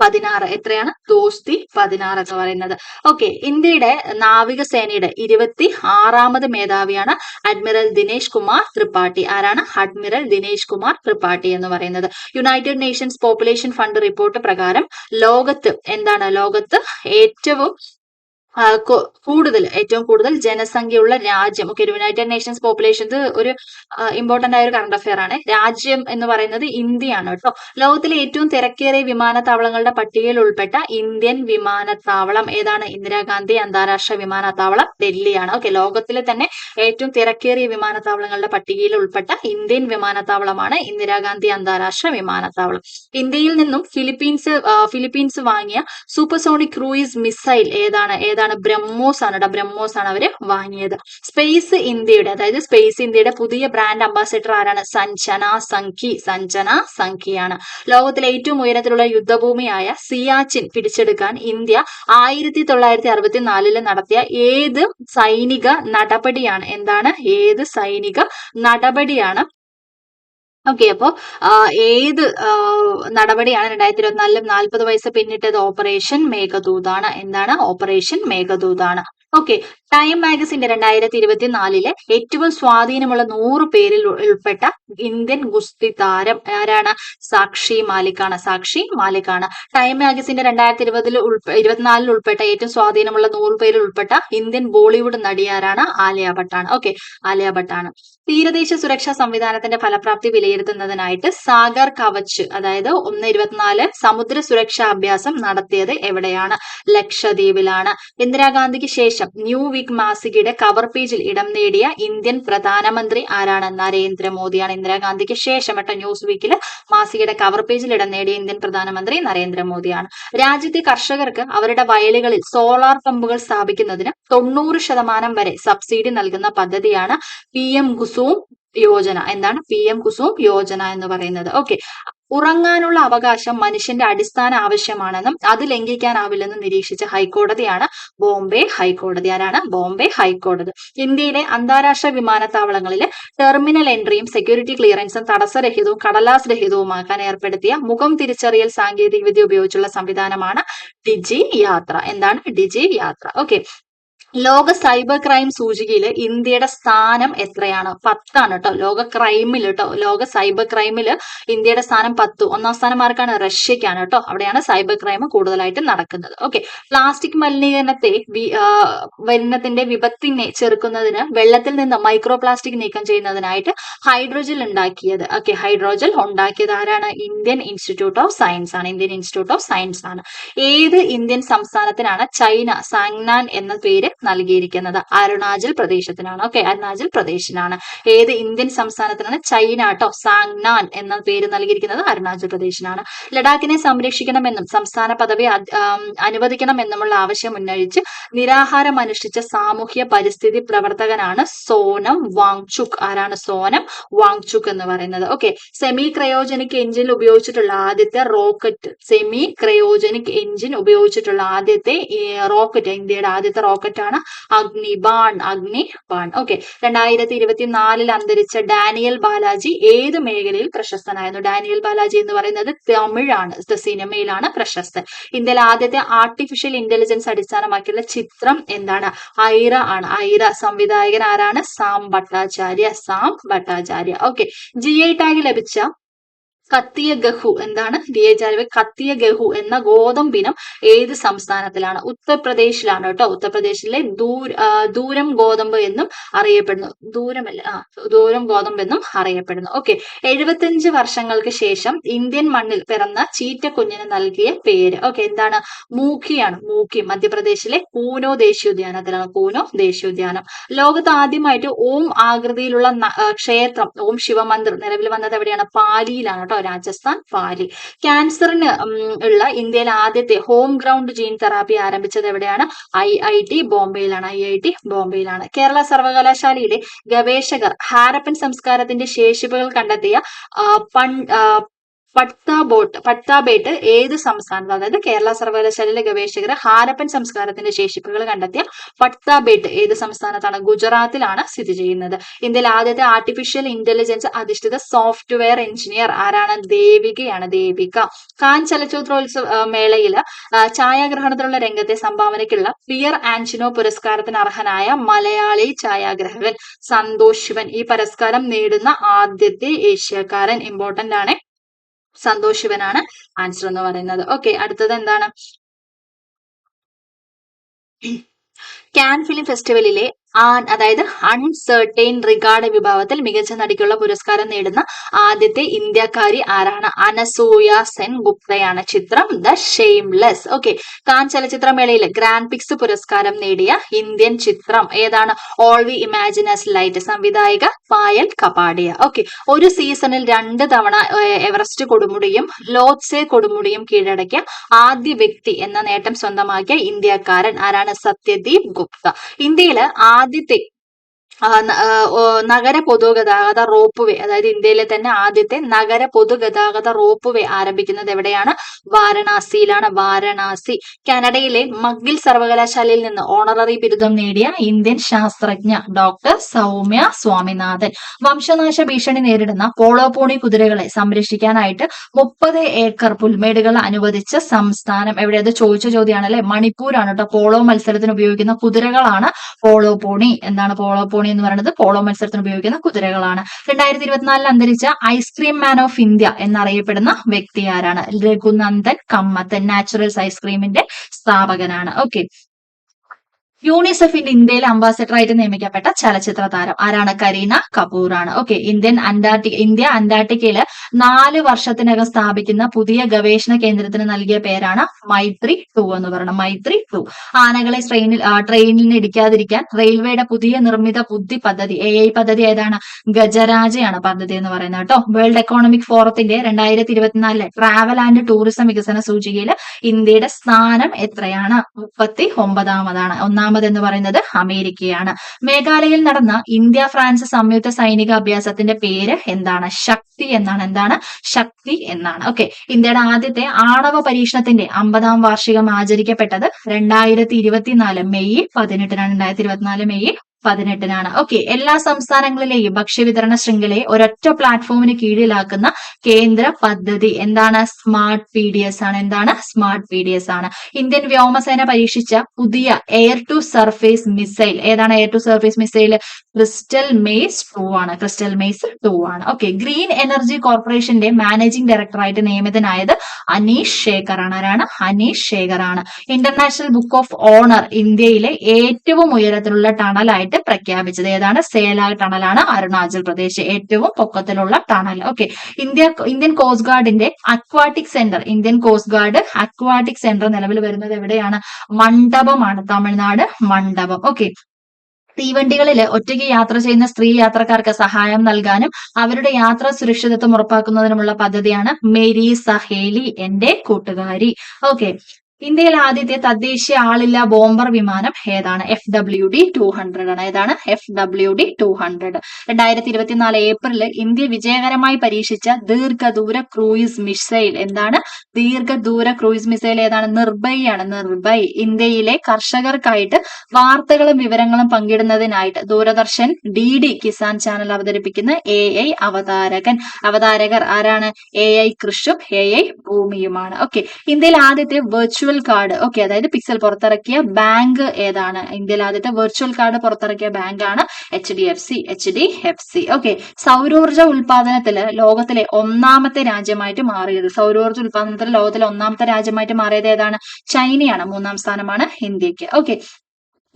16. എത്രയാണ്? ദോസ്തി 16 എന്ന് പറയുന്നത്. ഓക്കെ. ഇന്ത്യയുടെ നാവികസേനയുടെ 26ാമത് മേധാവിയാണ് അഡ്മിറൽ ദിനേശ് കുമാർ ത്രിപാഠി. ആരാണ്? അഡ്മിറൽ ദിനേശ് കുമാർ ത്രിപാഠി എന്ന് പറയുന്നത്. United Nations population fund report പ്രകാരം ലോകത്ത് ഏറ്റവും ഏറ്റവും കൂടുതൽ ജനസംഖ്യയുള്ള രാജ്യം. ഓക്കെ. യുണൈറ്റഡ് നേഷൻസ് പോപ്പുലേഷൻ ഒരു ഇമ്പോർട്ടന്റ് ആയ ഒരു കറണ്ട് അഫെയർ ആണ്. രാജ്യം എന്ന് പറയുന്നത് ഇന്ത്യയാണ് കേട്ടോ. ലോകത്തിലെ ഏറ്റവും തിരക്കേറിയ വിമാനത്താവളങ്ങളുടെ പട്ടികയിൽ ഉൾപ്പെട്ട ഇന്ത്യൻ വിമാനത്താവളം ഏതാണ്? ഇന്ദിരാഗാന്ധി അന്താരാഷ്ട്ര വിമാനത്താവളം ഡൽഹിയാണ്. ഓക്കെ. ലോകത്തിലെ തന്നെ ഏറ്റവും തിരക്കേറിയ വിമാനത്താവളങ്ങളുടെ പട്ടികയിൽ ഉൾപ്പെട്ട ഇന്ത്യൻ വിമാനത്താവളമാണ് ഇന്ദിരാഗാന്ധി അന്താരാഷ്ട്ര വിമാനത്താവളം. ഇന്ത്യയിൽ നിന്നും ഫിലിപ്പീൻസ് വാങ്ങിയ സൂപ്പർസോണിക് ക്രൂയിസ് മിസൈൽ ഏതാണ്? ബ്രഹ്മോസ് ആണ്. ബ്രഹ്മോസ് ആണ് അവര് വാങ്ങിയത്. സ്പേസ് ഇന്ത്യയുടെ പുതിയ ബ്രാൻഡ് അംബാസിഡർ ആരാണ്? സഞ്ജന സംഘിയാണ്. ലോകത്തിലെ ഏറ്റവും ഉയരത്തിലുള്ള യുദ്ധഭൂമിയായ സിയാച്ചിൻ പിടിച്ചെടുക്കാൻ ഇന്ത്യ 1964 നടത്തിയ ഏത് സൈനിക നടപടിയാണ്? ഏത് സൈനിക നടപടിയാണ്? ഓക്കെ. അപ്പോ ഏത് നടപടിയാണ് 2024 40 വയസ്സ് പിന്നിട്ടത്? ഓപ്പറേഷൻ മേഘദൂതാണ്. എന്താണ്? ഓപ്പറേഷൻ മേഘദൂതാണ്. ഓക്കെ. ടൈം മാഗസിന്റെ 2024 ഏറ്റവും സ്വാധീനമുള്ള 100 പേരിൽ ഉൾപ്പെട്ട ഇന്ത്യൻ ഗുസ്തി താരം ആരാണ്? സാക്ഷി മാലിക്കാണ്. ടൈം മാഗസിന്റെ 2024 ഉൾപ്പെട്ട ഏറ്റവും സ്വാധീനമുള്ള 100 പേരിൽ ഉൾപ്പെട്ട ഇന്ത്യൻ ബോളിവുഡ് നടി ആരാണ്? ആലിയ ഭട്ടാണ്. ഓക്കെ. ആലിയ ഭട്ടാണ്. തീരദേശ സുരക്ഷാ സംവിധാനത്തിന്റെ ഫലപ്രാപ്തി വിലയിരുത്തുന്നതിനായിട്ട് സാഗർ കവച് അതായത് 1-24 സമുദ്ര സുരക്ഷാ അഭ്യാസം നടത്തിയത് എവിടെയാണ്? ലക്ഷദ്വീപിലാണ്. ഇന്ദിരാഗാന്ധിക്ക് ശേഷം ന്യൂ വീക്ക് മാസികയുടെ കവർ പേജിൽ ഇടം നേടിയ ഇന്ത്യൻ പ്രധാനമന്ത്രി ആരാണ്? നരേന്ദ്രമോദിയാണ്. ഇന്ദിരാഗാന്ധിക്ക് ശേഷം ന്യൂസ് വീക്കിൽ മാസികയുടെ കവർ പേജിൽ ഇടം നേടിയ ഇന്ത്യൻ പ്രധാനമന്ത്രി നരേന്ദ്രമോദിയാണ്. രാജ്യത്തെ കർഷകർക്ക് അവരുടെ വയലുകളിൽ സോളാർ പമ്പുകൾ സ്ഥാപിക്കുന്നതിന് 90% വരെ സബ്സിഡി നൽകുന്ന പദ്ധതിയാണ് PM കുസും യോജന. എന്താണ് PM കുസും യോജന എന്ന് പറയുന്നത്? ഓക്കെ. ഉറങ്ങാനുള്ള അവകാശം മനുഷ്യന്റെ അടിസ്ഥാന ആവശ്യമാണെന്നും അത് ലംഘിക്കാനാവില്ലെന്നും നിരീക്ഷിച്ച ഹൈക്കോടതിയാണ് ബോംബെ ഹൈക്കോടതി. ആരാണ്? ബോംബെ ഹൈക്കോടതി. ഇന്ത്യയിലെ അന്താരാഷ്ട്ര വിമാനത്താവളങ്ങളിലെ ടെർമിനൽ എൻട്രിയും സെക്യൂരിറ്റി ക്ലിയറൻസും തടസ്സരഹിതവും കടലാസ് രഹിതവുമാക്കാൻ ഏർപ്പെടുത്തിയ മുഖം തിരിച്ചറിയൽ സാങ്കേതിക വിദ്യ ഉപയോഗിച്ചുള്ള സംവിധാനമാണ് ഡിജി യാത്ര. എന്താണ്? ഡിജി യാത്ര. ഓക്കെ. ലോക സൈബർ ക്രൈം സൂചികയിൽ ഇന്ത്യയുടെ സ്ഥാനം എത്രയാണ്? 10 ആണ് കേട്ടോ. ലോക സൈബർ ക്രൈമിൽ ഇന്ത്യയുടെ സ്ഥാനം 10. 1-ാം സ്ഥാനം ആർക്കാണ്? റഷ്യക്കാണ് കേട്ടോ. അവിടെയാണ് സൈബർ ക്രൈം കൂടുതലായിട്ട് നടക്കുന്നത്. ഓക്കെ. പ്ലാസ്റ്റിക് മലിനീകരണത്തിന്റെ വിപത്തിനെ ചെറുക്കുന്നതിന് വെള്ളത്തിൽ നിന്ന് മൈക്രോ പ്ലാസ്റ്റിക് നീക്കം ചെയ്യുന്നതിനായിട്ട് ഹൈഡ്രോജൽ ഉണ്ടാക്കിയത് ആരാണ്? ഇന്ത്യൻ ഇൻസ്റ്റിറ്റ്യൂട്ട് ഓഫ് സയൻസ് ആണ്. ഏത് ഇന്ത്യൻ സംസ്ഥാനത്തിനാണ് ചൈന സാങ്നാൻ എന്ന പേര് നൽകിയിരിക്കുന്നത്? അരുണാചൽ പ്രദേശത്തിനാണ്. ഓക്കെ. അരുണാചൽ പ്രദേശിനാണ്. ഏത് ഇന്ത്യൻ സംസ്ഥാനത്തിനാണ് ചൈന സാങ്നാൻ എന്ന പേര് നൽകിയിരിക്കുന്നത്? അരുണാചൽ പ്രദേശിനാണ്. ലഡാക്കിനെ സംരക്ഷിക്കണമെന്നും സംസ്ഥാന പദവി അനുവദിക്കണമെന്നുമുള്ള ആവശ്യം ഉന്നയിച്ച് നിരാഹാരം അനുഷ്ഠിച്ച സാമൂഹ്യ പരിസ്ഥിതി പ്രവർത്തകനാണ് സോനം വാങ്ചുക്. ആരാണ്? സോനം വാങ്ചുക് എന്ന് പറയുന്നത്. ഓക്കെ. സെമി ക്രയോജനിക് എഞ്ചിൻ ഉപയോഗിച്ചിട്ടുള്ള ആദ്യത്തെ ഇന്ത്യയുടെ ആദ്യത്തെ റോക്കറ്റ് ആണ് അഗ്നിബാൺ. ഓക്കെ. 2024 അന്തരിച്ച ഡാനിയൽ ബാലാജി ഏത് മേഖലയിൽ പ്രശസ്തനായിരുന്നു? ഡാനിയൽ ബാലാജി എന്ന് പറയുന്നത് തമിഴാണ്. സിനിമയിലാണ് പ്രശസ്തൻ. ഇന്ത്യയിലെ ആദ്യത്തെ ആർട്ടിഫിഷ്യൽ ഇന്റലിജൻസ് അടിസ്ഥാനമാക്കിയുള്ള ചിത്രം എന്താണ്? ഐറ ആണ്. ഐറ സംവിധായകൻ ആരാണ്? Sam Bhattacharya. Okay. GI tag ലഭിച്ച കത്തിയ ഗഹു എന്താണ് DH കത്തിയ ഗഹു എന്ന ഗോതമ്പിനം ഏത് സംസ്ഥാനത്തിലാണ്? ഉത്തർപ്രദേശിലാണ് കേട്ടോ. ഉത്തർപ്രദേശിലെ ദൂരം ഗോതമ്പ് എന്നും അറിയപ്പെടുന്നു. ദൂരം ഗോതമ്പ് എന്നും അറിയപ്പെടുന്നു. ഓക്കെ, 75 വർഷങ്ങൾക്ക് ശേഷം ഇന്ത്യൻ മണ്ണിൽ പിറന്ന ചീറ്റക്കുഞ്ഞിന് നൽകിയ പേര് ഓക്കെ എന്താണ്? മൂക്കിയാണ്. മൂക്കി മധ്യപ്രദേശിലെ കൂനോ ദേശീയോദ്യാനത്തിലാണ്. കൂനോ ദേശീയോദ്യാനം. ലോകത്ത് ആദ്യമായിട്ട് ഓം ആകൃതിയിലുള്ള ക്ഷേത്രം, ഓം ശിവമന്ദിർ നിലവിൽ വന്നത് എവിടെയാണ്? പാലിയിലാണ് കേട്ടോ, രാജസ്ഥാൻ പാലി. ക്യാൻസറിന് ഉള്ള ഇന്ത്യയിലെ ആദ്യത്തെ ഹോം ഗ്രൗണ്ട് ജീൻ തെറാപ്പി ആരംഭിച്ചത് എവിടെയാണ്? IIT ബോംബെയിലാണ്. IIT ബോംബെയിലാണ്. കേരള സർവകലാശാലയിലെ ഗവേഷകർ ഹാരപ്പൻ സംസ്കാരത്തിന്റെ ശേഷിപ്പുകൾ കണ്ടെത്തിയ പട്താബേട്ട് ഏത് സംസ്ഥാനത്ത്? അതായത് കേരള സർവകലാശാലയിലെ ഗവേഷകർ ഹാരപ്പൻ സംസ്കാരത്തിന്റെ ശേഷിപ്പുകൾ കണ്ടെത്തിയ പട്താബേട്ട് ഏത് സംസ്ഥാനത്താണ്? ഗുജറാത്തിലാണ് സ്ഥിതി ചെയ്യുന്നത്. ഇന്ത്യയിലെ ആദ്യത്തെ ആർട്ടിഫിഷ്യൽ ഇന്റലിജൻസ് അധിഷ്ഠിത സോഫ്റ്റ്വെയർ എഞ്ചിനീയർ ആരാണ്? ദേവികയാണ്. ദേവിക. കാൻ ചലച്ചിത്രോത്സവ മേളയില് ഛായാഗ്രഹണത്തിലുള്ള രംഗത്തെ സംഭാവനയ്ക്കുള്ള പിയർ ആൻജിനോ പുരസ്കാരത്തിന് അർഹനായ മലയാളി ഛായാഗ്രഹകൻ സന്തോഷ് ശിവൻ. ഈ പുരസ്കാരം നേടുന്ന ആദ്യത്തെ ഏഷ്യക്കാരൻ. ഇമ്പോർട്ടന്റ് ആണ്. സന്തോഷ് ശിവനാണ് ആൻസർ എന്ന് പറയുന്നത്. ഓക്കെ, അടുത്തത് എന്താണ്? കാൻ ഫിലിം ഫെസ്റ്റിവലിലെ അതായത് അൺസർട്ടൈൻ റിഗാർഡ് വിഭാഗത്തിൽ മികച്ച നടിക്കുള്ള പുരസ്കാരം നേടുന്ന ആദ്യത്തെ ഇന്ത്യക്കാരി ആരാണ്? അനസൂയ സെൻ ഗുപ്തയാണ്. ചിത്രം ദ ഷെയിംലെസ്. ഓക്കെ, കാൻ ചലച്ചിത്രമേളയിൽ ഗ്രാൻഡ് പിക്സ് പുരസ്കാരം നേടിയ ഇന്ത്യൻ ചിത്രം ഏതാണ്? All we imagine as light. സംവിധായിക പായൽ കപാഡിയ. ഓക്കെ, ഒരു സീസണിൽ 2 തവണ എവറസ്റ്റ് കൊടുമുടിയും ലോത്സെ കൊടുമുടിയും കീഴടക്കിയ ആദ്യ വ്യക്തി എന്ന നേട്ടം സ്വന്തമാക്കിയ ഇന്ത്യക്കാരൻ ആരാണ്? സത്യദീപ് ഗുപ്ത. ഇന്ത്യയില് ആദ്യത്തെ നഗര പൊതുഗതാഗത റോപ്പ് വേ, അതായത് ഇന്ത്യയിലെ തന്നെ ആദ്യത്തെ നഗര പൊതുഗതാഗത റോപ്പ് വേ ആരംഭിക്കുന്നത് എവിടെയാണ്? വാരണാസിയിലാണ്. വാരണാസി. കാനഡയിലെ മഗിൽ സർവകലാശാലയിൽ നിന്ന് ഓണററി ബിരുദം നേടിയ ഇന്ത്യൻ ശാസ്ത്രജ്ഞ ഡോക്ടർ സൗമ്യ സ്വാമിനാഥൻ. വംശനാശ ഭീഷണി നേരിടുന്ന പോളോ പോണി കുതിരകളെ സംരക്ഷിക്കാനായിട്ട് 30 ഏക്കർ പുൽമേടുകൾ അനുവദിച്ച സംസ്ഥാനം എവിടെയത്? ചോദിച്ച ചോദ്യമാണ് അല്ലെ. മണിപ്പൂരാണ് കേട്ടോ. പോളോ മത്സരത്തിന് ഉപയോഗിക്കുന്ന കുതിരകളാണ് പോളോ പോണി. എന്താണ് പോളോ പോണി എന്ന് പറയുന്നത്? പോളോ മത്സരത്തിന് ഉപയോഗിക്കുന്ന കുതിരകളാണ്. 2024 അന്തരിച്ച ഐസ്ക്രീം മാൻ ഓഫ് ഇന്ത്യ എന്നറിയപ്പെടുന്ന വ്യക്തി ആരാണ്? രഘുനന്ദൻ കമ്മത്തൻ. നാച്ചുറൽസ് ഐസ്ക്രീമിന്റെ സ്ഥാപകനാണ്. ഓക്കെ, യൂണിസെഫിന്റെ ഇന്ത്യയിലെ അംബാസഡർ ആയിട്ട് നിയമിക്കപ്പെട്ട ചലച്ചിത്ര താരം ആരാണ്? കരീന കപൂർ ആണ്. ഓക്കെ, ഇന്ത്യ അന്റാർട്ടിക്കയില് 4 വർഷത്തിനകം സ്ഥാപിക്കുന്ന പുതിയ ഗവേഷണ കേന്ദ്രത്തിന് നൽകിയ പേരാണ് മൈത്രി 2 എന്ന് പറയുന്നത്. മൈത്രി 2. ആനകളെ ട്രെയിനിൽ ഇടിക്കാതിരിക്കാൻ റെയിൽവേയുടെ പുതിയ നിർമ്മിത ബുദ്ധി പദ്ധതി AI പദ്ധതി ഏതാണ്? ഗജരാജയാണ് പദ്ധതി എന്ന് പറയുന്നത് കേട്ടോ. വേൾഡ് എക്കണോമിക് ഫോറത്തിന്റെ 2024 ട്രാവൽ ആൻഡ് ടൂറിസം വികസന സൂചികയിൽ ഇന്ത്യയുടെ സ്ഥാനം എത്രയാണ്? 39-ാമതാണ്. എന്ന് പറയുന്നത് അമേരിക്കയാണ്. മേഘാലയയിൽ നടന്ന ഇന്ത്യ ഫ്രാൻസ് സംയുക്ത സൈനിക അഭ്യാസത്തിന്റെ പേര് എന്താണ്? ശക്തി എന്നാണ്. എന്താണ്? ശക്തി എന്നാണ്. ഓക്കെ, ഇന്ത്യയുടെ ആദ്യത്തെ ആണവ പരീക്ഷണത്തിന്റെ 50-ാം വാർഷികം ആചരിക്കപ്പെട്ടത് 2024 മെയ് 18-നാണ്. 2024 മെയ് 18-നാണ്. ഓക്കെ, എല്ലാ സംസ്ഥാനങ്ങളിലെയും ഭക്ഷ്യവിതരണ ശൃംഖലയെ ഒരൊറ്റ പ്ലാറ്റ്ഫോമിന് കീഴിലാക്കുന്ന കേന്ദ്ര പദ്ധതി എന്താണ്? സ്മാർട്ട് PDS ആണ്. എന്താണ്? സ്മാർട്ട് PDS ആണ്. ഇന്ത്യൻ വ്യോമസേന പരീക്ഷിച്ച പുതിയ എയർ ടു സർഫേസ് മിസൈൽ ഏതാണ്? Air to surface missile crystal maze 2 ആണ്. ക്രിസ്റ്റൽ മെയ്സ് 2 ആണ്. ഓക്കെ, ഗ്രീൻ എനർജി കോർപ്പറേഷന്റെ മാനേജിംഗ് ഡയറക്ടറായിട്ട് നിയമിതനായത് അനീഷ് ശേഖർ ആണ്. ആരാണ്? അനീഷ് ശേഖർ ആണ്. ഇന്റർനാഷണൽ ബുക്ക് ഓഫ് ഓണർ ഇന്ത്യയിലെ ഏറ്റവും ഉയരത്തിലുള്ള ടണലായിട്ട് പ്രഖ്യാപിച്ചത് ഏതാണ്? സേലാഗ് ടണലാണ്. അരുണാചൽ പ്രദേശ്. ഏറ്റവും പൊക്കത്തിലുള്ള ടണൽ. ഓക്കെ, ഇന്ത്യൻ കോസ്റ്റ് ഗാർഡിന്റെ aquatic centre Indian coast guard aquatic centre നിലവിൽ വരുന്നത് എവിടെയാണ്? മണ്ഡപമാണ്. തമിഴ്നാട് മണ്ഡപം. ഓക്കെ, തീവണ്ടികളിൽ ഒറ്റയ്ക്ക് യാത്ര ചെയ്യുന്ന സ്ത്രീ യാത്രക്കാർക്ക് സഹായം നൽകാനും അവരുടെ യാത്രാ സുരക്ഷിതത്വം ഉറപ്പാക്കുന്നതിനുമുള്ള പദ്ധതിയാണ് മേരി സഹേലി, എന്റെ കൂട്ടുകാരി. ഓക്കെ, ഇന്ത്യയിലെ ആദ്യത്തെ തദ്ദേശീയ ആളില്ല ബോംബർ വിമാനം ഏതാണ്? FWD 200 ആണ്. ഏതാണ്? FWD 200. 2024 ഏപ്രിലിൽ ഇന്ത്യ വിജയകരമായി പരീക്ഷിച്ച ദീർഘദൂര ക്രൂയിസ് മിസൈൽ എന്താണ്? ദീർഘദൂര ക്രൂയിസ് മിസൈൽ ഏതാണ്? നിർഭയ് ആണ്. നിർഭയ്. ഇന്ത്യയിലെ കർഷകർക്കായിട്ട് വാർത്തകളും വിവരങ്ങളും പങ്കിടുന്നതിനായിട്ട് ദൂരദർശൻ DD കിസാൻ ചാനൽ അവതരിപ്പിക്കുന്ന AI അവതാരകർ ആരാണ്? AI കൃഷും AI ഭൂമിയുമാണ്. ഓക്കെ, ഇന്ത്യയിൽ ആദ്യത്തെ വെർച്വൽ വെർച്വൽ കാർഡ് അതായത് പിക്സൽ പുറത്തിറക്കിയ ബാങ്ക് ഏതാണ്? ഇന്ത്യയിൽ ആദ്യത്തെ വെർച്വൽ കാർഡ് പുറത്തിറക്കിയ ബാങ്കാണ് HDFC. സൗരോർജ ഉൽപാദനത്തില് ലോകത്തിലെ ഒന്നാമത്തെ രാജ്യമായിട്ട് മാറിയത് ഏതാണ്? ചൈനയാണ്. 3-ാം സ്ഥാനമാണ് ഇന്ത്യക്ക്.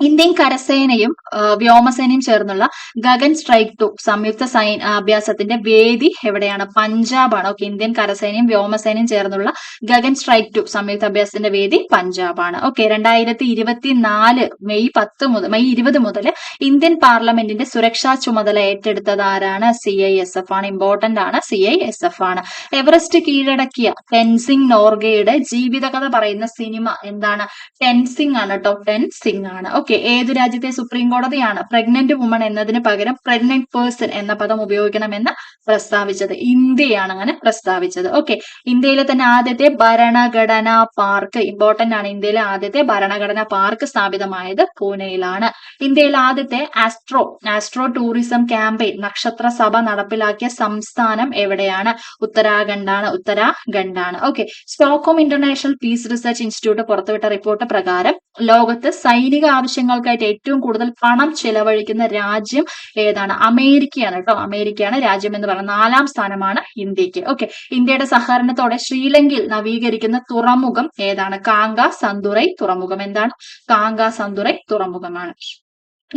ഇന്ത്യൻ കരസേനയും വ്യോമസേനയും ചേർന്നുള്ള ഗഗൻ സ്ട്രൈക്ക് 2 സംയുക്ത അഭ്യാസത്തിന്റെ വേദി എവിടെയാണ്? പഞ്ചാബാണ്. ഇന്ത്യൻ കരസേനയും വ്യോമസേനയും ചേർന്നുള്ള ഗഗൻ സ്ട്രൈക്ക് 2 സംയുക്ത അഭ്യാസത്തിന്റെ വേദി പഞ്ചാബാണ്. 2024 മെയ് 20 മുതൽ ഇന്ത്യൻ പാർലമെന്റിന്റെ സുരക്ഷാ ചുമതല ഏറ്റെടുത്തത് ആരാണ്? CISF ആണ്. ഇമ്പോർട്ടന്റ് ആണ്. CISF ആണ്. എവറസ്റ്റ് കീഴടക്കിയ ടെൻസിംഗ് നോർഗയുടെ ജീവിതകഥ പറയുന്ന സിനിമ എന്താണ്? ടെൻസിംഗ് ആണ് കേട്ടോ. ടെൻസിംഗ് ആണ്. ഏതു രാജ്യത്തെ സുപ്രീം കോടതിയാണ് പ്രഗ്നന്റ് വുമൺ എന്നതിന് പകരം പ്രഗ്നന്റ് പേഴ്സൺ എന്ന പദം ഉപയോഗിക്കണമെന്ന് പ്രസ്താവിച്ചത്? ഇന്ത്യയാണ് അങ്ങനെ പ്രസ്താവിച്ചത്. ഇന്ത്യയിലെ തന്നെ ആദ്യത്തെ ഭരണഘടനാ പാർക്ക്, ഇമ്പോർട്ടന്റ് ആണ്. ഇന്ത്യയിലെ ആദ്യത്തെ ഭരണഘടനാ പാർക്ക് സ്ഥാപിതമായത് പൂനെയിലാണ്. ഇന്ത്യയിലെ ആദ്യത്തെ ആസ്ട്രോ ടൂറിസം ക്യാമ്പയിൻ നക്ഷത്ര സഭ നടപ്പിലാക്കിയ സംസ്ഥാനം എവിടെയാണ്? ഉത്തരാഖണ്ഡാണ്. Stockholm international peace research institute പുറത്തുവിട്ട റിപ്പോർട്ട് പ്രകാരം ലോകത്ത് സൈനിക ആവശ്യങ്ങൾക്കായിട്ട് ഏറ്റവും കൂടുതൽ പണം ചെലവഴിക്കുന്ന രാജ്യം ഏതാണ്? അമേരിക്കയാണ് കേട്ടോ. അമേരിക്കയാണ് രാജ്യം എന്ന് പറയുന്നത്. 4-ാം സ്ഥാനമാണ് ഇന്ത്യക്ക്. ഇന്ത്യയുടെ സഹകരണത്തോടെ ശ്രീലങ്കയിൽ നവീകരിക്കുന്ന തുറമുഖം ഏതാണ്? കാംഗ-സന്തുറൈ തുറമുഖം. എന്താണ്? കാംഗ-സന്തുറൈ തുറമുഖമാണ്.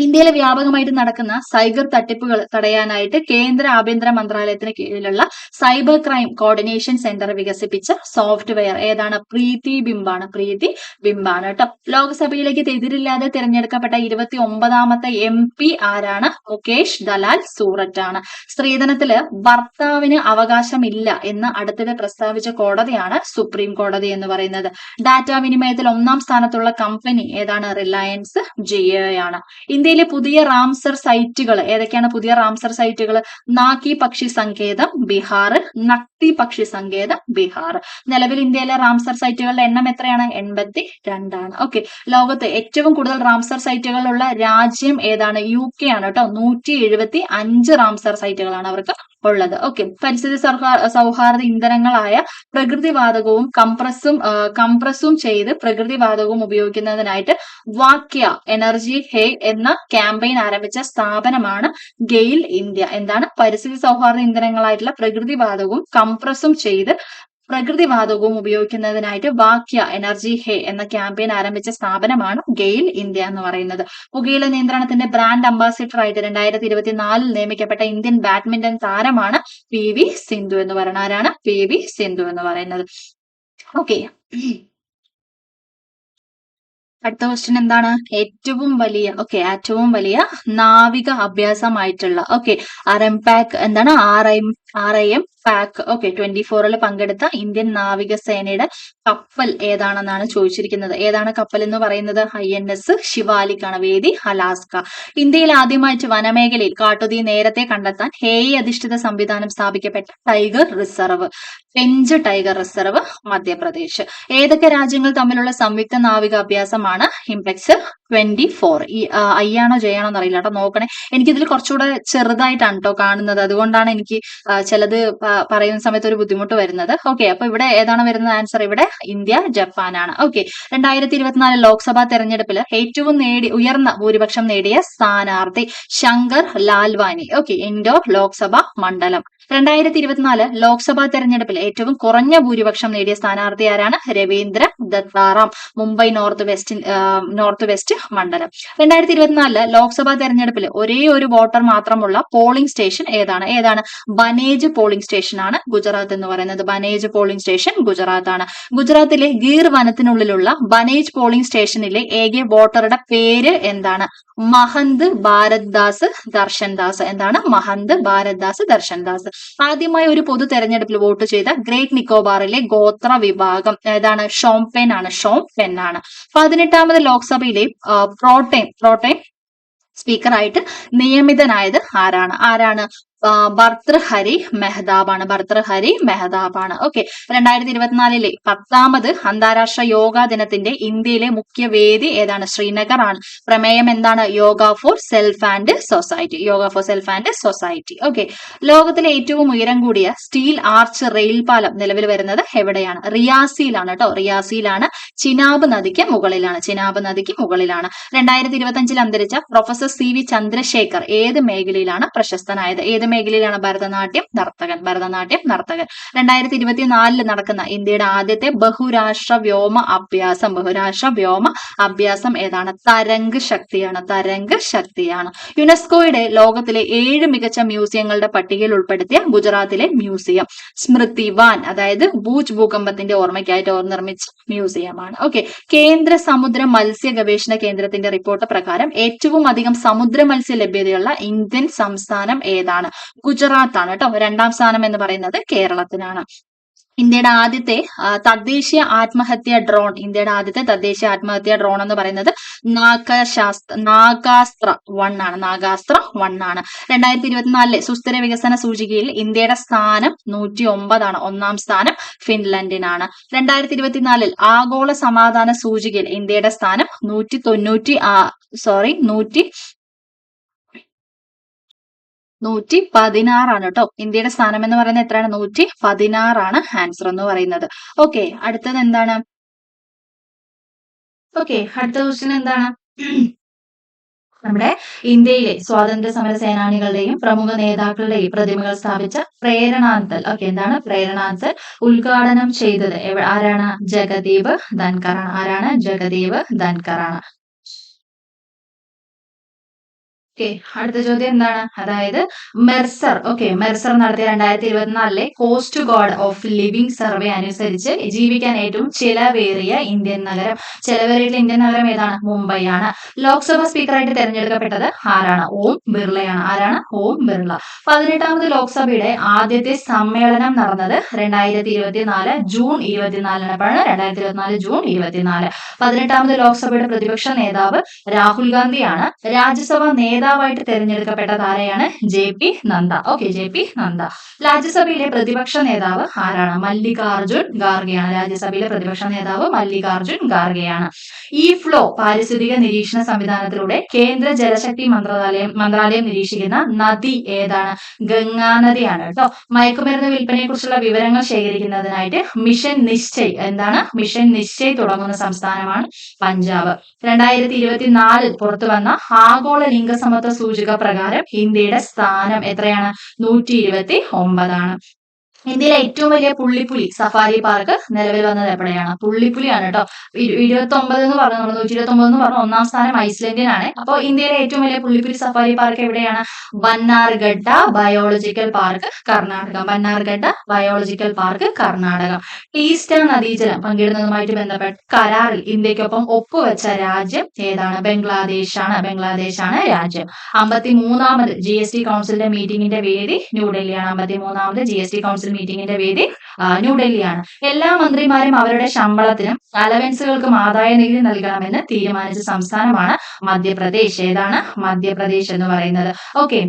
ഇന്ത്യയിൽ വ്യാപകമായിട്ട് നടക്കുന്ന സൈബർ തട്ടിപ്പുകൾ തടയാനായിട്ട് കേന്ദ്ര ആഭ്യന്തര മന്ത്രാലയത്തിന് കീഴിലുള്ള സൈബർ ക്രൈം കോർഡിനേഷൻ സെന്റർ വികസിപ്പിച്ച സോഫ്റ്റ്വെയർ ഏതാണ്? പ്രീതി ബിംബാണ് കേട്ടോ. ലോക്സഭയിലേക്ക് എതിരില്ലാതെ തിരഞ്ഞെടുക്കപ്പെട്ട 29ാമത്തെ MP ആരാണ്? മുകേഷ് ദലാൽ സൂററ്റ് ആണ്. സ്ത്രീധനത്തില് ഭർത്താവിന് അവകാശമില്ല എന്ന് അടുത്തിടെ പ്രസ്താവിച്ച കോടതിയാണ് സുപ്രീം കോടതി എന്ന് പറയുന്നത്. ഡാറ്റാ വിനിമയത്തിൽ 1-ാം സ്ഥാനത്തുള്ള കമ്പനി ഏതാണ്? റിലയൻസ് ജിയോ ആണ്. ഇന്ത്യയിലെ പുതിയ റാംസർ സൈറ്റുകൾ ഏതൊക്കെയാണ്? പുതിയ റാംസർ സൈറ്റുകൾ നാക്കി പക്ഷി സങ്കേതം ബീഹാർ, നക്തി പക്ഷി സങ്കേതം ബീഹാർ. നിലവിൽ ഇന്ത്യയിലെ റാംസർ സൈറ്റുകളുടെ എണ്ണം എത്രയാണ്? 82 ആണ്. ലോകത്ത് ഏറ്റവും കൂടുതൽ റാംസർ സൈറ്റുകളുള്ള രാജ്യം ഏതാണ്? UK ആണ് കേട്ടോ. 175 റാംസർ സൈറ്റുകളാണ് അവർക്ക് ഉള്ളത്. പരിസ്ഥിതി സൗഹാർദ്ദ ഇന്ധനങ്ങളായ പ്രകൃതിവാതകവും കംപ്രസും ചെയ്ത് പ്രകൃതിവാതകവും ഉപയോഗിക്കുന്നതിനായിട്ട് വാക്യ എനർജി ഹേ എന്ന ക്യാമ്പയിൻ ആരംഭിച്ച സ്ഥാപനമാണ് ഗെയിൽ ഇന്ത്യ. എന്താണ്? പരിസ്ഥിതി സൗഹാർദ്ദ ഇന്ധനങ്ങളായിട്ടുള്ള പ്രകൃതിവാതകവും കംപ്രസും ചെയ്ത് പ്രകൃതിവാതകവും ഉപയോഗിക്കുന്നതിനായിട്ട് വാക്യ എനർജി ഹേ എന്ന ക്യാമ്പയിൻ ആരംഭിച്ച സ്ഥാപനമാണ് ഗെയിൽ ഇന്ത്യ എന്ന് പറയുന്നത്. പുകയില നിയന്ത്രണത്തിന്റെ ബ്രാൻഡ് അംബാസിഡർ ആയിട്ട് 2024 നിയമിക്കപ്പെട്ട ഇന്ത്യൻ ബാഡ്മിന്റൺ താരമാണ് PV സിന്ധു എന്ന് പറയുന്നത്. ആരാണ്? PV സിന്ധു എന്ന് പറയുന്നത്. അടുത്ത ക്വസ്റ്റ്യൻ എന്താണ്? ഏറ്റവും വലിയ നാവിക അഭ്യാസമായിട്ടുള്ള RIM-PAC എന്താണ്? RIM PAC 24 പങ്കെടുത്ത ഇന്ത്യൻ നാവികസേനയുടെ കപ്പൽ ഏതാണെന്നാണ് ചോദിച്ചിരിക്കുന്നത്. ഏതാണ് കപ്പൽ എന്ന് പറയുന്നത്? INS ശിവാലിക് ആണ്. വേദി അലാസ്ക. ഇന്ത്യയിൽ ആദ്യമായിട്ട് വനമേഖലയിൽ കാട്ടുതീ നേരത്തെ കണ്ടെത്താൻ AI അധിഷ്ഠിത സംവിധാനം സ്ഥാപിക്കപ്പെട്ട tiger reserve Pench tiger reserve Madhya Pradesh. ഏതൊക്കെ രാജ്യങ്ങൾ തമ്മിലുള്ള സംയുക്ത നാവിക അഭ്യാസമാണ്? ഇംപെക്സ് 24. I ആണോ J ആണോ എന്നറിയില്ല കേട്ടോ. നോക്കണേ. എനിക്കിതിൽ കുറച്ചുകൂടെ ചെറുതായിട്ടാണ് കേട്ടോ കാണുന്നത്. അതുകൊണ്ടാണ് എനിക്ക് ചിലത് പറയുന്ന സമയത്ത് ഒരു ബുദ്ധിമുട്ട് വരുന്നത്. അപ്പൊ ഇവിടെ ഏതാണ് വരുന്നത് ആൻസർ? ഇവിടെ ഇന്ത്യ ജപ്പാനാണ്. 2024 ലോക്സഭാ തെരഞ്ഞെടുപ്പിൽ ഏറ്റവും ഉയർന്ന ഭൂരിപക്ഷം നേടിയ സ്ഥാനാർത്ഥി ശങ്കർ ലാൽവാനി. ഇൻഡോർ ലോക്സഭാ മണ്ഡലം. 2024 ലോക്സഭാ തെരഞ്ഞെടുപ്പിൽ ഏറ്റവും കുറഞ്ഞ ഭൂരിപക്ഷം നേടിയ സ്ഥാനാർത്ഥി ആരാണ്? രവീന്ദ്ര ദത്താറാം, മുംബൈ നോർത്ത് വെസ്റ്റ് മണ്ഡലം. 2024 ലോക്സഭാ തെരഞ്ഞെടുപ്പിൽ ഒരേ ഒരു വോട്ടർ മാത്രമുള്ള പോളിംഗ് സ്റ്റേഷൻ ഏതാണ്? ബനേജ് പോളിംഗ് സ്റ്റേഷൻ ആണ് ഗുജറാത്ത് എന്ന് പറയുന്നത്. ബനേജ് പോളിംഗ് സ്റ്റേഷൻ ഗുജറാത്ത് ആണ്. ഗുജറാത്തിലെ ഗീർ വനത്തിനുള്ളിലുള്ള ബനേജ് പോളിംഗ് സ്റ്റേഷനിലെ ഏക വോട്ടറുടെ പേര് എന്താണ്? മഹന്ത് ഭാരത് ദാസ് ദർശൻ ദാസ്. എന്താണ്? മഹന്ത് ഭാരത് ദാസ് ദർശൻ ദാസ്. ആദ്യമായി ഒരു പൊതു തെരഞ്ഞെടുപ്പിൽ വോട്ട് ചെയ്ത ഗ്രേറ്റ് നിക്കോബാറിലെ ഗോത്ര വിഭാഗം ഏതാണ്? ഷോംപെൻ ആണ്. 18ാമത് ലോക്സഭയിലെ പ്രോട്ടേം സ്പീക്കറായിട്ട് നിയമിതനായത് ആരാണ്? ഭർതൃഹരി മെഹ്താബാണ്. ഭർതൃഹരി മെഹ്താബാണ്. ഓക്കെ. 2024 10ാമത് അന്താരാഷ്ട്ര യോഗാ ദിനത്തിന്റെ ഇന്ത്യയിലെ മുഖ്യ വേദി ഏതാണ്? ശ്രീനഗർ ആണ്. പ്രമേയം എന്താണ്? Yoga for self and society. Yoga for self and society. Okay. ലോകത്തിലെ ഏറ്റവും ഉയരം കൂടിയ സ്റ്റീൽ ആർച്ച് റെയിൽ പാലം നിലവിൽ വരുന്നത് എവിടെയാണ്? റിയാസിയിലാണ് കേട്ടോ. റിയാസിയിലാണ്. ചിനാബ് നദിക്ക് മുകളിലാണ്. ചിനാബ് നദിക്ക് മുകളിലാണ്. 2025 അന്തരിച്ച പ്രൊഫസർ സി വി ചന്ദ്രശേഖർ ഏത് മേഖലയിലാണ് പ്രശസ്തനായത്? ഏത് മേഖലയിലാണ്? ഭരതനാട്യം നർത്തകൻ. ഭരതനാട്യം നർത്തകൻ. 2024 നടക്കുന്ന ഇന്ത്യയുടെ ആദ്യത്തെ ബഹുരാഷ്ട്ര വ്യോമ അഭ്യാസം. ബഹുരാഷ്ട്ര വ്യോമ അഭ്യാസം ഏതാണ്? തരംഗ് ശക്തിയാണ്. തരംഗ് ശക്തിയാണ്. യുനെസ്കോയുടെ ലോകത്തിലെ 7 മികച്ച മ്യൂസിയങ്ങളുടെ പട്ടികയിൽ ഉൾപ്പെടുത്തിയ ഗുജറാത്തിലെ മ്യൂസിയം സ്മൃതിവാൻ, അതായത് ഭൂജ് ഭൂകമ്പത്തിന്റെ ഓർമ്മയ്ക്കായിട്ട് നിർമ്മിച്ച മ്യൂസിയമാണ്. ഓക്കെ. കേന്ദ്ര സമുദ്ര മത്സ്യ ഗവേഷണ കേന്ദ്രത്തിന്റെ റിപ്പോർട്ട് പ്രകാരം ഏറ്റവും അധികം സമുദ്ര മത്സ്യ ലഭ്യതയുള്ള ഇന്ത്യൻ സംസ്ഥാനം ഏതാണ്? ഗുജറാത്ത് ആണ് കേട്ടോ. 2ാം സ്ഥാനം എന്ന് പറയുന്നത് കേരളത്തിനാണ്. ഇന്ത്യയുടെ ആദ്യത്തെ തദ്ദേശീയ ആത്മഹത്യാ ഡ്രോൺ. ഇന്ത്യയുടെ ആദ്യത്തെ തദ്ദേശീയ ആത്മഹത്യാ ഡ്രോൺ എന്ന് പറയുന്നത് നാഗാസ്ത്ര 1 ആണ്. നാഗാസ്ത്ര 1 ആണ്. 2024 സുസ്ഥിര വികസന സൂചികയിൽ ഇന്ത്യയുടെ സ്ഥാനം 109 ആണ്. 1ാം സ്ഥാനം ഫിൻലൻഡിനാണ്. 2024 ആഗോള സമാധാന സൂചികയിൽ ഇന്ത്യയുടെ സ്ഥാനം 116 ആണ് കേട്ടോ. ഇന്ത്യയുടെ സ്ഥാനം എന്ന് പറയുന്നത് എത്രയാണ്? 116 ആണ് ആൻസർ എന്ന് പറയുന്നത്. ഓക്കെ. അടുത്തത് എന്താണ്? ഓക്കെ. അടുത്ത ക്വസ്റ്റ്യൻ എന്താണ്? നമ്മുടെ ഇന്ത്യയിലെ സ്വാതന്ത്ര്യ സമര സേനാനികളുടെയും പ്രമുഖ നേതാക്കളുടെയും പ്രതിമകൾ സ്ഥാപിച്ച പ്രേരണാന്തൽ. ഓക്കെ. എന്താണ്? പ്രേരണാന്തൽ ഉദ്ഘാടനം ചെയ്തത് ആരാണ്? ജഗദീപ് ധൻകർ ആണ്. ആരാണ്? ജഗദീപ് ധൻകർ ആണ്. ഓക്കെ. അടുത്ത ചോദ്യം എന്താണ്? അതായത് മെർസർ. ഓക്കെ. മെർസർ നടത്തിയ 2024 coast guard of living survey അനുസരിച്ച് ജീവിക്കാൻ ഏറ്റവും ചെലവേറിയ ഇന്ത്യൻ നഗരം. ചെലവേറിയ ഇന്ത്യൻ നഗരം ഏതാണ്? മുംബൈ ആണ്. ലോക്സഭ സ്പീക്കറായിട്ട് തെരഞ്ഞെടുക്കപ്പെട്ടത് ആരാണ്? ഓം ബിർളയാണ്. ആരാണ്? ഓം ബിർള. 18ാമത് ലോക്സഭയുടെ ആദ്യത്തെ സമ്മേളനം നടന്നത് 2024 ജൂൺ 24 അപ്പോഴാണ്. 2024 ജൂൺ 24. 18ാമത് ലോക്സഭയുടെ പ്രതിപക്ഷ നേതാവ് രാഹുൽ ഗാന്ധിയാണ്. രാജ്യസഭ നേതാവായിട്ട് തെരഞ്ഞെടുക്കപ്പെട്ടത് ആരെയാണ്? JP Nadda. Okay. JP Nadda. രാജ്യസഭയിലെ പ്രതിപക്ഷ നേതാവ് ആരാണ്? മല്ലികാർജുൻ ഖാർഗെയാണ്. രാജ്യസഭയിലെ പ്രതിപക്ഷ നേതാവ് മല്ലികാർജുൻ ഖാർഗെയാണ്. ഈ ഫ്ലോ പാരിസ്ഥിതിക നിരീക്ഷണ സംവിധാനത്തിലൂടെ കേന്ദ്ര ജലശക്തി മന്ത്രാലയം നിരീക്ഷിക്കുന്ന നദി ഏതാണ്? ഗംഗാ നദിയാണ് കേട്ടോ. മയക്കുമരുന്ന് വിൽപ്പനയെ കുറിച്ചുള്ള വിവരങ്ങൾ ശേഖരിക്കുന്നതിനായിട്ട് മിഷൻ നിശ്ചയ്. എന്താണ്? മിഷൻ നിശ്ചയ് തുടങ്ങുന്ന സംസ്ഥാനമാണ് പഞ്ചാബ്. 2024 പുറത്തു വന്ന ആഗോള ലിംഗസമത്വ സൂചിക പ്രകാരം ഇന്ത്യയുടെ സ്ഥാനം എത്രയാണ്? 129 ആണ്. ഇന്ത്യയിലെ ഏറ്റവും വലിയ പുള്ളിപ്പുലി സഫാരി പാർക്ക് നിലവിൽ വന്നത് എവിടെയാണ്? പുള്ളിപ്പുലിയാണ് കേട്ടോ. 29 എന്ന് പറഞ്ഞു. നമ്മൾ 129 എന്ന് പറഞ്ഞു. 1ാം സ്ഥാനം ഐസ്ലൻഡിനാണ്. അപ്പോൾ ഇന്ത്യയിലെ ഏറ്റവും വലിയ പുള്ളിപ്പുലി സഫാരി പാർക്ക് എവിടെയാണ്? Bannerghatta biological park, Karnataka. Bannerghatta biological park, Karnataka. Teesta നദീജലം പങ്കിടുന്നതുമായിട്ട് ബന്ധപ്പെട്ട് കരാറിൽ ഇന്ത്യക്കൊപ്പം ഒപ്പുവെച്ച രാജ്യം ഏതാണ്? ബംഗ്ലാദേശാണ്. ബംഗ്ലാദേശാണ് രാജ്യം. 53ാമത് GST കൗൺസിലിന്റെ മീറ്റിംഗിന്റെ വേദി ന്യൂഡൽഹിയാണ്. 53ാമത് GST കൗൺസിൽ മീറ്റിംഗിന്റെ വേദി ന്യൂഡൽഹിയാണ്. എല്ലാ മന്ത്രിമാരും അവരുടെ ശമ്പളത്തിനും അലവൻസുകൾക്കും ആദായ നികുതി നൽകണമെന്ന് തീരുമാനിച്ച സംസ്ഥാനമാണ് മധ്യപ്രദേശ്. ഏതാണ്? മധ്യപ്രദേശ് എന്ന് പറയുന്നത്. ഓക്കെ.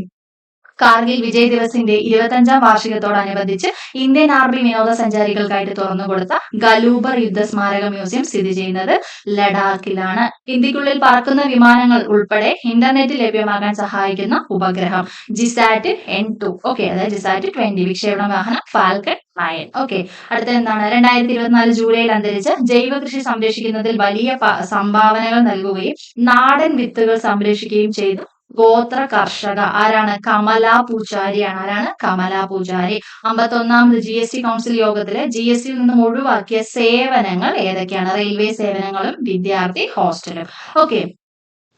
കാർഗിൽ വിജയ് ദിവസിന്റെ 25ാം വാർഷികത്തോടനുബന്ധിച്ച് ഇന്ത്യൻ ആർമി വിനോദസഞ്ചാരികൾക്കായിട്ട് തുറന്നുകൊടുത്ത ഗലൂബർ യുദ്ധ സ്മാരക മ്യൂസിയം സ്ഥിതി ചെയ്യുന്നത് ലഡാക്കിലാണ്. ഇന്ത്യക്കുള്ളിൽ പറക്കുന്ന വിമാനങ്ങൾ ഉൾപ്പെടെ ഇന്റർനെറ്റ് ലഭ്യമാക്കാൻ സഹായിക്കുന്ന ഉപഗ്രഹം ജിസാറ്റ് N2. ഓക്കെ. അതായത് ജിസാറ്റ് 20. വിക്ഷേപണ വാഹനം ഫാൽക്കൺ 9. ഓക്കെ. അടുത്ത എന്താണ്? 2024 ജൂലൈയിൽ അന്തരിച്ച ജൈവ കൃഷി സംരക്ഷിക്കുന്നതിൽ വലിയ സംഭാവനകൾ നൽകുകയും നാടൻ വിത്തുകൾ സംരക്ഷിക്കുകയും ചെയ്തു ഗോത്ര കർഷക ആരാണ്? കമല പൂജാരിയാണ്. ആരാണ്? കമല പൂജാരി. 51ാമത് GST കൗൺസിൽ യോഗത്തില് GSTയിൽ നിന്നും ഒഴിവാക്കിയ സേവനങ്ങൾ ഏതൊക്കെയാണ്? റെയിൽവേ സേവനങ്ങളും വിദ്യാർത്ഥി ഹോസ്റ്റലും. ഓക്കെ.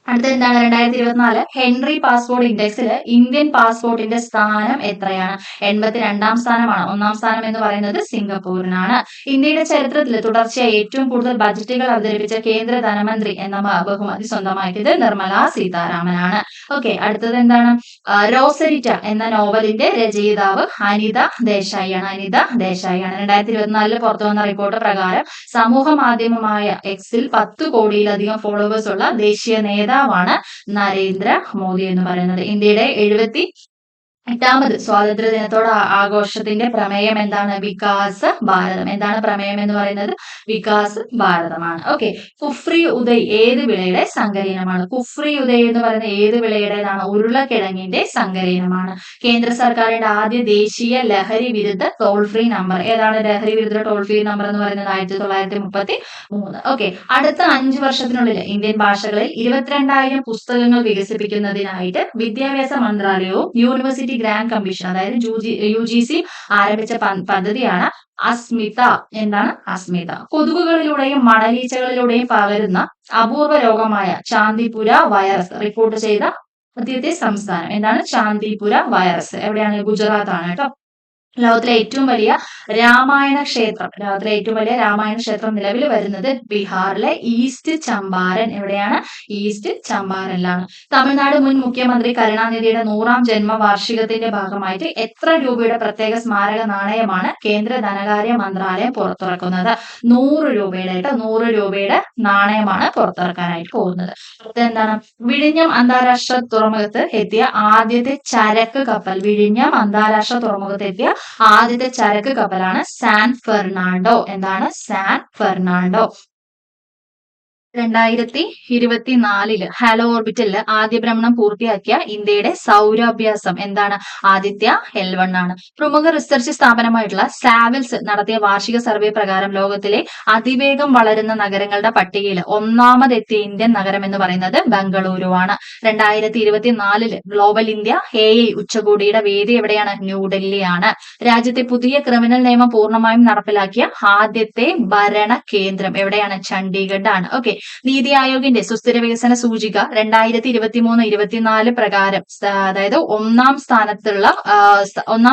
അടുത്ത എന്താണ്? 2024 ഹെൻറി പാസ്പോർട്ട് ഇൻഡെക്സിൽ ഇന്ത്യൻ പാസ്പോർട്ടിന്റെ സ്ഥാനം എത്രയാണ്? 82ാം സ്ഥാനമാണ്. 1ാം സ്ഥാനം എന്ന് പറയുന്നത് സിംഗപ്പൂരിനാണ്. ഇന്ത്യയുടെ ചരിത്രത്തിൽ തുടർച്ചയായി ഏറ്റവും കൂടുതൽ ബജറ്റുകൾ അവതരിപ്പിച്ച കേന്ദ്ര ധനമന്ത്രി എന്ന ബഹുമതി സ്വന്തമാക്കിയത് നിർമ്മല സീതാരാമനാണ്. ഓക്കെ. അടുത്തത് എന്താണ്? റോസരിറ്റ എന്ന നോവലിന്റെ രചയിതാവ് അനിത ദേശായിയാണ്. അനിത ദേശായിയാണ്. 2024 പുറത്തു വന്ന റിപ്പോർട്ട് പ്രകാരം സമൂഹ മാധ്യമമായ എക്സിൽ 10 കോടിയിലധികം ഫോളോവേഴ്സ് ഉള്ള ദേശീയ നേതാവാണ് നരേന്ദ്ര മോദി എന്ന് പറയുന്നത്. ഇന്ത്യയുടെ 8ാമത് സ്വാതന്ത്ര്യ ദിനത്തോട് ആഘോഷത്തിന്റെ പ്രമേയം എന്താണ്? വികാസ് ഭാരതം. എന്താണ് പ്രമേയം എന്ന് പറയുന്നത്? വികാസ് ഭാരതമാണ്. ഓക്കെ. കുഫ്രി ഉദയ് ഏത് വിളയുടെ സങ്കരയിനമാണ്? കുഫ്രി ഉദയ് എന്ന് പറയുന്ന ഏത് വിളയുടേതാണ്? ഉരുളക്കിഴങ്ങിന്റെ സങ്കരയിനമാണ്. കേന്ദ്ര സർക്കാരിന്റെ ആദ്യ ദേശീയ ലഹരി വിരുദ്ധ ടോൾ ഫ്രീ നമ്പർ ഏതാണ്? ലഹരി വിരുദ്ധ ടോൾ ഫ്രീ നമ്പർ എന്ന് പറയുന്നത് 1933. ഓക്കെ. അടുത്ത 5 വർഷത്തിനുള്ളിൽ ഇന്ത്യൻ ഭാഷകളിൽ 22,000 പുസ്തകങ്ങൾ വികസിപ്പിക്കുന്നതിനായിട്ട് വിദ്യാഭ്യാസ മന്ത്രാലയവും യൂണിവേഴ്സിറ്റി ഗ്രാൻഡ് കമ്മീഷൻ അതായത് UGC ആരംഭിച്ച പദ്ധതിയാണ് അസ്മിത. എന്താണ്? അസ്മിത. കൊതുകുകളിലൂടെയും മണലീച്ചകളിലൂടെയും പകരുന്ന അപൂർവ രോഗമായ ചാന്ദിപുര വൈറസ് റിപ്പോർട്ട് ചെയ്ത ആദ്യത്തെ സംസ്ഥാനം എന്താണ്? ചാന്ദിപുര വൈറസ് എവിടെയാണ്? ഗുജറാത്ത് ആണ് കേട്ടോ. ലോകത്തിലെ ഏറ്റവും വലിയ രാമായണ ക്ഷേത്രം നിലവിൽ വരുന്നത് ബീഹാറിലെ ഈസ്റ്റ് ചമ്പാരൻ. എവിടെയാണ്? ഈസ്റ്റ് ചമ്പാരനിലാണ്. തമിഴ്നാട് മുൻ മുഖ്യമന്ത്രി കരുണാനിധിയുടെ 100ാം ജന്മവാർഷികത്തിന്റെ ഭാഗമായിട്ട് എത്ര രൂപയുടെ പ്രത്യേക സ്മാരക നാണയമാണ് കേന്ദ്ര ധനകാര്യ മന്ത്രാലയം പുറത്തിറക്കുന്നത്? 100 രൂപയുടെ 100 രൂപയുടെ നാണയമാണ് പുറത്തിറക്കാനായിട്ട് പോകുന്നത്. എന്താണ്? വിഴിഞ്ഞം അന്താരാഷ്ട്ര തുറമുഖത്ത് എത്തിയ ആദ്യത്തെ ചരക്ക് കപ്പൽ. വിഴിഞ്ഞം അന്താരാഷ്ട്ര തുറമുഖത്ത് എത്തിയ ആദ്യത്തെ ചരക്ക് കപ്പലാണ് സാൻ ഫെർണാണ്ടോ. എന്താണ്? San Fernando. 2024 ഹാലോ ഓർബിറ്റലിൽ ആദ്യ ഭ്രമണം പൂർത്തിയാക്കിയ ഇന്ത്യയുടെ സൗരാഭ്യാസം എന്താണ്? ആദിത്യ L1 ആണ്. പ്രമുഖ റിസർച്ച് സ്ഥാപനമായിട്ടുള്ള സാവിൽസ് നടത്തിയ വാർഷിക സർവേ പ്രകാരം ലോകത്തിലെ അതിവേഗം വളരുന്ന നഗരങ്ങളുടെ പട്ടികയിൽ 1ാമതെത്തിയ ഇന്ത്യൻ നഗരം എന്ന് പറയുന്നത് ബംഗളൂരു ആണ്. 2024 ഗ്ലോബൽ ഇന്ത്യ AI ഉച്ചകോടിയുടെ വേദി എവിടെയാണ്? ന്യൂഡൽഹിയാണ്. രാജ്യത്തെ പുതിയ ക്രിമിനൽ നിയമം പൂർണ്ണമായും നടപ്പിലാക്കിയ ആദ്യത്തെ ഭരണ കേന്ദ്രം എവിടെയാണ്? ചണ്ഡീഗഡ് ആണ്. ഓക്കെ. നീതി ആയോഗിന്റെ സുസ്ഥിര വികസന സൂചിക 2023-24 പ്രകാരം അതായത് ഒന്നാം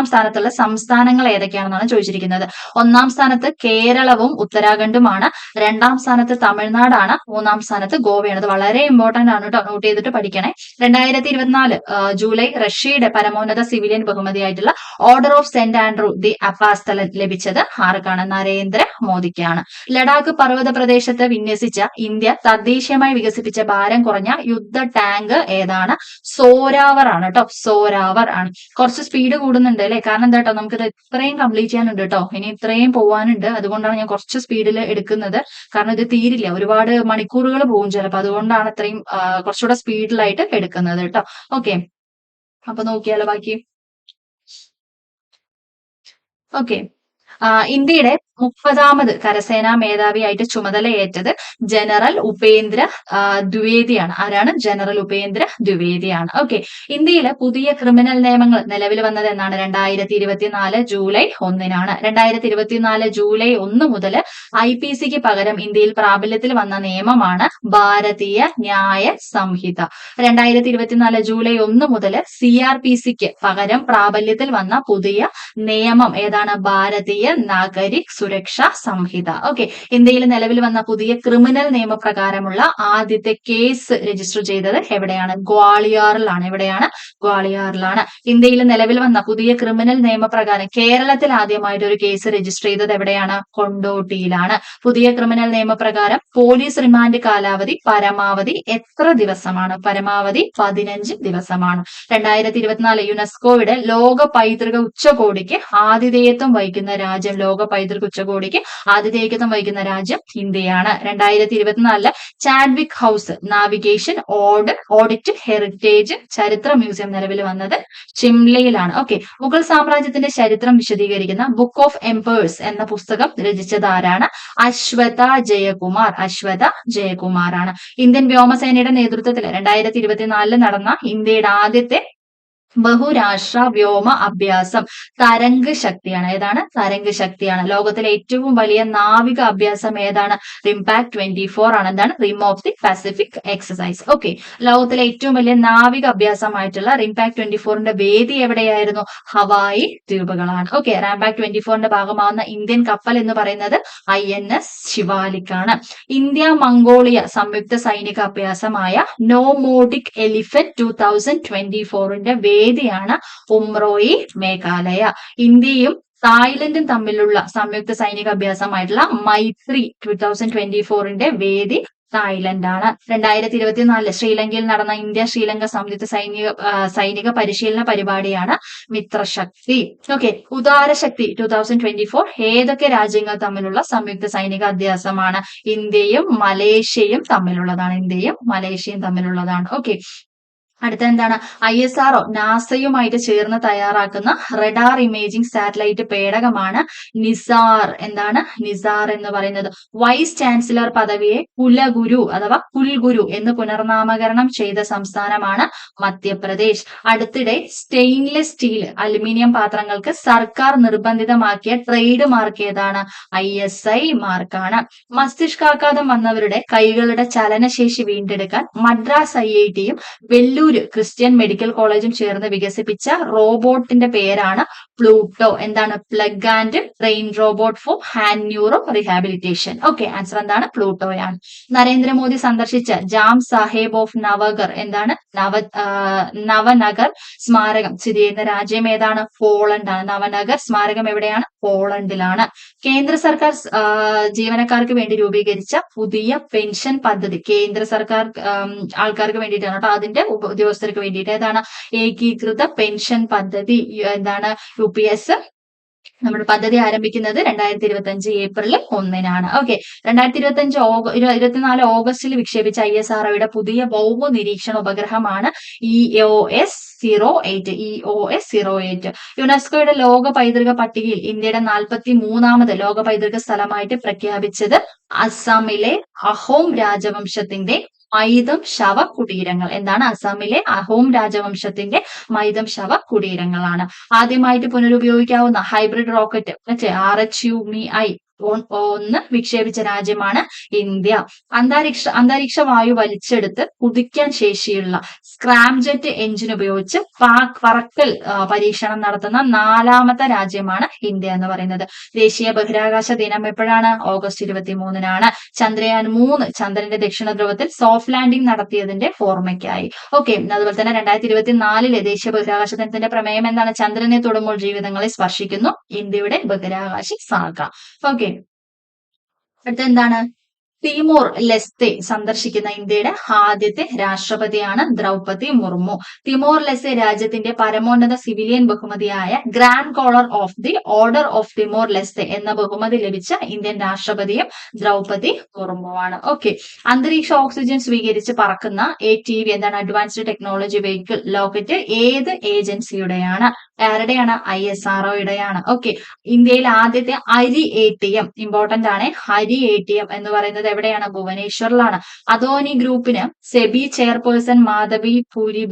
സ്ഥാനത്തുള്ള സംസ്ഥാനങ്ങൾ ഏതൊക്കെയാണെന്നാണ് ചോദിച്ചിരിക്കുന്നത്. 1ാം സ്ഥാനത്ത് കേരളവും ഉത്തരാഖണ്ഡുമാണ്. 2ാം സ്ഥാനത്ത് തമിഴ്നാടാണ്. 3ാം സ്ഥാനത്ത് ഗോവയാണ്. അത് വളരെ ഇമ്പോർട്ടന്റ് ആണ് കേട്ടോ, നോട്ട് ചെയ്തിട്ട് പഠിക്കണേ. 2024 ജൂലൈ റഷ്യയുടെ പരമോന്നത സിവിലിയൻ ബഹുമതിയായിട്ടുള്ള order of saint Andrew the അപ്പാസ്തലൻ ലഭിച്ചത് ആർക്കാണ്? നരേന്ദ്ര മോദിക്കാണ്. ലഡാക്ക് പർവ്വത പ്രദേശത്ത് വിന്യസിച്ച ഇന്ത്യ തദ്ദേശീയമായി വികസിപ്പിച്ച ഭാരം കുറഞ്ഞ യുദ്ധ ടാങ്ക് ഏതാണ്? സോരാവർ ആണ് കേട്ടോ. സോരാവർ ആണ്. കുറച്ച് സ്പീഡ് കൂടുന്നുണ്ട് അല്ലെ? കാരണം എന്താ കേട്ടോ, നമുക്കിത് ഇത്രയും കംപ്ലീറ്റ് ചെയ്യാനുണ്ട് കേട്ടോ. ഇനി ഇത്രയും പോവാനുണ്ട്. അതുകൊണ്ടാണ് ഞാൻ കുറച്ച് സ്പീഡിൽ എടുക്കുന്നത്. കാരണം ഇത് തീരില്ല, ഒരുപാട് മണിക്കൂറുകൾ പോകും ചിലപ്പോൾ. അതുകൊണ്ടാണ് ഇത്രയും കുറച്ചുകൂടെ സ്പീഡിലായിട്ട് എടുക്കുന്നത് കേട്ടോ. ഓക്കെ. അപ്പൊ നോക്കിയാലോ ബാക്കി. ഓക്കെ. ഇന്ത്യയുടെ 30ാമത് കരസേനാ മേധാവിയായിട്ട് ചുമതലയേറ്റത് ജനറൽ ഉപേന്ദ്ര ദ്വിവേദിയാണ്. ആരാണ്? ജനറൽ ഉപേന്ദ്ര ദ്വിവേദിയാണ്. ഓക്കെ. ഇന്ത്യയിലെ പുതിയ ക്രിമിനൽ നിയമങ്ങൾ നിലവിൽ വന്നത് എന്നാണ്? 2024 ജൂലൈ 1-നാണ്. 2024 ജൂലൈ 1 മുതൽ IPCക്ക് പകരം ഇന്ത്യയിൽ പ്രാബല്യത്തിൽ വന്ന നിയമമാണ് ഭാരതീയ ന്യായ സംഹിത. 2024 ജൂലൈ 1 മുതൽ CRPCക്ക് പകരം പ്രാബല്യത്തിൽ വന്ന പുതിയ നിയമം ഏതാണ്? ഭാരതീയ നാഗരിക് സുരക്ഷാ സംഹിത. ഓക്കെ. ഇന്ത്യയിൽ നിലവിൽ വന്ന പുതിയ ക്രിമിനൽ നിയമപ്രകാരമുള്ള ആദ്യത്തെ കേസ് രജിസ്റ്റർ ചെയ്തത് എവിടെയാണ്? ഗ്വാളിയാറിലാണ്. എവിടെയാണ്? ഗ്വാളിയാറിലാണ്. ഇന്ത്യയിൽ നിലവിൽ വന്ന പുതിയ ക്രിമിനൽ നിയമപ്രകാരം കേരളത്തിൽ ആദ്യമായിട്ട് ഒരു കേസ് രജിസ്റ്റർ ചെയ്തത് എവിടെയാണ്? കൊണ്ടോട്ടിയിലാണ്. പുതിയ ക്രിമിനൽ നിയമപ്രകാരം പോലീസ് റിമാൻഡ് കാലാവധി പരമാവധി എത്ര ദിവസമാണ്? പരമാവധി 15 ദിവസമാണ്. 2024 യുനെസ്കോയുടെ ലോക പൈതൃക ഉച്ചകോടിക്ക് ആതിഥേയത്വം വഹിക്കുന്ന രാജ്യം ഇന്ത്യയാണ്. 2024 Chadwick house navigation audit heritage ചരിത്ര മ്യൂസിയം നിലവിൽ വന്നത് ഷിംലയിലാണ്. ഓക്കെ. മുഗൾ സാമ്രാജ്യത്തിന്റെ ചരിത്രം വിശദീകരിക്കുന്ന ബുക്ക് ഓഫ് എംപേഴ്സ് എന്ന പുസ്തകം രചിച്ചത് ആരാണ്? അശ്വത ജയകുമാർ ആണ്. ഇന്ത്യൻ വ്യോമസേനയുടെ നേതൃത്വത്തിൽ 2024 നടന്ന ഇന്ത്യയുടെ ആദ്യത്തെ ബഹുരാഷ്ട്ര വ്യോമ അഭ്യാസം തരംഗ് ശക്തിയാണ്. ഏതാണ്? തരംഗ് ശക്തിയാണ്. ലോകത്തിലെ ഏറ്റവും വലിയ നാവിക അഭ്യാസം ഏതാണ്? റിംപാക്ട് 24 ആണ്. എന്താണ്? Rim of the Pacific exercise. Okay. ലോകത്തിലെ ഏറ്റവും വലിയ നാവിക അഭ്യാസമായിട്ടുള്ള റിംപാക്ട് 24ന്റെ വേദി എവിടെയായിരുന്നു? ഹവായി ദ്വീപുകളാണ്. ഓക്കെ. റാംപാക്ട് 24ന്റെ ഭാഗമാവുന്ന ഇന്ത്യൻ കപ്പൽ എന്ന് പറയുന്നത് INS ശിവാലിക്കാണ്. ഇന്ത്യ മംഗോളിയ സംയുക്ത സൈനിക അഭ്യാസമായ നോമോഡിക് എലിഫന്റ് 2024ന്റെ വേദിയാണ് ഉംറോയി മേഘാലയ. ഇന്ത്യയും തായ്ലൻഡും തമ്മിലുള്ള സംയുക്ത സൈനിക അഭ്യാസമായിട്ടുള്ള മൈത്രി 2024ന്റെ വേദി തായ്ലൻഡ് ആണ്. 2024 ശ്രീലങ്കയിൽ നടന്ന ഇന്ത്യ ശ്രീലങ്ക സംയുക്ത സൈനിക പരിശീലന പരിപാടിയാണ് മിത്രശക്തി. ഓക്കെ, ഉദാരശക്തി 2024 ഏതൊക്കെ രാജ്യങ്ങൾ തമ്മിലുള്ള സംയുക്ത സൈനിക അഭ്യാസമാണ്? ഇന്ത്യയും മലേഷ്യയും തമ്മിലുള്ളതാണ്. ഇന്ത്യയും മലേഷ്യയും തമ്മിലുള്ളതാണ്. ഓക്കെ, അടുത്ത എന്താണ്? ISRO നാസയുമായിട്ട് ചേർന്ന് തയ്യാറാക്കുന്ന റഡാർ ഇമേജിംഗ് സാറ്റലൈറ്റ് പേടകമാണ് നിസാർ. എന്താണ് നിസാർ എന്ന് പറയുന്നത്? വൈസ് ചാൻസലർ പദവിയെ കുലഗുരു അഥവാ കുൽഗുരു എന്ന് പുനർനാമകരണം ചെയ്ത സംസ്ഥാനമാണ് മധ്യപ്രദേശ്. അടുത്തിടെ സ്റ്റെയിൻലെസ് സ്റ്റീൽ അലുമിനിയം പാത്രങ്ങൾക്ക് സർക്കാർ നിർബന്ധിതമാക്കിയ ട്രേഡ് മാർക്ക് ഏതാണ്? ISI മാർക്കാണ്. മസ്തിഷ്കാഘാതം വന്നവരുടെ കൈകളുടെ ചലനശേഷി വീണ്ടെടുക്കാൻ മദ്രാസ് IITയും വെല്ലൂർ ക്രിസ്ത്യൻ മെഡിക്കൽ കോളേജും ചേർന്ന് വികസിപ്പിച്ച റോബോട്ടിന്റെ പേരാണ് പ്ലൂട്ടോ. എന്താണ്? Plug and train robot four hand neuro rehabilitation. Okay, answer എന്താണ്? പ്ലൂട്ടോയാണ്. നരേന്ദ്രമോദി സന്ദർശിച്ച ജാം സാഹേബ് ഓഫ് നവഗർ എന്താണ്? നവനഗർ സ്മാരകം സ്ഥിതി ചെയ്യുന്ന രാജ്യം ഏതാണ്? പോളണ്ട് ആണ്. നവനഗർ സ്മാരകം എവിടെയാണ്? പോളണ്ടിലാണ്. കേന്ദ്ര സർക്കാർ ജീവനക്കാർക്ക് വേണ്ടി രൂപീകരിച്ച പുതിയ പെൻഷൻ പദ്ധതി കേന്ദ്ര സർക്കാർ ആൾക്കാർക്ക് വേണ്ടിയിട്ടാണ് കേട്ടോ. അതിന്റെ ഉദ്യോഗസ്ഥർക്ക് വേണ്ടിയിട്ട് ഏതാണ്? ഏകീകൃത പെൻഷൻ പദ്ധതി. എന്താണ്? UPS നമ്മുടെ പദ്ധതി ആരംഭിക്കുന്നത് 2025 ഏപ്രിൽ 1-നാണ്. ഓക്കെ, 2024 ഓഗസ്റ്റിൽ വിക്ഷേപിച്ച ISROയുടെ പുതിയ ഭൗമ നിരീക്ഷണ ഉപഗ്രഹമാണ് EOS-08. EOS-08 യുനെസ്കോയുടെ ലോക പൈതൃക പട്ടികയിൽ ഇന്ത്യയുടെ 43ാമത് ലോക പൈതൃക സ്ഥലമായിട്ട് പ്രഖ്യാപിച്ചത് അസമിലെ അഹോം രാജവംശത്തിന്റെ മൈദം ശവ കുടീരങ്ങൾ. എന്താണ്? അസമിലെ അഹോം രാജവംശത്തിന്റെ മൈദം ശവ കുടീരങ്ങളാണ്. ആദ്യമായിട്ട് പുനരുപയോഗിക്കാവുന്ന ഹൈബ്രിഡ് റോക്കറ്റ് RHUMI 1 വിക്ഷേപിച്ച രാജ്യമാണ് ഇന്ത്യ. അന്തരീക്ഷ വായു വലിച്ചെടുത്ത് കുതിക്കാൻ ശേഷിയുള്ള സ്ക്രാംജെറ്റ് എഞ്ചിൻ ഉപയോഗിച്ച് പറക്കൽ പരീക്ഷണം നടത്തുന്ന 4ാമത്തെ രാജ്യമാണ് ഇന്ത്യ എന്ന് പറയുന്നത്. ദേശീയ ബഹിരാകാശ ദിനം എപ്പോഴാണ്? ഓഗസ്റ്റ് 23-നാണ്. ചന്ദ്രയാൻ 3 ചന്ദ്രന്റെ ദക്ഷിണ ധ്രുവത്തിൽ സോഫ്റ്റ് ലാൻഡിംഗ് നടത്തിയതിന്റെ ഓർമ്മയ്ക്കായി. ഓക്കെ, അതുപോലെ തന്നെ 2024 ദേശീയ ബഹിരാകാശ ദിനത്തിന്റെ പ്രമേയം എന്താണ്? ചന്ദ്രനെ തൊടുമ്പോൾ ജീവിതങ്ങളെ സ്പർശിക്കുന്നു, ഇന്ത്യയുടെ ബഹിരാകാശ ശാഖ. ഓക്കെ, അടുത്ത എന്താണ്? തിമോർ ലെസ്തെ സന്ദർശിക്കുന്ന ഇന്ത്യയുടെ ആദ്യത്തെ രാഷ്ട്രപതിയാണ് ദ്രൗപതി മുർമു. തിമോർ ലെസ്തെ രാജ്യത്തിന്റെ പരമോന്നത സിവിലിയൻ ബഹുമതിയായ grand collar of the order of Timor Leste എന്ന ബഹുമതി ലഭിച്ച ഇന്ത്യൻ രാഷ്ട്രപതിയും ദ്രൗപതി മുർമുവാണ്. ഓക്കെ, അന്തരീക്ഷ ഓക്സിജൻ സ്വീകരിച്ച് പറക്കുന്ന ATV എന്താണ്? അഡ്വാൻസ്ഡ് ടെക്നോളജി വെഹിക്കിൾ ലോക്കറ്റ് ഏത് ഏജൻസിയുടെയാണ്? ആരുടെയാണ്? ISROയുടെയാണ്. ഓക്കെ, ഇന്ത്യയിൽ ആദ്യത്തെ അരി ATM ഇമ്പോർട്ടന്റ് ആണ്. അരി ATM എന്ന് പറയുന്നത് എവിടെയാണ്? ഭുവനേശ്വറിലാണ്. അദോനി ഗ്രൂപ്പിന് സെബി ചെയർപേഴ്സൺ മാധവി പൂരി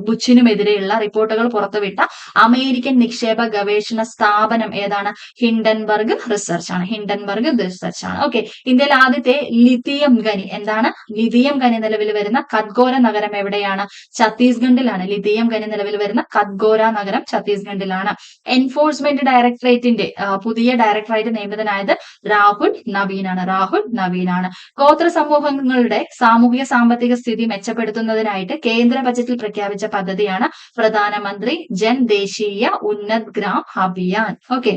ബുച്ചിനുമെതിരെയുള്ള റിപ്പോർട്ടുകൾ പുറത്തുവിട്ട അമേരിക്കൻ നിക്ഷേപ ഗവേഷണ സ്ഥാപനം ഏതാണ്? ഹിൻഡൻബർഗ് റിസർച്ച് ആണ്. ഹിൻഡൻബർഗ് റിസർച്ച് ആണ്. ഓക്കെ, ഇന്ത്യയിൽ ആദ്യത്തെ ലിഥിയം ഖനി എന്താണ്? ലിഥിയം ഖനി നിലവിൽ വരുന്ന കത്ഗോര നഗരം എവിടെയാണ്? ഛത്തീസ്ഗഡിലാണ്. ലിഥിയം ഖനി നിലവിൽ വരുന്ന കത്ഗോര നഗരം ഛത്തീസ്ഗഡിലാണ്. എൻഫോഴ്സ്മെന്റ് ഡയറക്ടറേറ്റിന്റെ പുതിയ ഡയറക്ടറായിട്ട് നിയമിതനായത് രാഹുൽ നവീനാണ്. ഗോത്ര സമൂഹങ്ങളുടെ സാമൂഹിക സാമ്പത്തിക സ്ഥിതി മെച്ചപ്പെടുത്തുന്നതിനായിട്ട് കേന്ദ്ര ബജറ്റിൽ പ്രഖ്യാപിച്ച പദ്ധതിയാണ് പ്രധാനമന്ത്രി ജൻ ദേശീയ ഉന്നത് ഗ്രാം അഭിയാൻ. ഓക്കെ,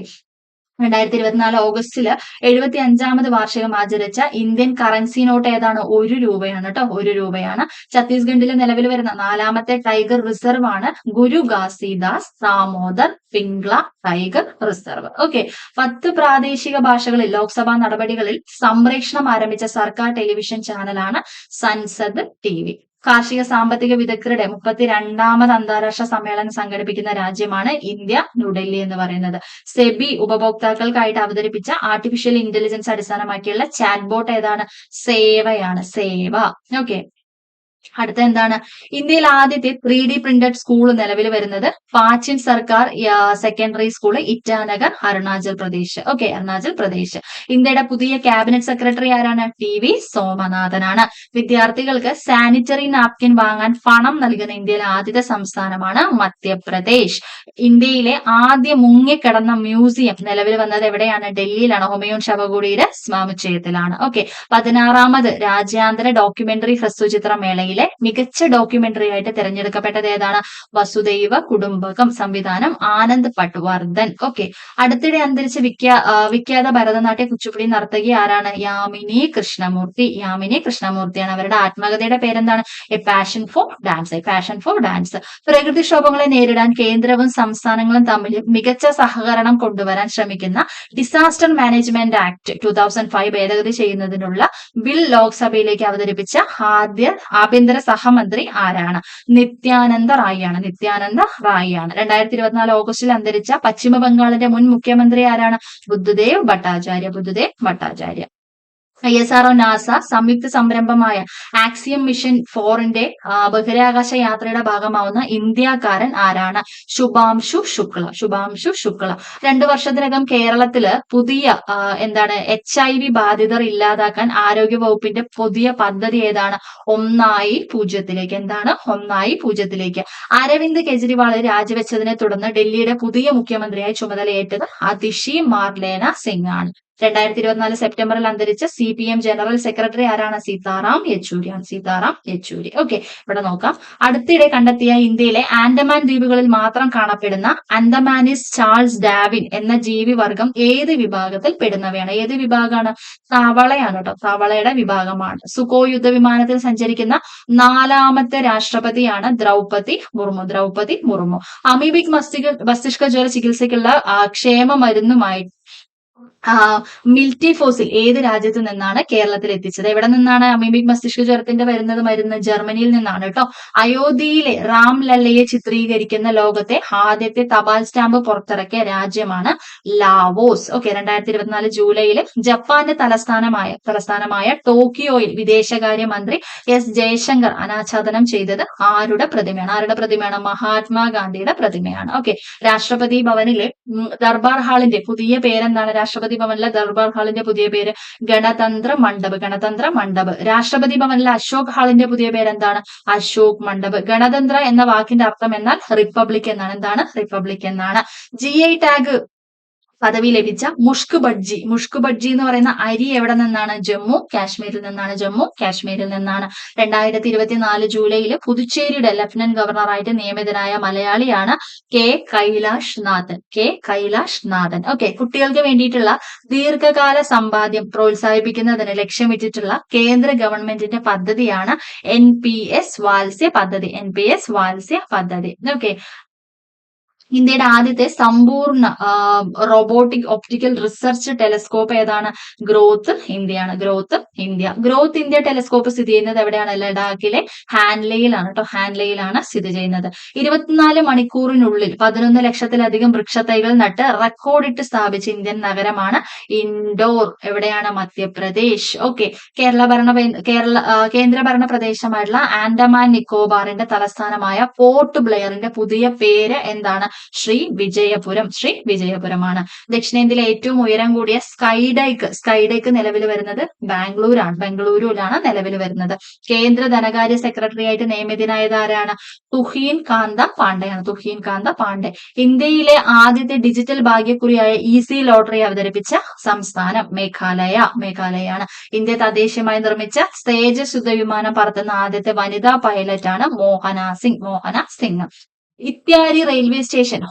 2024 ഓഗസ്റ്റില് 75ാമത് വാർഷികം ആചരിച്ച ഇന്ത്യൻ കറൻസി നോട്ട് ഏതാണ്? 1 രൂപയാണ് കേട്ടോ. 1 രൂപയാണ്. ഛത്തീസ്ഗഡിൽ നിലവിൽ വരുന്ന 4ാമത്തെ ടൈഗർ റിസർവ് ആണ് ഗുരു Ghasidas Damodar Pingla tiger reserve. Okay, 10 പ്രാദേശിക ഭാഷകളിൽ ലോക്സഭാ നടപടികളിൽ സംപ്രേഷണം ആരംഭിച്ച സർക്കാർ ടെലിവിഷൻ ചാനലാണ് സൻസദ് TV. കാർഷിക സാമ്പത്തിക വിദഗ്ധരുടെ 32ാമത് അന്താരാഷ്ട്ര സമ്മേളനം സംഘടിപ്പിക്കുന്ന രാജ്യമാണ് ഇന്ത്യ. ന്യൂഡൽഹി എന്ന് പറയുന്നത്. സെബി ഉപഭോക്താക്കൾക്കായിട്ട് അവതരിപ്പിച്ച ആർട്ടിഫിഷ്യൽ ഇന്റലിജൻസ് അടിസ്ഥാനമാക്കിയുള്ള ചാറ്റ് ബോട്ട് ഏതാണ്? സേവയാണ്. സേവ. ഓക്കെ, അടുത്ത എന്താണ്? ഇന്ത്യയിൽ ആദ്യത്തെ 3D പ്രിന്റഡ് സ്കൂൾ നിലവിൽ വരുന്നത് പാച്ചിൻ സർക്കാർ secondary school Itanagar Arunachal Pradesh. Okay, Arunachal Pradesh. ഇന്ത്യയുടെ പുതിയ ക്യാബിനറ്റ് സെക്രട്ടറി ആരാണ്? TV സോമനാഥനാണ്. വിദ്യാർത്ഥികൾക്ക് സാനിറ്ററി നാപ്കിൻ വാങ്ങാൻ പണം നൽകുന്ന ഇന്ത്യയിലെ ആദ്യത്തെ സംസ്ഥാനമാണ് മധ്യപ്രദേശ്. ഇന്ത്യയിലെ ആദ്യ മുങ്ങിക്കിടന്ന മ്യൂസിയം നിലവിൽ വന്നത് എവിടെയാണ്? ഡൽഹിയിലാണ്. ഹുമയൂൺ ശവകുടീര സമുച്ചയത്തിലാണ്. ഓക്കെ, 16ാമത് രാജ്യാന്തര ഡോക്യുമെന്ററി ഹ്രസ്വചിത്ര മേളയിൽ സിനിമയിലെ മികച്ച ഡോക്യുമെന്ററി ആയിട്ട് തിരഞ്ഞെടുക്കപ്പെട്ടത് ഏതാണ്? വസുദൈവ കുടുംബകം. സംവിധാനം ആനന്ദ് പട്വർദ്ധൻ. ഓക്കെ. അടുത്തിടെ അന്തരിച്ച വിഖ്യാത ഭരതനാട്യ കുച്ചിപ്പുടി നർത്തകി ആരാണ്? യാമിനി കൃഷ്ണമൂർത്തി. യാമിനി കൃഷ്ണമൂർത്തിയാണ്. അവരുടെ ആത്മകഥയുടെ പേരെന്താണ്? A passion for dance. A passion for dance. പ്രകൃതിക്ഷോഭങ്ങളെ നേരിടാൻ കേന്ദ്രവും സംസ്ഥാനങ്ങളും തമ്മിൽ മികച്ച സഹകരണം കൊണ്ടുവരാൻ ശ്രമിക്കുന്ന ഡിസാസ്റ്റർ മാനേജ്മെന്റ് ആക്ട് 2005 ഭേദഗതി ചെയ്യുന്നതിനുള്ള ബിൽ ലോക്സഭയിലേക്ക് അവതരിപ്പിച്ച ആദ്യ ആഭ്യന്തര സഹമന്ത്രി ആരാണ്? നിത്യാനന്ദ റായ് ആണ്. നിത്യാനന്ദ റായ് ആണ്. 2024 ഓഗസ്റ്റിൽ അന്തരിച്ച പശ്ചിമ ബംഗാളിന്റെ മുൻ മുഖ്യമന്ത്രി ആരാണ്? ബുദ്ധദേവ് ഭട്ടാചാര്യ. ബുദ്ധദേവ് ഭട്ടാചാര്യ. ISRO നാസ സംയുക്ത സംരംഭമായ ആക്സിയം മിഷൻ 4ന്റെ ബഹിരാകാശ യാത്രയുടെ ഭാഗമാവുന്ന ഇന്ത്യക്കാരൻ ആരാണ്? ശുഭാംശു ശുക്ല. ശുഭാംശു ശുക്ല. 2 വർഷത്തിനകം കേരളത്തില് പുതിയ HIV ബാധിതർ ഇല്ലാതാക്കാൻ ആരോഗ്യ വകുപ്പിന്റെ പുതിയ പദ്ധതി ഏതാണ്? 1-0. എന്താണ്? 1-0. അരവിന്ദ് കെജ്രിവാൾ രാജിവെച്ചതിനെ തുടർന്ന് ഡൽഹിയുടെ പുതിയ മുഖ്യമന്ത്രിയായി ചുമതലയേറ്റത് അതിഷി മാർലേന സിംഗ് ആണ്. 2024 സെപ്റ്റംബറിൽ അന്തരിച്ച CPM ജനറൽ സെക്രട്ടറി ആരാണ്? സീതാറാം യെച്ചൂരിയാണ്. സീതാറാം യെച്ചൂരി. ഓക്കെ. ഇവിടെ നോക്കാം. അടുത്തിടെ കണ്ടെത്തിയ ഇന്ത്യയിലെ ആൻഡമാൻ ദ്വീപുകളിൽ മാത്രം കാണപ്പെടുന്ന അന്തമാനിസ് ചാൾസ് ഡാവിൻ എന്ന ജീവിവർഗം ഏത് വിഭാഗത്തിൽ പെടുന്നവയാണ്? ഏത് വിഭാഗമാണ്? തവളയാണ് കേട്ടോ. തവളയുടെ വിഭാഗമാണ്. സുഖോയ് യുദ്ധവിമാനത്തിൽ സഞ്ചരിക്കുന്ന 4ാമത്തെ രാഷ്ട്രപതിയാണ് ദ്രൗപതി മുർമു. ദ്രൗപതി മുർമു. അമീബിക് മസ്തിഷ്ക ജ്വര ചികിത്സയ്ക്കുള്ള ക്ഷേമ മരുന്നുമായി മിൽറ്റിഫോസിൽ ഏത് രാജ്യത്ത് നിന്നാണ് കേരളത്തിൽ എത്തിച്ചത്? എവിടെ നിന്നാണ് അമീബിക് മസ്തിഷ്ക ജ്വരത്തിന്റെ മരുന്ന്? ജർമ്മനിയിൽ നിന്നാണ് കേട്ടോ. അയോധ്യയിലെ റാം ലല്ലയെ ചിത്രീകരിക്കുന്ന ലോകത്തെ ആദ്യത്തെ തപാൽ സ്റ്റാമ്പ് പുറത്തിറക്കിയ രാജ്യമാണ് ലാവോസ്. ഓക്കെ. 2024 ജൂലൈയിൽ ജപ്പാന്റെ തലസ്ഥാനമായ ടോക്കിയോയിൽ വിദേശകാര്യമന്ത്രി എസ് ജയശങ്കർ അനാച്ഛാദനം ചെയ്തത് ആരുടെ പ്രതിമയാണ്? ആരുടെ പ്രതിമയാണ്? മഹാത്മാഗാന്ധിയുടെ പ്രതിമയാണ്. ഓക്കെ. രാഷ്ട്രപതി ഭവനിലെ ദർബാർ ഹാളിന്റെ പുതിയ പേരെന്താണ്? രാഷ്ട്രപതി ഭവനിലെ ദർബാർ ഹാളിന്റെ പുതിയ പേര് ഗണതന്ത്ര മണ്ഡപ്. ഗണതന്ത്ര മണ്ഡപ്. രാഷ്ട്രപതി ഭവനിലെ അശോക് ഹാളിന്റെ പുതിയ പേര് എന്താണ്? അശോക് മണ്ഡപ്. ഗണതന്ത്ര എന്ന വാക്കിന്റെ അർത്ഥം എന്നാൽ റിപ്പബ്ലിക് എന്നാണ്. എന്താണ്? റിപ്പബ്ലിക് എന്നാണ്. GI ടാഗ് പദവി ലഭിച്ച മുഷ്ക് ബഡ്ജി എന്ന് പറയുന്ന അരി എവിടെ നിന്നാണ്? ജമ്മു കാശ്മീരിൽ നിന്നാണ്. ജമ്മു കാശ്മീരിൽ നിന്നാണ്. 2024 ജൂലൈയിൽ പുതുച്ചേരിയുടെ ലഫ്റ്റനന്റ് ഗവർണറായിട്ട് നിയമിതനായ മലയാളിയാണ് കെ കൈലാഷ് നാഥൻ. ഓക്കെ. കുട്ടികൾക്ക് വേണ്ടിയിട്ടുള്ള ദീർഘകാല സമ്പാദ്യം പ്രോത്സാഹിപ്പിക്കുന്നതിന് ലക്ഷ്യമിട്ടിട്ടുള്ള കേന്ദ്ര ഗവൺമെന്റിന്റെ പദ്ധതിയാണ് NPS വാത്സ്യ പദ്ധതി. ഓക്കെ. ഇന്ത്യയുടെ ആദ്യത്തെ സമ്പൂർണ്ണ റോബോട്ടിക് ഒപ്റ്റിക്കൽ റിസർച്ച് ടെലസ്കോപ്പ് ഏതാണ്? ഗ്രോത്ത് ഇന്ത്യയാണ്. ഗ്രോത്ത് ഇന്ത്യ ടെലസ്കോപ്പ് സ്ഥിതി ചെയ്യുന്നത് എവിടെയാണ്? ലഡാക്കിലെ ഹാൻലെയിലാണ് കേട്ടോ. ഹാൻലെയിലാണ് സ്ഥിതി ചെയ്യുന്നത്. 24 മണിക്കൂറിനുള്ളിൽ 11 ലക്ഷത്തിലധികം വൃക്ഷത്തൈകൾ നട്ട് റെക്കോർഡിട്ട് സ്ഥാപിച്ച ഇന്ത്യൻ നഗരമാണ് ഇൻഡോർ. എവിടെയാണ്? മധ്യപ്രദേശ്. ഓക്കെ. കേന്ദ്രഭരണ പ്രദേശമായിട്ടുള്ള ആൻഡമാൻ നിക്കോബാറിന്റെ തലസ്ഥാനമായ പോർട്ട് ബ്ലെയറിന്റെ പുതിയ പേര് എന്താണ്? ശ്രീ വിജയപുരമാണ്. ദക്ഷിണേന്ത്യയിലെ ഏറ്റവും ഉയരം കൂടിയ സ്കൈഡൈക്ക് നിലവിൽ വരുന്നത് ബംഗളൂരുവിലാണ് നിലവിൽ വരുന്നത്. കേന്ദ്ര ധനകാര്യ സെക്രട്ടറി ആയിട്ട് നിയമിതനായത് ആരാണ്? തുഹീൻ കാന്ത പാണ്ഡെ. ഇന്ത്യയിലെ ആദ്യത്തെ ഡിജിറ്റൽ ഭാഗ്യക്കുറിയായ ഈസി ലോട്ടറി അവതരിപ്പിച്ച സംസ്ഥാനം മേഘാലയാണ്. ഇന്ത്യ തദ്ദേശീയമായി നിർമ്മിച്ച തേജസ് യുദ്ധവിമാനം പറത്തുന്ന ആദ്യത്തെ വനിതാ പൈലറ്റാണ് മോഹന സിംഗ്. ഇത്യാരി റെയിൽവേ സ്റ്റേഷൻ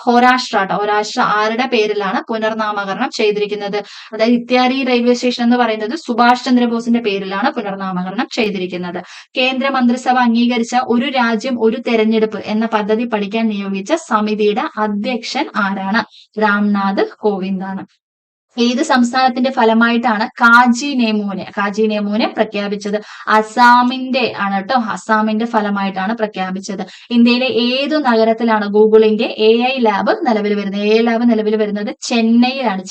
ഹോരാഷ്ട്ര ആരുടെ പേരിലാണ് പുനർനാമകരണം ചെയ്തിരിക്കുന്നത്? അതായത് ഇത്യാരി റെയിൽവേ സ്റ്റേഷൻ എന്ന് പറയുന്നത് സുഭാഷ് ചന്ദ്രബോസിന്റെ പേരിലാണ് പുനർനാമകരണം ചെയ്തിരിക്കുന്നത്. കേന്ദ്ര മന്ത്രിസഭ അംഗീകരിച്ച ഒരു രാജ്യം ഒരു തെരഞ്ഞെടുപ്പ് എന്ന പദ്ധതി പഠിക്കാൻ നിയോഗിച്ച സമിതിയുടെ അധ്യക്ഷൻ ആരാണ്? രാംനാഥ് കോവിന്ദ് ആണ്. ഏത് സംസ്ഥാനത്തിന്റെ ഫലമായിട്ടാണ് കാജി നേമൂനെ പ്രഖ്യാപിച്ചത്? അസാമിന്റെ ആണ് കേട്ടോ. അസാമിന്റെ ഫലമായിട്ടാണ് പ്രഖ്യാപിച്ചത്. ഇന്ത്യയിലെ ഏതു നഗരത്തിലാണ് ഗൂഗിളിന്റെ AI ലാബ് നിലവിൽ വരുന്നത്? ചെന്നൈയിലാണ്.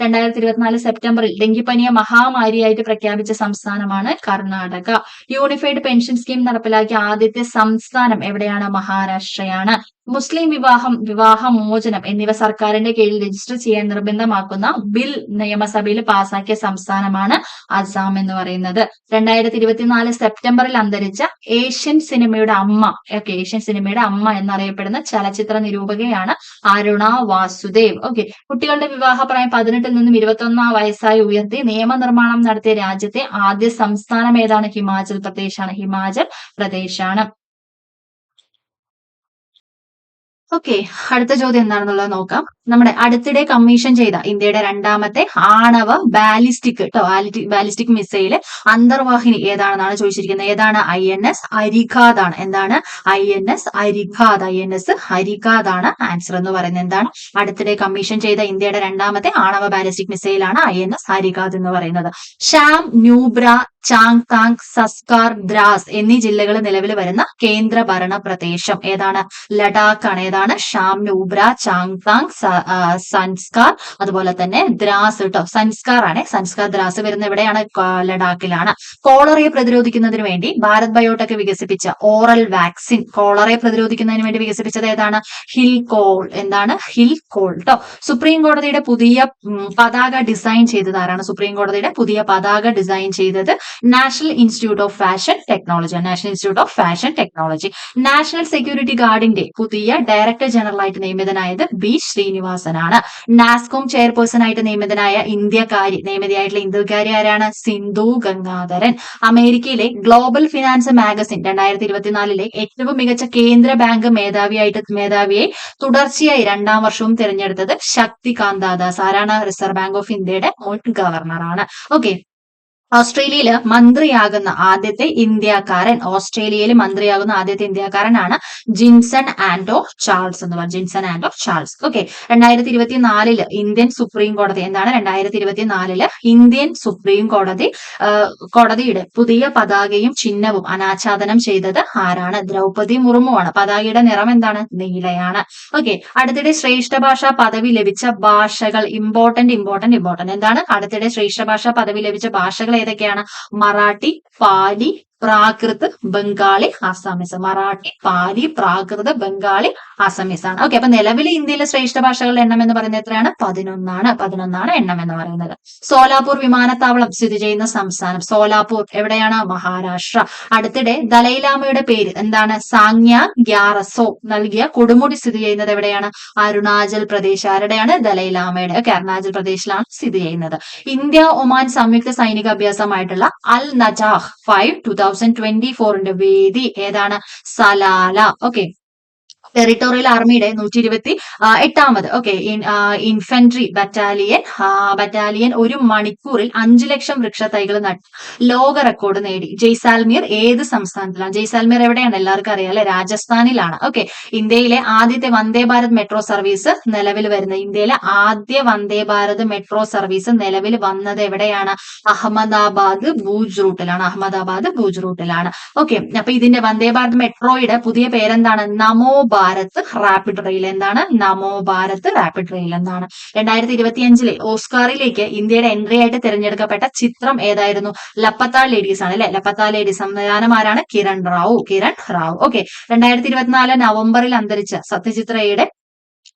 2024 സെപ്റ്റംബറിൽ ഡെങ്കിപ്പനിയെ മഹാമാരിയായിട്ട് പ്രഖ്യാപിച്ച സംസ്ഥാനമാണ് കർണാടക. യൂണിഫൈഡ് പെൻഷൻ സ്കീം നടപ്പിലാക്കിയ ആദ്യത്തെ സംസ്ഥാനം എവിടെയാണ്? മഹാരാഷ്ട്രയാണ്. മുസ്ലിം വിവാഹമോചനം എന്നിവ സർക്കാരിന്റെ കീഴിൽ രജിസ്റ്റർ ചെയ്യാൻ നിർബന്ധമാക്കുന്ന ബിൽ നിയമസഭയിൽ പാസാക്കിയ സംസ്ഥാനമാണ് അസം എന്ന് പറയുന്നത്. 2024 സെപ്റ്റംബറിൽ അന്തരിച്ച ഏഷ്യൻ സിനിമയുടെ അമ്മ എന്നറിയപ്പെടുന്ന ചലച്ചിത്ര നിരൂപകയാണ് അരുണ വാസുദേവ്. ഓക്കെ, കുട്ടികളുടെ വിവാഹപ്രായം 18 നിന്നും 21 വയസ്സായി ഉയർത്തി നിയമനിർമ്മാണം നടത്തിയ രാജ്യത്തെ ആദ്യ സംസ്ഥാനം ഏതാണ്? ഹിമാചൽ പ്രദേശാണ്. ഓക്കെ, അടുത്ത ചോദ്യം എന്താണെന്നുള്ളത് നോക്കാം. നമ്മുടെ അടുത്തിടെ കമ്മീഷൻ ചെയ്ത ഇന്ത്യയുടെ രണ്ടാമത്തെ ആണവ ബാലിസ്റ്റിക് മിസൈല് അന്തർവാഹിനി ഏതാണെന്നാണ് ചോദിച്ചിരിക്കുന്നത്. ഏതാണ്? INS അരിഘാത് ആണ്. എന്താണ്? INS അരിഘാത് ആണ് ആൻസർ എന്ന് പറയുന്നത്. എന്താണ്? അടുത്തിടെ കമ്മീഷൻ ചെയ്ത ഇന്ത്യയുടെ രണ്ടാമത്തെ ആണവ ബാലിസ്റ്റിക് മിസൈലാണ് INS അരിഘാത് എന്ന് പറയുന്നത്. ഷാം, ന്യൂബ്ര, ചാങ്താങ്, സസ്കാർ, ദ്രാസ് എന്നീ ജില്ലകൾ നിലവിൽ വരുന്ന കേന്ദ്ര ഭരണ പ്രദേശം ഏതാണ്? ലഡാക്ക് ആണ്. ഏതാണ്? ഷാം, ന്യൂബ്ര, ചാങ്താങ്, സൻസ്കാർ, അതുപോലെ തന്നെ ദ്രാസ് കേട്ടോ. സൻസ്കാർ ആണ്. സൻസ്കാർ, ദ്രാസ് വരുന്ന എവിടെയാണ്? ലഡാക്കിലാണ്. കോളറയെ പ്രതിരോധിക്കുന്നതിന് വേണ്ടി ഭാരത് ബയോടെക് വികസിപ്പിച്ച ഓറൽ വാക്സിൻ കോളറയെ പ്രതിരോധിക്കുന്നതിന് വേണ്ടി വികസിപ്പിച്ചത് ഏതാണ്? ഹിൽകോൾ. എന്താണ്? ഹിൽകോൾ കേട്ടോ. സുപ്രീം കോടതിയുടെ പുതിയ പതാക ഡിസൈൻ ചെയ്തത് ആരാണ്? സുപ്രീം കോടതിയുടെ പുതിയ പതാക ഡിസൈൻ ചെയ്തത് national institute of fashion technology. National security ഗാർഡിന്റെ പുതിയ ഡയറക്ടർ ജനറൽ ആയിട്ട് നിയമിതനായത് ബി ശ്രീനിവാസനാണ്. നാസ്കോം ചെയർപേഴ്സൺ ആയിട്ട് നിയമിതയായിട്ടുള്ള ഇന്ത്യക്കാരി ആരാണ്? സിന്ധു ഗംഗാധരൻ. അമേരിക്കയിലെ ഗ്ലോബൽ ഫിനാൻസ് മാഗസിൻ 2024 ഏറ്റവും മികച്ച കേന്ദ്ര ബാങ്ക് മേധാവിയെ തുടർച്ചയായി 2ാം വർഷവും തിരഞ്ഞെടുത്തത് ശക്തികാന്ത ദാസ്. ആരാണ്? റിസർവ് ബാങ്ക് ഓഫ് ഇന്ത്യയുടെ മുൻ ഗവർണറാണ്. ഓക്കെ, ഓസ്ട്രേലിയയിൽ മന്ത്രിയാകുന്ന ആദ്യത്തെ ഇന്ത്യക്കാരനാണ് ജിൻസൺ ആൻഡോ ചാൾസ് എന്ന് പറയുന്നത്. ജിൻസൺ ആൻഡോ ചാൾസ്. ഓക്കെ, 2024 ഇന്ത്യൻ സുപ്രീം കോടതി എന്താണ്? 2024 ഇന്ത്യൻ സുപ്രീം കോടതിയുടെ പുതിയ പതാകയും ചിഹ്നവും അനാച്ഛാദനം ചെയ്തത് ആരാണ്? ദ്രൗപദി മുർമു ആണ്. പതാകയുടെ നിറം എന്താണ്? നീലയാണ്. ഓക്കെ, അടുത്തിടെ ശ്രേഷ്ഠ ഭാഷാ പദവി ലഭിച്ച ഭാഷകൾ ഇമ്പോർട്ടന്റ് എന്താണ്? അടുത്തിടെ ശ്രേഷ്ഠ ഭാഷാ പദവി ലഭിച്ച ഭാഷകൾ ഏതൊക്കെയാണ്? മറാഠി, പാലി, പ്രാകൃത്, ബംഗാളി, ആസാമീസ്. മറാഠി, പാലി, പ്രാകൃത്, ബംഗാളി, ആസാമീസ് ആണ്. ഓക്കെ, അപ്പൊ നിലവിലെ ഇന്ത്യയിലെ ശ്രേഷ്ഠ ഭാഷകളുടെ എണ്ണം എന്ന് പറയുന്നത് എത്രയാണ്? 11 എണ്ണം എന്ന് പറയുന്നത്. സോലാപൂർ വിമാനത്താവളം സ്ഥിതി ചെയ്യുന്ന സംസ്ഥാനം? സോലാപൂർ എവിടെയാണ്? മഹാരാഷ്ട്ര. അടുത്തിടെ ദലൈലാമയുടെ പേര് എന്താണ്? സാങ്യ ഗ്യാറസോ നൽകിയ കൊടുമുടി സ്ഥിതി ചെയ്യുന്നത് എവിടെയാണ്? അരുണാചൽ പ്രദേശ്. ആരുടെയാണ്? ദലൈലാമയുടെ. ഓക്കെ, അരുണാചൽ പ്രദേശിലാണ് സ്ഥിതി ചെയ്യുന്നത്. ഇന്ത്യ ഒമാൻ സംയുക്ത സൈനിക അഭ്യാസമായിട്ടുള്ള അൽ നജാഹ് 5 2024 വേദി ഏതാണ്? സലാല. ഓക്കെ, ടെറിട്ടോറിയൽ ആർമിയുടെ 128ാമത് ഇൻഫൻട്രി ബറ്റാലിയൻ 1 മണിക്കൂറിൽ 5 ലക്ഷം വൃക്ഷത്തൈകൾ നട്ടു ലോക റെക്കോർഡ് നേടി. ജയ്സാൽമീർ ഏത് സംസ്ഥാനത്തിലാണ്? ജയ്സാൽമീർ എവിടെയാണ്? എല്ലാവർക്കും അറിയാം അല്ലെ? രാജസ്ഥാനിലാണ്. ഓക്കെ, ഇന്ത്യയിലെ ആദ്യത്തെ വന്ദേ ഭാരത് മെട്രോ സർവീസ് നിലവിൽ വന്നത് എവിടെയാണ്? അഹമ്മദാബാദ് ഭൂജ് റൂട്ടിലാണ്. ഓക്കെ, അപ്പൊ ഇതിന്റെ വന്ദേ ഭാരത് മെട്രോയുടെ പുതിയ പേരെന്താണ്? നമോ ഭാരത് റാപ്പിഡ് റെയിൽ. എന്താണ്? നമോ ഭാരത് റാപ്പിഡ് റെയിൽ എന്നാണ്. 2025 ഓസ്കാറിലേക്ക് ഇന്ത്യയുടെ എൻട്രി ആയിട്ട് തിരഞ്ഞെടുക്കപ്പെട്ട ചിത്രം ഏതായിരുന്നു? ലപ്പത്താൾ ലേഡീസ് ആണ് അല്ലെ? ലപ്പത്താൾ ലേഡീസ്. സംവിധാനം ആരാണ്? കിരൺ റാവു. ഓക്കെ, 2024 നവംബറിൽ അന്തരിച്ച സത്യജിത് റേയുടെ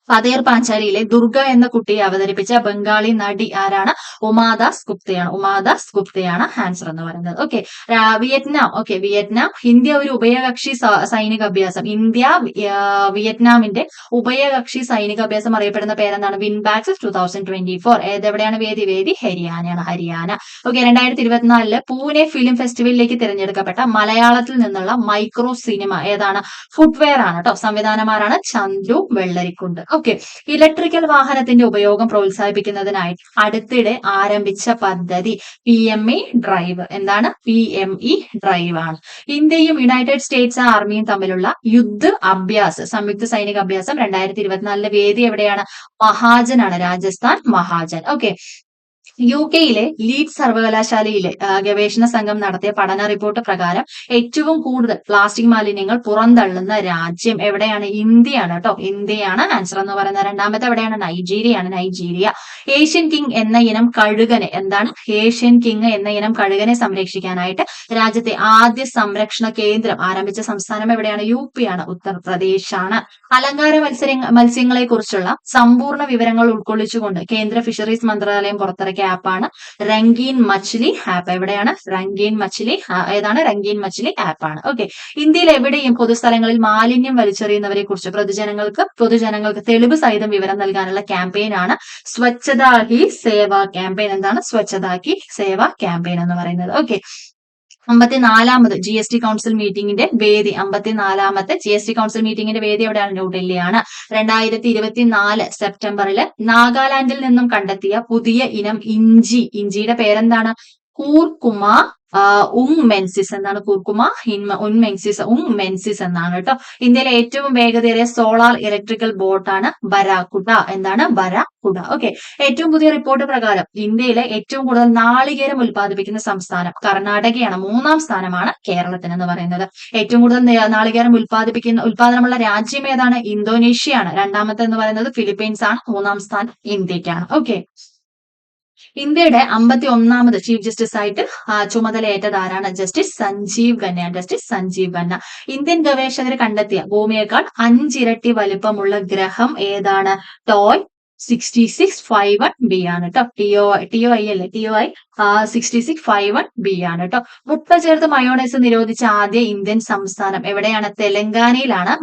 ഫതേർ പാഞ്ചാലിയിലെ ദുർഗ എന്ന കുട്ടിയെ അവതരിപ്പിച്ച ബംഗാളി നടി ആരാണ്? ഉമാദാസ് ഗുപ്തയാണ് ആൻസർ എന്ന് പറയുന്നത്. Okay, Vietnam. ഇന്ത്യ ഒരു ഉഭയകക്ഷി സൈനിക അഭ്യാസം. വിയറ്റ്നാമിന്റെ ഉഭയകക്ഷി സൈനിക അഭ്യാസം അറിയപ്പെടുന്ന പേരെന്താണ്? വിൻബാക്സ് 2024. ഏതെവിടെയാണ് വേദി? ഹരിയാന. ഓക്കെ, 2024 പൂനെ ഫിലിം ഫെസ്റ്റിവലിലേക്ക് തിരഞ്ഞെടുക്കപ്പെട്ട മലയാളത്തിൽ നിന്നുള്ള മൈക്രോ സിനിമ ഏതാണ്? ഫുട്വെയർ ആണ് കേട്ടോ. സംവിധാനമാരാണ്? ചന്ദ്രു വെള്ളരിക്കുണ്ട്. ഓക്കെ, ഇലക്ട്രിക്കൽ വാഹനത്തിന്റെ ഉപയോഗം പ്രോത്സാഹിപ്പിക്കുന്നതിനായി അടുത്തിടെ ആരംഭിച്ച പദ്ധതി PME ഡ്രൈവ്. എന്താണ്? PME ഡ്രൈവ് ആണ്. ഇന്ത്യയും യുണൈറ്റഡ് സ്റ്റേറ്റ്സ് ആർമിയും തമ്മിലുള്ള സംയുക്ത സൈനിക അഭ്യാസം 2024 വേദി എവിടെയാണ്? മഹാജൻ ആണ്. Rajasthan Mahajan. Okay, UK Leeds സർവകലാശാലയിലെ ഗവേഷണ സംഘം നടത്തിയ പഠന റിപ്പോർട്ട് പ്രകാരം ഏറ്റവും കൂടുതൽ പ്ലാസ്റ്റിക് മാലിന്യങ്ങൾ പുറന്തള്ളുന്ന രാജ്യം എവിടെയാണ്? ഇന്ത്യയാണ് കേട്ടോ. ഇന്ത്യയാണ് ആൻസർ എന്ന് പറയുന്നത്. രണ്ടാമത്തെ എവിടെയാണ്? നൈജീരിയയാണ്. നൈജീരിയ. ഏഷ്യൻ കിങ് എന്ന ഇനം കഴുകനെ എന്താണ്? ഏഷ്യൻ കിങ് എന്ന ഇനം കഴുകനെ സംരക്ഷിക്കാനായിട്ട് രാജ്യത്തെ ആദ്യ സംരക്ഷണ കേന്ദ്രം ആരംഭിച്ച സംസ്ഥാനം എവിടെയാണ്? UP ആണ്. ഉത്തർപ്രദേശാണ്. അലങ്കാര മത്സ്യങ്ങളെ കുറിച്ചുള്ള സമ്പൂർണ്ണ വിവരങ്ങൾ ഉൾക്കൊള്ളിച്ചുകൊണ്ട് കേന്ദ്ര ഫിഷറീസ് മന്ത്രാലയം പുറത്തിറക്കിയ ആപ്പാണ് രംഗീൻ മച്ച്ലി ആപ്പ്. എവിടെയാണ്? രംഗീൻ മച്ച്ലി. ഏതാണ്? രംഗീൻ മച്ച്ലി ആപ്പാണ്. ഓക്കെ. ഇന്ത്യയിൽ എവിടെയും പൊതുസ്ഥലങ്ങളിൽ മാലിന്യം വലിച്ചെറിയുന്നവരെ കുറിച്ച് പൊതുജനങ്ങൾക്ക് തെളിവ് സഹിതം വിവരം നൽകാനുള്ള ക്യാമ്പയിൻ ആണ് സ്വച്ഛതാ ഹി സേവ ക്യാമ്പയിൻ. എന്താണ്? സ്വച്ഛതാ ഹി സേവ ക്യാമ്പയിൻ എന്ന് പറയുന്നത്. ഓക്കെ. 54ാമത് GST കൗൺസിൽ മീറ്റിംഗിന്റെ വേദി 54ാമത്തെ GST കൗൺസിൽ മീറ്റിംഗിന്റെ വേദി എവിടെയാണ്? ന്യൂഡൽഹിയാണ്. 2024 സെപ്റ്റംബറിൽ നാഗാലാൻഡിൽ നിന്നും കണ്ടെത്തിയ പുതിയ ഇനം ഇഞ്ചിയുടെ പേരെന്താണ്? കൂർക്കുമ മെൻസിസ്. എന്താണ്? കൂർക്കുമ മെൻസിസ് എന്നാണ് കേട്ടോ. ഇന്ത്യയിലെ ഏറ്റവും വേഗതയേറിയ സോളാർ ഇലക്ട്രിക്കൽ ബോട്ടാണ് ബരാക്കുഡ. എന്താണ്? ബരാക്കുഡ. ഓക്കെ. ഏറ്റവും പുതിയ റിപ്പോർട്ട് പ്രകാരം ഇന്ത്യയിലെ ഏറ്റവും കൂടുതൽ നാളികേരം ഉൽപ്പാദിപ്പിക്കുന്ന സംസ്ഥാനം കർണാടകയാണ്. 3ാം സ്ഥാനമാണ് കേരളത്തിന് എന്ന് പറയുന്നത്. ഏറ്റവും കൂടുതൽ നാളികേരം ഉൽപാദനമുള്ള രാജ്യം ഏതാണ്? ഇന്തോനേഷ്യയാണ്. രണ്ടാമത്തെ എന്ന് പറയുന്നത് ഫിലിപ്പീൻസ് ആണ്. 3ാം സ്ഥാനം ഇന്ത്യക്കാണ്. ഓക്കെ. ഇന്ത്യയുടെ 51ാമത് ചീഫ് ജസ്റ്റിസ് ആയിട്ട് ചുമതലയേറ്റത് ആരാണ്? ജസ്റ്റിസ് സഞ്ജീവ് ഖന്നയാണ്. ജസ്റ്റിസ് സഞ്ജീവ് ഖന്ന. ഇന്ത്യൻ ഗവേഷകർ കണ്ടെത്തിയ ഭൂമിയേക്കാൾ 5 ഇരട്ടി വലിപ്പമുള്ള ഗ്രഹം ഏതാണ്? ടോയ് 6651b ആണ് കേട്ടോ. TOI അല്ലേ? TOI 6651b ആണ് കേട്ടോ. മുട്ട ചേർത്ത് മയോണൈസ് നിരോധിച്ച ആദ്യ ഇന്ത്യൻ സംസ്ഥാനം എവിടെയാണ്? തെലങ്കാനയിലാണ്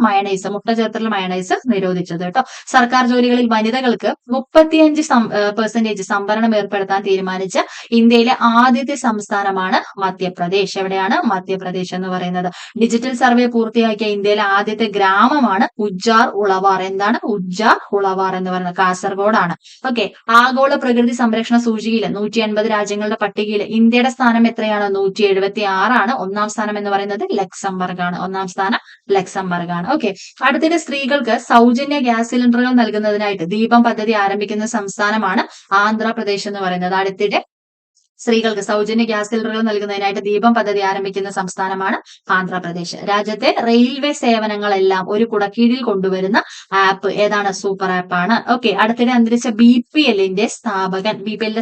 മുട്ട ചേർത്തുള്ള മയോണൈസ് നിരോധിച്ചത് കേട്ടോ. സർക്കാർ ജോലികളിൽ വനിതകൾക്ക് 35% സംവരണം ഏർപ്പെടുത്താൻ തീരുമാനിച്ച ഇന്ത്യയിലെ ആദ്യത്തെ സംസ്ഥാനമാണ് മധ്യപ്രദേശ്. എവിടെയാണ്? മധ്യപ്രദേശ് എന്ന് പറയുന്നത്. ഡിജിറ്റൽ സർവേ പൂർത്തിയാക്കിയ ഇന്ത്യയിലെ ആദ്യത്തെ ഗ്രാമമാണ് ഉജ്ജാർ ഉളവാർ. എന്താണ്? ഉജ്ജാർ ഉളവാർ എന്ന് പറയുന്നത് കാസർഗോഡാണ്. ഓക്കെ. ആഗോള പ്രകൃതി സംരക്ഷണ സൂചികയിൽ 180 രാജ്യങ്ങളുടെ പട്ടികയിൽ ഇന്ത്യയുടെ സ്ഥാനം എത്രയാണ്? 176 ആണ്. 1ാം സ്ഥാനം എന്ന് പറയുന്നത് ലക്സംബർഗ് ആണ്. 1ാം സ്ഥാനം ലക്സംബർഗ് ആണ്. ഓക്കെ. അടുത്തിടെ സ്ത്രീകൾക്ക് സൗജന്യ ഗ്യാസ് സിലിണ്ടറുകൾ നൽകുന്നതിനായിട്ട് ദീപം പദ്ധതി ആരംഭിക്കുന്ന സംസ്ഥാനമാണ് ആന്ധ്രാപ്രദേശ് എന്ന് പറയുന്നത്. അടുത്തിടെ സ്ത്രീകൾക്ക് സൗജന്യ ഗ്യാസ് സിലിണ്ടറുകൾ നൽകുന്നതിനായിട്ട് ദീപം പദ്ധതി ആരംഭിക്കുന്ന സംസ്ഥാനമാണ് ആന്ധ്രാപ്രദേശ്. രാജ്യത്തെ റെയിൽവേ സേവനങ്ങളെല്ലാം ഒരു കുടക്കീഴിൽ കൊണ്ടുവരുന്ന ആപ്പ് ഏതാണ്? സൂപ്പർ ആപ്പ് ആണ്. ഓക്കെ. അടുത്തിടെ അന്തരിച്ച BPLന്റെ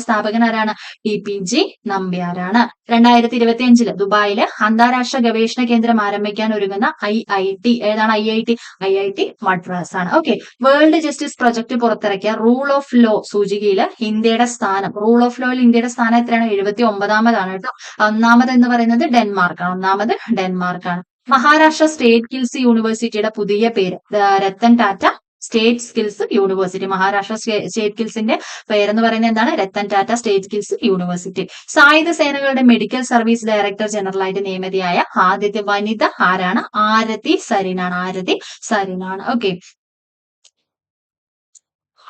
സ്ഥാപകൻ ആരാണ്? TPG നമ്പ്യാരാണ്. 2025 ദുബായില് അന്താരാഷ്ട്ര ഗവേഷണ കേന്ദ്രം ആരംഭിക്കാൻ ഒരുങ്ങുന്ന IIT ഏതാണ്? IIT മദ്രാസ് ആണ്. ഓക്കെ. വേൾഡ് ജസ്റ്റിസ് പ്രൊജക്ട് പുറത്തിറക്കിയ റൂൾ ഓഫ് ലോ സൂചികയിൽ ഇന്ത്യയുടെ സ്ഥാനം ഇന്ത്യയുടെ സ്ഥാനം എത്രയാണ്? 79ാമതാണ് കേട്ടോ. 1ാമത് എന്ന് പറയുന്നത് ഡെൻമാർക്കാണ്. മഹാരാഷ്ട്ര സ്റ്റേറ്റ് സ്കിൽസ് യൂണിവേഴ്സിറ്റിയുടെ പുതിയ പേര് Ratan Tata state skills university. Maharashtra state സ്കിൽസിന്റെ പേരെന്ന് പറയുന്നത് എന്താണ്? Ratan Tata state skills university. സായുധ സേനകളുടെ മെഡിക്കൽ സർവീസ് ഡയറക്ടർ ജനറൽ ആയിട്ട് നിയമിതയായ ആദ്യത്തെ വനിത ആരാണ്? ആരതി സരീനാണ്. ഓക്കെ.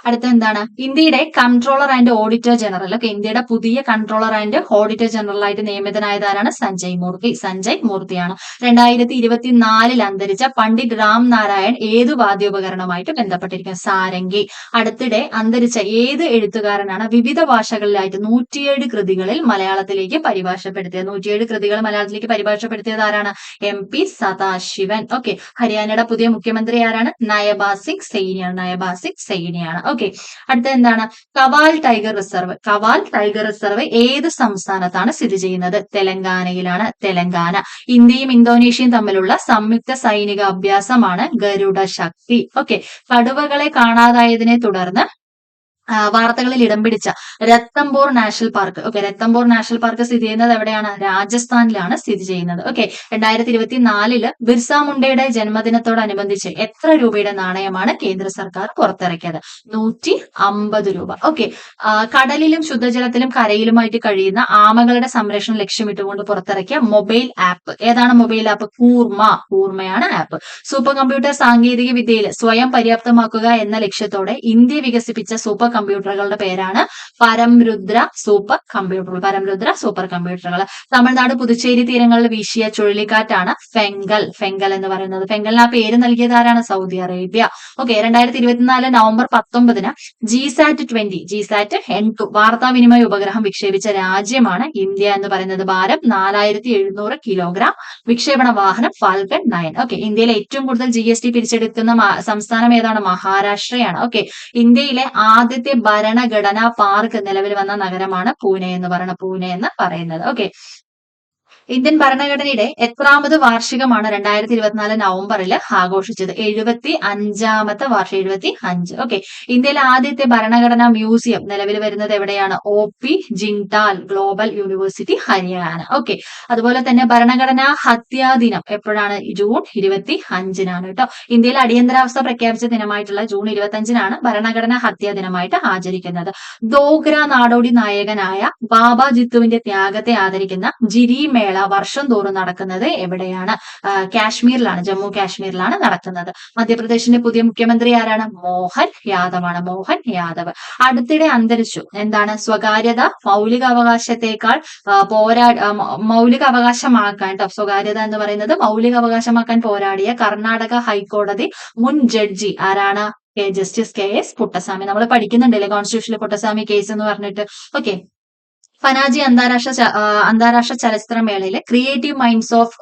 അടുത്ത എന്താണ്? ഇന്ത്യയുടെ കൺട്രോളർ ആൻഡ് ഓഡിറ്റർ ജനറൽ. ഇന്ത്യയുടെ പുതിയ കൺട്രോളർ ആൻഡ് ഓഡിറ്റർ ജനറൽ ആയിട്ട് നിയമിതനായത് ആരാണ്? സഞ്ജയ് മൂർത്തിയാണ്. 2024 അന്തരിച്ച പണ്ഡിറ്റ് രാം നാരായൺ ഏത് വാദ്യോപകരണമായിട്ട് ബന്ധപ്പെട്ടിരിക്കുന്നത്? സാരംഗി. അടുത്തിടെ അന്തരിച്ച ഏത് എഴുത്തുകാരനാണ് വിവിധ ഭാഷകളിലായിട്ട് 107 കൃതികളിൽ മലയാളത്തിലേക്ക് പരിഭാഷപ്പെടുത്തിയത്? 107 കൃതികൾ മലയാളത്തിലേക്ക് പരിഭാഷപ്പെടുത്തിയത് ആരാണ്? MP സദാശിവൻ. ഓക്കെ. ഹരിയാനയുടെ പുതിയ മുഖ്യമന്ത്രി ആരാണ്? നയബാസ് സിംഗ് സൈനിയാണ്. ഓക്കെ. അടുത്ത എന്താണ്? കവാൽ ടൈഗർ റിസർവ് ഏത് സംസ്ഥാനത്താണ് സ്ഥിതി ചെയ്യുന്നത്? തെലങ്കാനയിലാണ്. ഇന്ത്യയും ഇന്തോനേഷ്യയും തമ്മിലുള്ള സംയുക്ത സൈനിക അഭ്യാസമാണ് ഗരുഡ ശക്തി. ഓക്കെ. കടുവകളെ കാണാതായതിനെ തുടർന്ന് വാർത്തകളിൽ ഇടം പിടിച്ച Ranthambore national park. Ranthambore national park സ്ഥിതി ചെയ്യുന്നത് എവിടെയാണ്? രാജസ്ഥാനിലാണ് സ്ഥിതി ചെയ്യുന്നത്. 2024 ബിർസ മുണ്ടയുടെ ജന്മദിനത്തോടനുബന്ധിച്ച് എത്ര രൂപയുടെ നാണയമാണ് കേന്ദ്ര സർക്കാർ പുറത്തിറക്കിയത്? 150 രൂപ. കടലിലും ശുദ്ധജലത്തിലും കരയിലുമായിട്ട് കഴിയുന്ന ആമകളുടെ സംരക്ഷണം ലക്ഷ്യമിട്ടുകൊണ്ട് പുറത്തിറക്കിയ മൊബൈൽ ആപ്പ് ഏതാണ്? മൊബൈൽ ആപ്പ് കൂർമയാണ് ആപ്പ്. സൂപ്പർ കമ്പ്യൂട്ടർ സാങ്കേതിക വിദ്യയിൽ സ്വയം പര്യാപ്തമാക്കുക എന്ന ലക്ഷ്യത്തോടെ ഇന്ത്യ വികസിപ്പിച്ച സൂപ്പർ കമ്പ്യൂട്ടറുകളുടെ പേരാണ് പരംരുദ്ര സൂപ്പർ കമ്പ്യൂട്ടറുകൾ. പരംരുദ്ര സൂപ്പർ കമ്പ്യൂട്ടറുകൾ. തമിഴ്നാട് പുതുച്ചേരി തീരങ്ങളിൽ വീശിയ ചുഴലിക്കാറ്റാണ് ഫെങ്കൽ. ഫെങ്കൽ എന്ന് പറയുന്നത്. ഫെങ്കലിന് ആ പേര് നൽകിയത് ആരാണ്? Saudi Arabia. Okay. 2024 November 19 GSAT N2 വാർത്താവിനിമയ ഉപഗ്രഹം വിക്ഷേപിച്ച രാജ്യമാണ് ഇന്ത്യ എന്ന് പറയുന്നത്. ഭാരം 4700 കിലോഗ്രാം. വിക്ഷേപണ വാഹനം ഫാൽക്കൺ 9. ഓക്കെ. ഇന്ത്യയിലെ ഏറ്റവും കൂടുതൽ GST പിരിച്ചെടുക്കുന്ന സംസ്ഥാനം ഏതാണ്? മഹാരാഷ്ട്രയാണ്. ഓക്കെ. ഇന്ത്യയിലെ ആദ്യത്തെ ഭരണഘടനാ പാർക്ക് നിലവിൽ വന്ന നഗരമാണ് പൂനെ എന്ന് പറയുന്നത്. ഓക്കെ. ഇന്ത്യൻ ഭരണഘടനയുടെ എത്രാമത് വാർഷികമാണ് 2024 നവംബറിൽ ആഘോഷിച്ചത്? 75ാമത്തെ വാർഷികം. 75. ഓക്കെ. ഇന്ത്യയിലെ ആദ്യത്തെ ഭരണഘടനാ മ്യൂസിയം നിലവിൽ വരുന്നത് എവിടെയാണ്? OP Jindal global university, Haryana. Okay. അതുപോലെ തന്നെ ഭരണഘടനാ ഹത്യാ ദിനം എപ്പോഴാണ്? ജൂൺ 25-നാണ് കേട്ടോ. ഇന്ത്യയിൽ അടിയന്തരാവസ്ഥ പ്രഖ്യാപിച്ച ദിനമായിട്ടുള്ള ജൂൺ 25-നാണ് ഭരണഘടനാ ഹത്യാ ദിനമായിട്ട് ആചരിക്കുന്നത്. ദോഗ്ര നാടോടി നായകനായ ബാബ ജിത്തുവിന്റെ ത്യാഗത്തെ ആദരിക്കുന്ന ജിരി മേള വർഷം തോറും നടക്കുന്നത് എവിടെയാണ്? കാശ്മീരിലാണ്, ജമ്മു കാശ്മീരിലാണ് നടക്കുന്നത്. മധ്യപ്രദേശിന്റെ പുതിയ മുഖ്യമന്ത്രി ആരാണ്? മോഹൻ യാദവാണ്. മോഹൻ യാദവ്. അടുത്തിടെ അന്തരിച്ചു. എന്താണ്? സ്വകാര്യത മൗലികാവകാശത്തെക്കാൾ മൗലികാവകാശമാക്കാൻ ട്ടോ. സ്വകാര്യത എന്ന് പറയുന്നത് മൗലികാവകാശമാക്കാൻ പോരാടിയ കർണാടക ഹൈക്കോടതി മുൻ ജഡ്ജി ആരാണ്? Justice KS Puttaswamy. നമ്മൾ പഠിക്കുന്നുണ്ടല്ലേ കോൺസ്റ്റിറ്റ്യൂഷനിൽ പുട്ടസ്വാമി കേസ് എന്ന് പറഞ്ഞിട്ട്. ഓക്കെ. പനാജി അന്താരാഷ്ട്ര ചലച്ചിത്രമേളയിലെ ക്രിയേറ്റീവ് മൈൻഡ്സ് ഓഫ്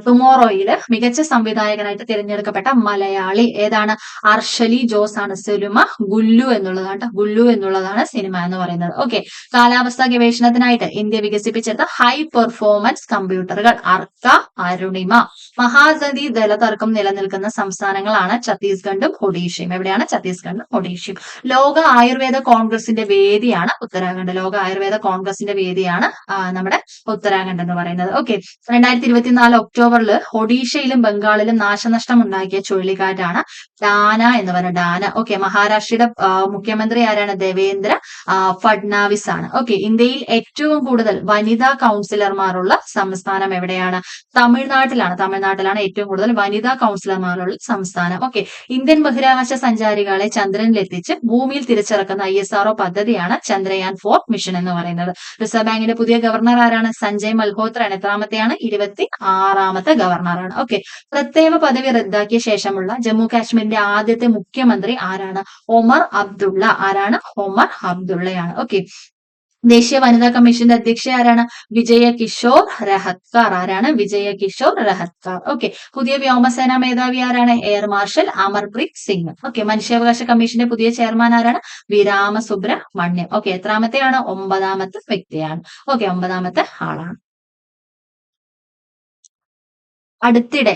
ടുമോറോയില് മികച്ച സംവിധായകനായിട്ട് തിരഞ്ഞെടുക്കപ്പെട്ട മലയാളി ഏതാണ്? അർഷലി ജോസ് ആണ്. സിനിമ ഗുല്ലു എന്നുള്ളതാണ്. ഗുല്ലു എന്നുള്ളതാണ് സിനിമ എന്ന് പറയുന്നത്. ഓക്കെ. കാലാവസ്ഥാ ഗവേഷണത്തിനായിട്ട് ഇന്ത്യ വികസിപ്പിച്ചെടുത്ത ഹൈ പെർഫോമൻസ് കമ്പ്യൂട്ടറുകൾ അർക്ക, അരുണിമ. മഹാനദി ജലതർക്കം നിലനിൽക്കുന്ന സംസ്ഥാനങ്ങളാണ് ഛത്തീസ്ഗഡും ഒഡീഷയും. എവിടെയാണ്? ഛത്തീസ്ഗഡും ഒഡീഷയും. ലോക ആയുർവേദ കോൺഗ്രസിന്റെ വേദിയാണ് ഉത്തരാഖണ്ഡ്. ലോക ആയുർവേദ കോൺഗ്രസിന്റെ വേദിയാണ് നമ്മുടെ ഉത്തരാഖണ്ഡ് എന്ന് പറയുന്നത്. ഓക്കെ. 2024 ഒക്ടോബറിൽ ഒഡീഷയിലും ബംഗാളിലും നാശനഷ്ടം ഉണ്ടാക്കിയ ചുഴലിക്കാറ്റാണ് ഡാന എന്ന് പറയുന്നത്. ഡാന. ഓക്കെ. മഹാരാഷ്ട്രയുടെ മുഖ്യമന്ത്രി ആരാണ്? ദേവേന്ദ്ര ഫഡ്നാവിസ് ആണ്. ഓക്കെ. ഇന്ത്യയിൽ ഏറ്റവും കൂടുതൽ വനിതാ കൗൺസിലർമാരുള്ള സംസ്ഥാനം എവിടെയാണ്? തമിഴ്നാട്ടിലാണ് ഏറ്റവും കൂടുതൽ വനിതാ കൗൺസിലർമാരുള്ള സംസ്ഥാനം. ഓക്കെ. ഇന്ത്യൻ ബഹിരാകാശ സഞ്ചാരികളെ ചന്ദ്രനിലെത്തിച്ച് ഭൂമിയിൽ തിരിച്ചിറക്കുന്ന ISRO പദ്ധതിയാണ് ചന്ദ്രയാൻ 4 മിഷൻ എന്ന് പറയുന്നത്. റിസർവ് ബാങ്കിന്റെ പുതിയ ഗവർണർ ആരാണ്? സഞ്ജയ് മൽഹോത്രയാണ്. എത്രാമത്തെയാണ്? 26ാമത്തെ ഗവർണറാണ്. ഓക്കെ. പ്രത്യേക പദവി റദ്ദാക്കിയ ശേഷമുള്ള ജമ്മു കാശ്മീരിന്റെ ആദ്യത്തെ മുഖ്യമന്ത്രി ആരാണ്? ഒമർ അബ്ദുള്ള. ആരാണ്? ഒമർ അബ്ദുള്ളയാണ്. ഓക്കെ. ദേശീയ വനിതാ കമ്മീഷന്റെ അധ്യക്ഷ ആരാണ്? വിജയ കിഷോർ രഹത്കാർ. ആരാണ്? വിജയ കിഷോർ രഹത്കാർ. ഓക്കെ. പുതിയ വ്യോമസേനാ മേധാവി ആരാണ്? Air marshal Amarpreet Singh. Okay. മനുഷ്യാവകാശ കമ്മീഷന്റെ പുതിയ ചെയർമാൻ ആരാണ്? വിരാമ സുബ്രഹ്മണ്യം. ഓക്കെ. എത്രാമത്തെയാണ്? 9ാമത്തെ വ്യക്തിയാണ്. ഓക്കെ. 9ാമത്തെ ആളാണ്. അടുത്തിടെ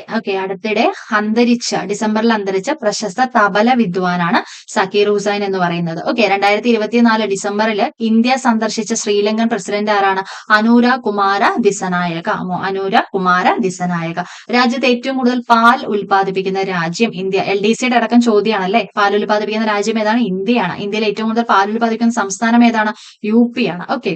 ഡിസംബറിൽ അന്തരിച്ച പ്രശസ്ത തബല വിദ്വാനാണ് സക്കീർ ഹുസൈൻ എന്ന് പറയുന്നത്. ഓക്കെ. 2024 ഡിസംബറിൽ ഇന്ത്യ സന്ദർശിച്ച ശ്രീലങ്കൻ പ്രസിഡന്റ് ആരാണ്? അനൂര കുമാര ദിസനായക. രാജ്യത്ത് ഏറ്റവും കൂടുതൽ പാൽ ഉൽപ്പാദിപ്പിക്കുന്ന രാജ്യം ഇന്ത്യ. LDCയുടെ അടക്കം ചോദ്യമാണല്ലേ. പാൽ ഉൽപ്പാദിപ്പിക്കുന്ന രാജ്യം ഏതാണ്? ഇന്ത്യയാണ്. ഇന്ത്യയിൽ ഏറ്റവും കൂടുതൽ പാൽ ഉൽപ്പാദിപ്പിക്കുന്ന സംസ്ഥാനം ഏതാണ്? UP ആണ്. ഓക്കെ.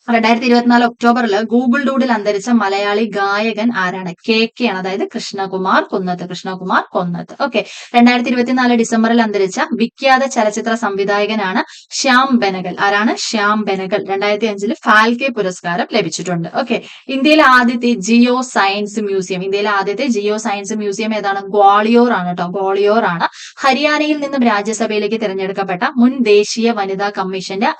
2024 ഒക്ടോബറിൽ ഗൂഗിൾ ഡൂഡിൽ അന്തരിച്ച മലയാളി ഗായകൻ ആരാണ്? KK ആണ്. അതായത് കൃഷ്ണകുമാർ കൊന്നത്ത്. ഓക്കെ. 2024 ഡിസംബറിൽ അന്തരിച്ച വിഖ്യാത ചലച്ചിത്ര സംവിധായകനാണ് ശ്യാം ബെനഗൽ. ആരാണ്? ശ്യാം ബെനഗൽ. 2005 ഫാൽക്കെ പുരസ്കാരം ലഭിച്ചിട്ടുണ്ട്. ഓക്കെ. ഇന്ത്യയിലെ ആദ്യത്തെ ജിയോ സയൻസ് മ്യൂസിയം ഏതാണ്? ഗ്വാളിയോർ ആണ് കേട്ടോ. ഗ്വാളിയോർ ആണ്. ഹരിയാനയിൽ നിന്നും രാജ്യസഭയിലേക്ക് തിരഞ്ഞെടുക്കപ്പെട്ട മുൻ ദേശീയ വനിതാ കമ്മീഷന്റെ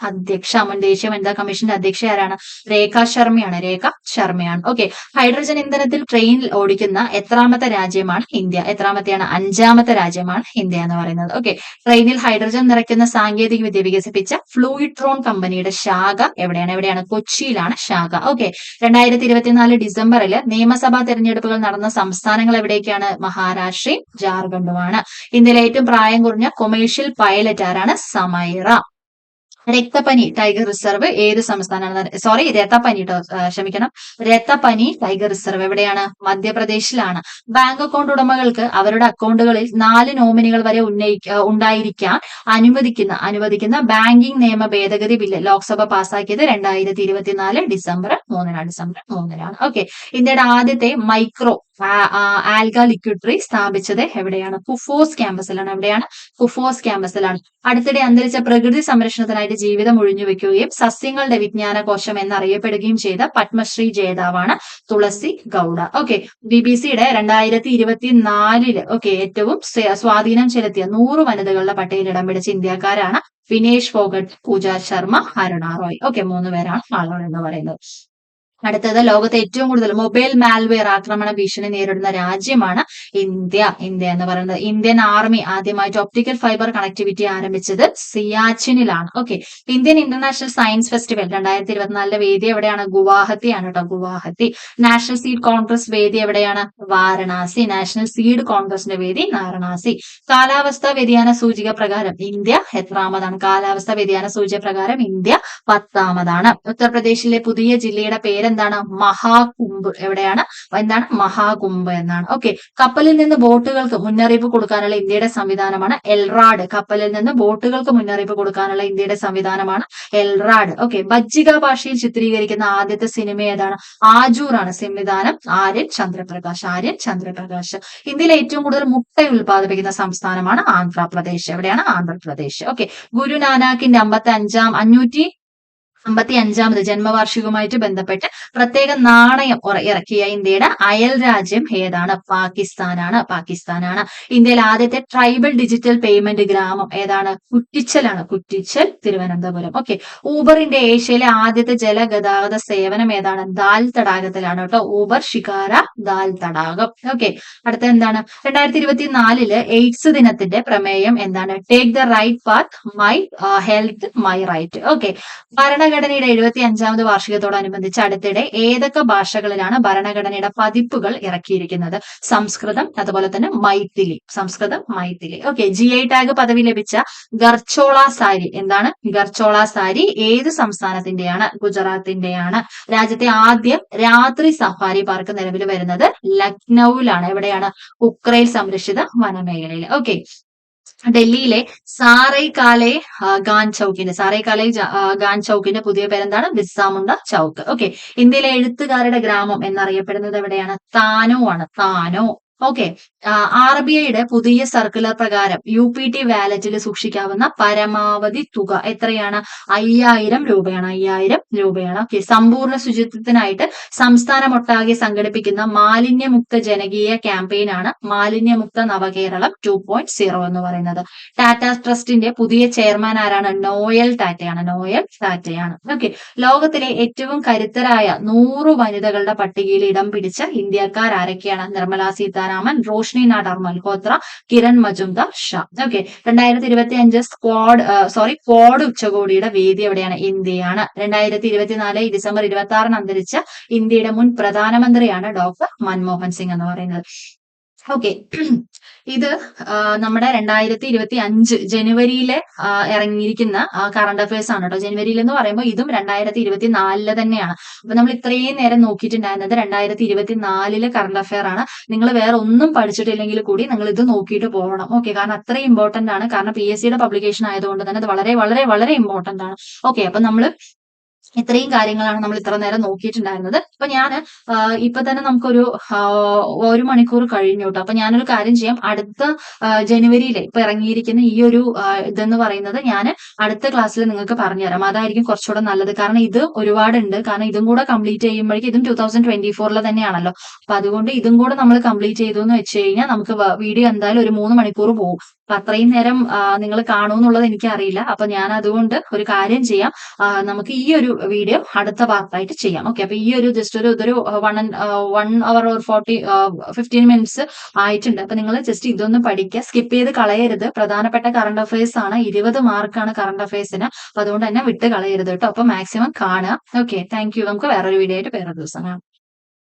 അധ്യക്ഷ ആരാണ്? രേഖ ശർമ്മയാണ്. ഓക്കെ. ഹൈഡ്രജൻ ഇന്ധനത്തിൽ ട്രെയിനിൽ ഓടിക്കുന്ന എത്രാമത്തെ രാജ്യമാണ്? ഇന്ത്യ. എത്രാമത്തെയാണ്? 5ാമത്തെ രാജ്യമാണ് ഇന്ത്യ എന്ന് പറയുന്നത്. ഓക്കെ. ട്രെയിനിൽ ഹൈഡ്രജൻ നിറയ്ക്കുന്ന സാങ്കേതിക വിദ്യ വികസിപ്പിച്ച ഫ്ലൂയിട്രോൺ കമ്പനിയുടെ ശാഖ എവിടെയാണ്? കൊച്ചിയിലാണ് ശാഖ. ഓക്കെ. 2024 ഡിസംബറിൽ നിയമസഭാ തെരഞ്ഞെടുപ്പുകൾ നടന്ന സംസ്ഥാനങ്ങൾ എവിടേക്കാണ്? മഹാരാഷ്ട്രയും ജാർഖണ്ഡുമാണ്. ഇന്ത്യയിലെ ഏറ്റവും പ്രായം കുറഞ്ഞ കൊമേഴ്ഷ്യൽ പൈലറ്റ് ആരാണ്? സമൈറ. രക്തപനി ടൈഗർ റിസർവ് ഏത് സംസ്ഥാനമാണ്? രക്തപനി ടൈഗർ റിസർവ് എവിടെയാണ്? മധ്യപ്രദേശിലാണ്. ബാങ്ക് അക്കൗണ്ട് ഉടമകൾക്ക് അവരുടെ അക്കൗണ്ടുകളിൽ 4 നോമിനികൾ വരെ ഉണ്ടായിരിക്കാൻ അനുവദിക്കുന്ന ബാങ്കിംഗ് നിയമ ഭേദഗതി ബില്ല് ലോക്സഭ പാസാക്കിയത് 2024 ഡിസംബർ 3-നാണ്. ഓക്കെ. ഇന്ത്യയുടെ ആദ്യത്തെ മൈക്രോ ആൽഗ ലിക്വിഡ് സ്ഥാപിച്ചത് എവിടെയാണ്? കുഫോസ് ക്യാമ്പസിലാണ്. എവിടെയാണ്? കുഫോസ് ക്യാമ്പസിലാണ്. അടുത്തിടെ അന്തരിച്ച പ്രകൃതി സംരക്ഷണത്തിനായിട്ട് ജീവിതം ഒഴിഞ്ഞുവെക്കുകയും സസ്യങ്ങളുടെ വിജ്ഞാന കോശം എന്നറിയപ്പെടുകയും ചെയ്ത പത്മശ്രീ ജേതാവാണ് തുളസി ഗൗഡ. ഓക്കെ, BBC-യുടെ 2024 ഓക്കെ ഏറ്റവും സ്വാധീനം ചെലുത്തിയ 100 വനിതകളുടെ പട്ടികയിൽ ഇടം പിടിച്ച ഇന്ത്യക്കാരാണ് വിനേഷ് ഫോഗട്ട്, പൂജ ശർമ്മ, അരുണ റോയ്. ഓക്കെ, 3 പേരാണ് ആളുകൾ എന്ന് പറയുന്നത്. അടുത്തത് ലോകത്തെ ഏറ്റവും കൂടുതൽ മൊബൈൽ മാൽവെയർ ആക്രമണ ഭീഷണി നേരിടുന്ന രാജ്യമാണ് ഇന്ത്യ. ഇന്ത്യ എന്ന് പറയുന്നത് ഇന്ത്യൻ ആർമി ആദ്യമായിട്ട് ഒപ്റ്റിക്കൽ ഫൈബർ കണക്ടിവിറ്റി ആരംഭിച്ചത് സിയാച്ചിനിലാണ്. Okay, Indian international science festival 2024 വേദി എവിടെയാണ്? ഗുവാഹത്തിയാണ് കേട്ടോ, ഗുവാഹത്തി. നാഷണൽ സീഡ് കോൺഗ്രസ് വേദി എവിടെയാണ്? വാരണാസി. നാഷണൽ സീഡ് കോൺഗ്രസിന്റെ വേദി വാരണാസി. കാലാവസ്ഥാ വ്യതിയാന സൂചിക പ്രകാരം ഇന്ത്യ എത്രാമതാണ്? കാലാവസ്ഥാ വ്യതിയാന സൂചിക പ്രകാരം ഇന്ത്യ 10ാമതാണ്. ഉത്തർപ്രദേശിലെ പുതിയ ജില്ലയുടെ പേര് എന്താണ്? മഹാകുംഭ്. എവിടെയാണ്? എന്താണ്? മഹാകുംഭ് എന്നാണ്. ഓക്കെ, കപ്പലിൽ നിന്ന് ബോട്ടുകൾക്ക് മുന്നറിയിപ്പ് കൊടുക്കാനുള്ള ഇന്ത്യയുടെ സംവിധാനമാണ് എൽറാഡ്. കപ്പലിൽ നിന്ന് ബോട്ടുകൾക്ക് മുന്നറിയിപ്പ് കൊടുക്കാനുള്ള ഇന്ത്യയുടെ സംവിധാനമാണ് എൽറാഡ്. ഓക്കെ, ബജ്ജിക ഭാഷയിൽ ചിത്രീകരിക്കുന്ന ആദ്യത്തെ സിനിമ ഏതാണ്? ആജൂർ ആണ്. സംവിധാനം ആര്യൻ ചന്ദ്രപ്രകാശ്. ആര്യൻ ചന്ദ്രപ്രകാശ്. ഇന്ത്യയിലെ ഏറ്റവും കൂടുതൽ മുട്ട ഉൽപ്പാദിപ്പിക്കുന്ന സംസ്ഥാനമാണ് ആന്ധ്രാപ്രദേശ്. എവിടെയാണ്? ആന്ധ്രാപ്രദേശ്. ഓക്കെ, ഗുരുനാനാക്കിന്റെ 55ാമത് ജന്മവാർഷികവുമായിട്ട് ബന്ധപ്പെട്ട് പ്രത്യേക നാണയം ഇറക്കിയ ഇന്ത്യയുടെ അയൽ രാജ്യം ഏതാണ്? പാകിസ്ഥാനാണ്. പാകിസ്ഥാനാണ്. ഇന്ത്യയിലെ ആദ്യത്തെ ട്രൈബൽ ഡിജിറ്റൽ പേയ്മെന്റ് ഗ്രാമം ഏതാണ്? കുറ്റിച്ചലാണ്. കുറ്റിച്ചൽ, തിരുവനന്തപുരം. ഓക്കെ, ഊബറിന്റെ ഏഷ്യയിലെ ആദ്യത്തെ ജലഗതാഗത സേവനം ഏതാണ്? ദാൽ തടാകത്തിലാണ് കേട്ടോ. ഊബർ ഷികാര ദാൽ തടാകം. ഓക്കെ, അടുത്ത എന്താണ്? 2024 എയ്ഡ്സ് ദിനത്തിന്റെ പ്രമേയം എന്താണ്? Take the right path, my health my right. Okay, ഭരണഘടനയുടെ 75ാമത് വാർഷികത്തോടനുബന്ധിച്ച് അടുത്തിടെ ഏതൊക്കെ ഭാഷകളിലാണ് ഭരണഘടനയുടെ പതിപ്പുകൾ ഇറക്കിയിരിക്കുന്നത്? സംസ്കൃതം, അതുപോലെ തന്നെ മൈഥിലി. സംസ്കൃതം, മൈഥിലി. ഓക്കെ, GI ടാഗ് പദവി ലഭിച്ച ഗർച്ചോള സാരി എന്താണ്? ഗർച്ചോള സാരി ഏത് സംസ്ഥാനത്തിന്റെയാണ്? ഗുജറാത്തിന്റെയാണ്. രാജ്യത്തെ ആദ്യ രാത്രി സഫാരി പാർക്ക് നിലവിൽ വരുന്നത് ലക്നൌവിലാണ്. എവിടെയാണ്? ഉക്രൈൻ സംരക്ഷിത വനമേഖലയിൽ. ഓക്കെ, ഡൽഹിയിലെ സാറൈകാലെ ഗാൻ ചൌക്കിന്റെ പുതിയ പേരെന്താണ്? ബിർസാ മുണ്ട ചൌക്ക്. ഓക്കെ, ഇന്ത്യയിലെ എഴുത്തുകാരുടെ ഗ്രാമം എന്നറിയപ്പെടുന്നത് എവിടെയാണ്? താനോ ആണ്. താനോ. ഓക്കെ, RBIയുടെ പുതിയ സർക്കുലർ പ്രകാരം UPT വാലറ്റിൽ സൂക്ഷിക്കാവുന്ന പരമാവധി തുക എത്രയാണ്? 5000 രൂപയാണ്. 5000 രൂപയാണ്. ഓക്കെ, സമ്പൂർണ്ണ ശുചിത്വത്തിനായിട്ട് സംസ്ഥാനമൊട്ടാകെ സംഘടിപ്പിക്കുന്ന മാലിന്യമുക്ത ജനകീയ ക്യാമ്പയിനാണ് മാലിന്യമുക്ത നവകേരളം 2.0 എന്ന് പറയുന്നത്. ടാറ്റ ട്രസ്റ്റിന്റെ പുതിയ ചെയർമാൻ ആരാണ്? നോയൽ ടാറ്റയാണ്. നോയൽ ടാറ്റയാണ്. ഓക്കെ, ലോകത്തിലെ ഏറ്റവും കരുത്തരായ 100 വനിതകളുടെ പട്ടികയിൽ ഇടം പിടിച്ച ഇന്ത്യക്കാർ ആരൊക്കെയാണ്? നിർമ്മല സീതാരാമൻ, റോഷ്നി നാടാർ മൽഹോത്ര, കിരൺ മജുംദാർ ഷാ. ഓക്കെ, 2025 ക്വാഡ് ഉച്ചകോടിയുടെ വേദി എവിടെയാണ്? ഇന്ത്യയാണ്. 2024 ഡിസംബർ 26 അന്തരിച്ച ഇന്ത്യയുടെ മുൻ പ്രധാനമന്ത്രിയാണ് ഡോക്ടർ മൻമോഹൻ സിംഗ് എന്ന് പറയുന്നത്. ഓക്കെ, ഇത് നമ്മുടെ 2025 ജനുവരിയിലെ ഇറങ്ങിയിരിക്കുന്ന കറണ്ട് അഫയേഴ്സ് ആണ് കേട്ടോ. ജനുവരിയിൽ എന്ന് പറയുമ്പോൾ ഇതും 2024 തന്നെയാണ്. അപ്പൊ നമ്മൾ ഇത്രയും നേരം നോക്കിയിട്ടുണ്ടായിരുന്നത് 2024 കറണ്ട് അഫയർ ആണ്. നിങ്ങൾ വേറെ ഒന്നും പഠിച്ചിട്ടില്ലെങ്കിൽ കൂടി നിങ്ങൾ ഇത് നോക്കിയിട്ട് പോകണം. ഓക്കെ, കാരണം അത്രയും ഇമ്പോർട്ടന്റ് ആണ്. കാരണം PSCയുടെ പബ്ലിക്കേഷൻ ആയതുകൊണ്ട് തന്നെ അത് വളരെ വളരെ വളരെ ഇമ്പോർട്ടന്റ് ആണ്. ഓക്കെ, അപ്പൊ നമ്മൾ ഇത്രയും കാര്യങ്ങളാണ് നമ്മൾ ഇത്ര നേരം നോക്കിയിട്ടുണ്ടായിരുന്നത്. അപ്പൊ ഞാൻ ഇപ്പൊ തന്നെ നമുക്കൊരു 1 മണിക്കൂർ കഴിഞ്ഞു കേട്ടോ. അപ്പൊ ഞാനൊരു കാര്യം ചെയ്യാം. അടുത്ത ജനുവരിയിലെ ഇപ്പൊ ഇറങ്ങിയിരിക്കുന്ന ഈ ഒരു ഇതെന്ന് പറയുന്നത് ഞാൻ അടുത്ത ക്ലാസ്സിൽ നിങ്ങൾക്ക് പറഞ്ഞുതരാം. അതായിരിക്കും കുറച്ചുകൂടെ നല്ലത്. കാരണം ഇത് ഒരുപാടുണ്ട്. കാരണം ഇതും കൂടെ കംപ്ലീറ്റ് ചെയ്യുമ്പോഴേക്കും ഇതും 2024 തന്നെയാണല്ലോ. അപ്പൊ അതുകൊണ്ട് ഇതും കൂടെ നമ്മൾ കംപ്ലീറ്റ് ചെയ്തു എന്ന് വെച്ച് കഴിഞ്ഞാൽ നമുക്ക് വീഡിയോ എന്തായാലും ഒരു 3 മണിക്കൂർ പോകും. അപ്പൊ അത്രയും നേരം നിങ്ങൾ കാണുമെന്നുള്ളത് എനിക്കറിയില്ല. അപ്പൊ ഞാൻ അതുകൊണ്ട് ഒരു കാര്യം ചെയ്യാം. നമുക്ക് ഈ ഒരു വീഡിയോ അടുത്ത പാർട്ടായിട്ട് ചെയ്യാം. ഓക്കെ, അപ്പൊ ഈ ഒരു ജസ്റ്റ് ഇതൊരു 1 hour or 15 minutes ആയിട്ടുണ്ട്. അപ്പൊ നിങ്ങൾ ജസ്റ്റ് ഇതൊന്ന് പഠിക്കുക, സ്കിപ്പ് ചെയ്ത് കളയരുത്. പ്രധാനപ്പെട്ട കറണ്ട് അഫയേഴ്സ് ആണ്. 20 മാർക്കാണ് കറണ്ട് അഫയേഴ്സിന്. അപ്പൊ അതുകൊണ്ട് തന്നെ വിട്ട് കളയരുത് കേട്ടോ. അപ്പൊ മാക്സിമം കാണുക. Okay, thank you. നമുക്ക് വേറൊരു വീഡിയോ ആയിട്ട് വേറൊരു ദിവസം കാണാം.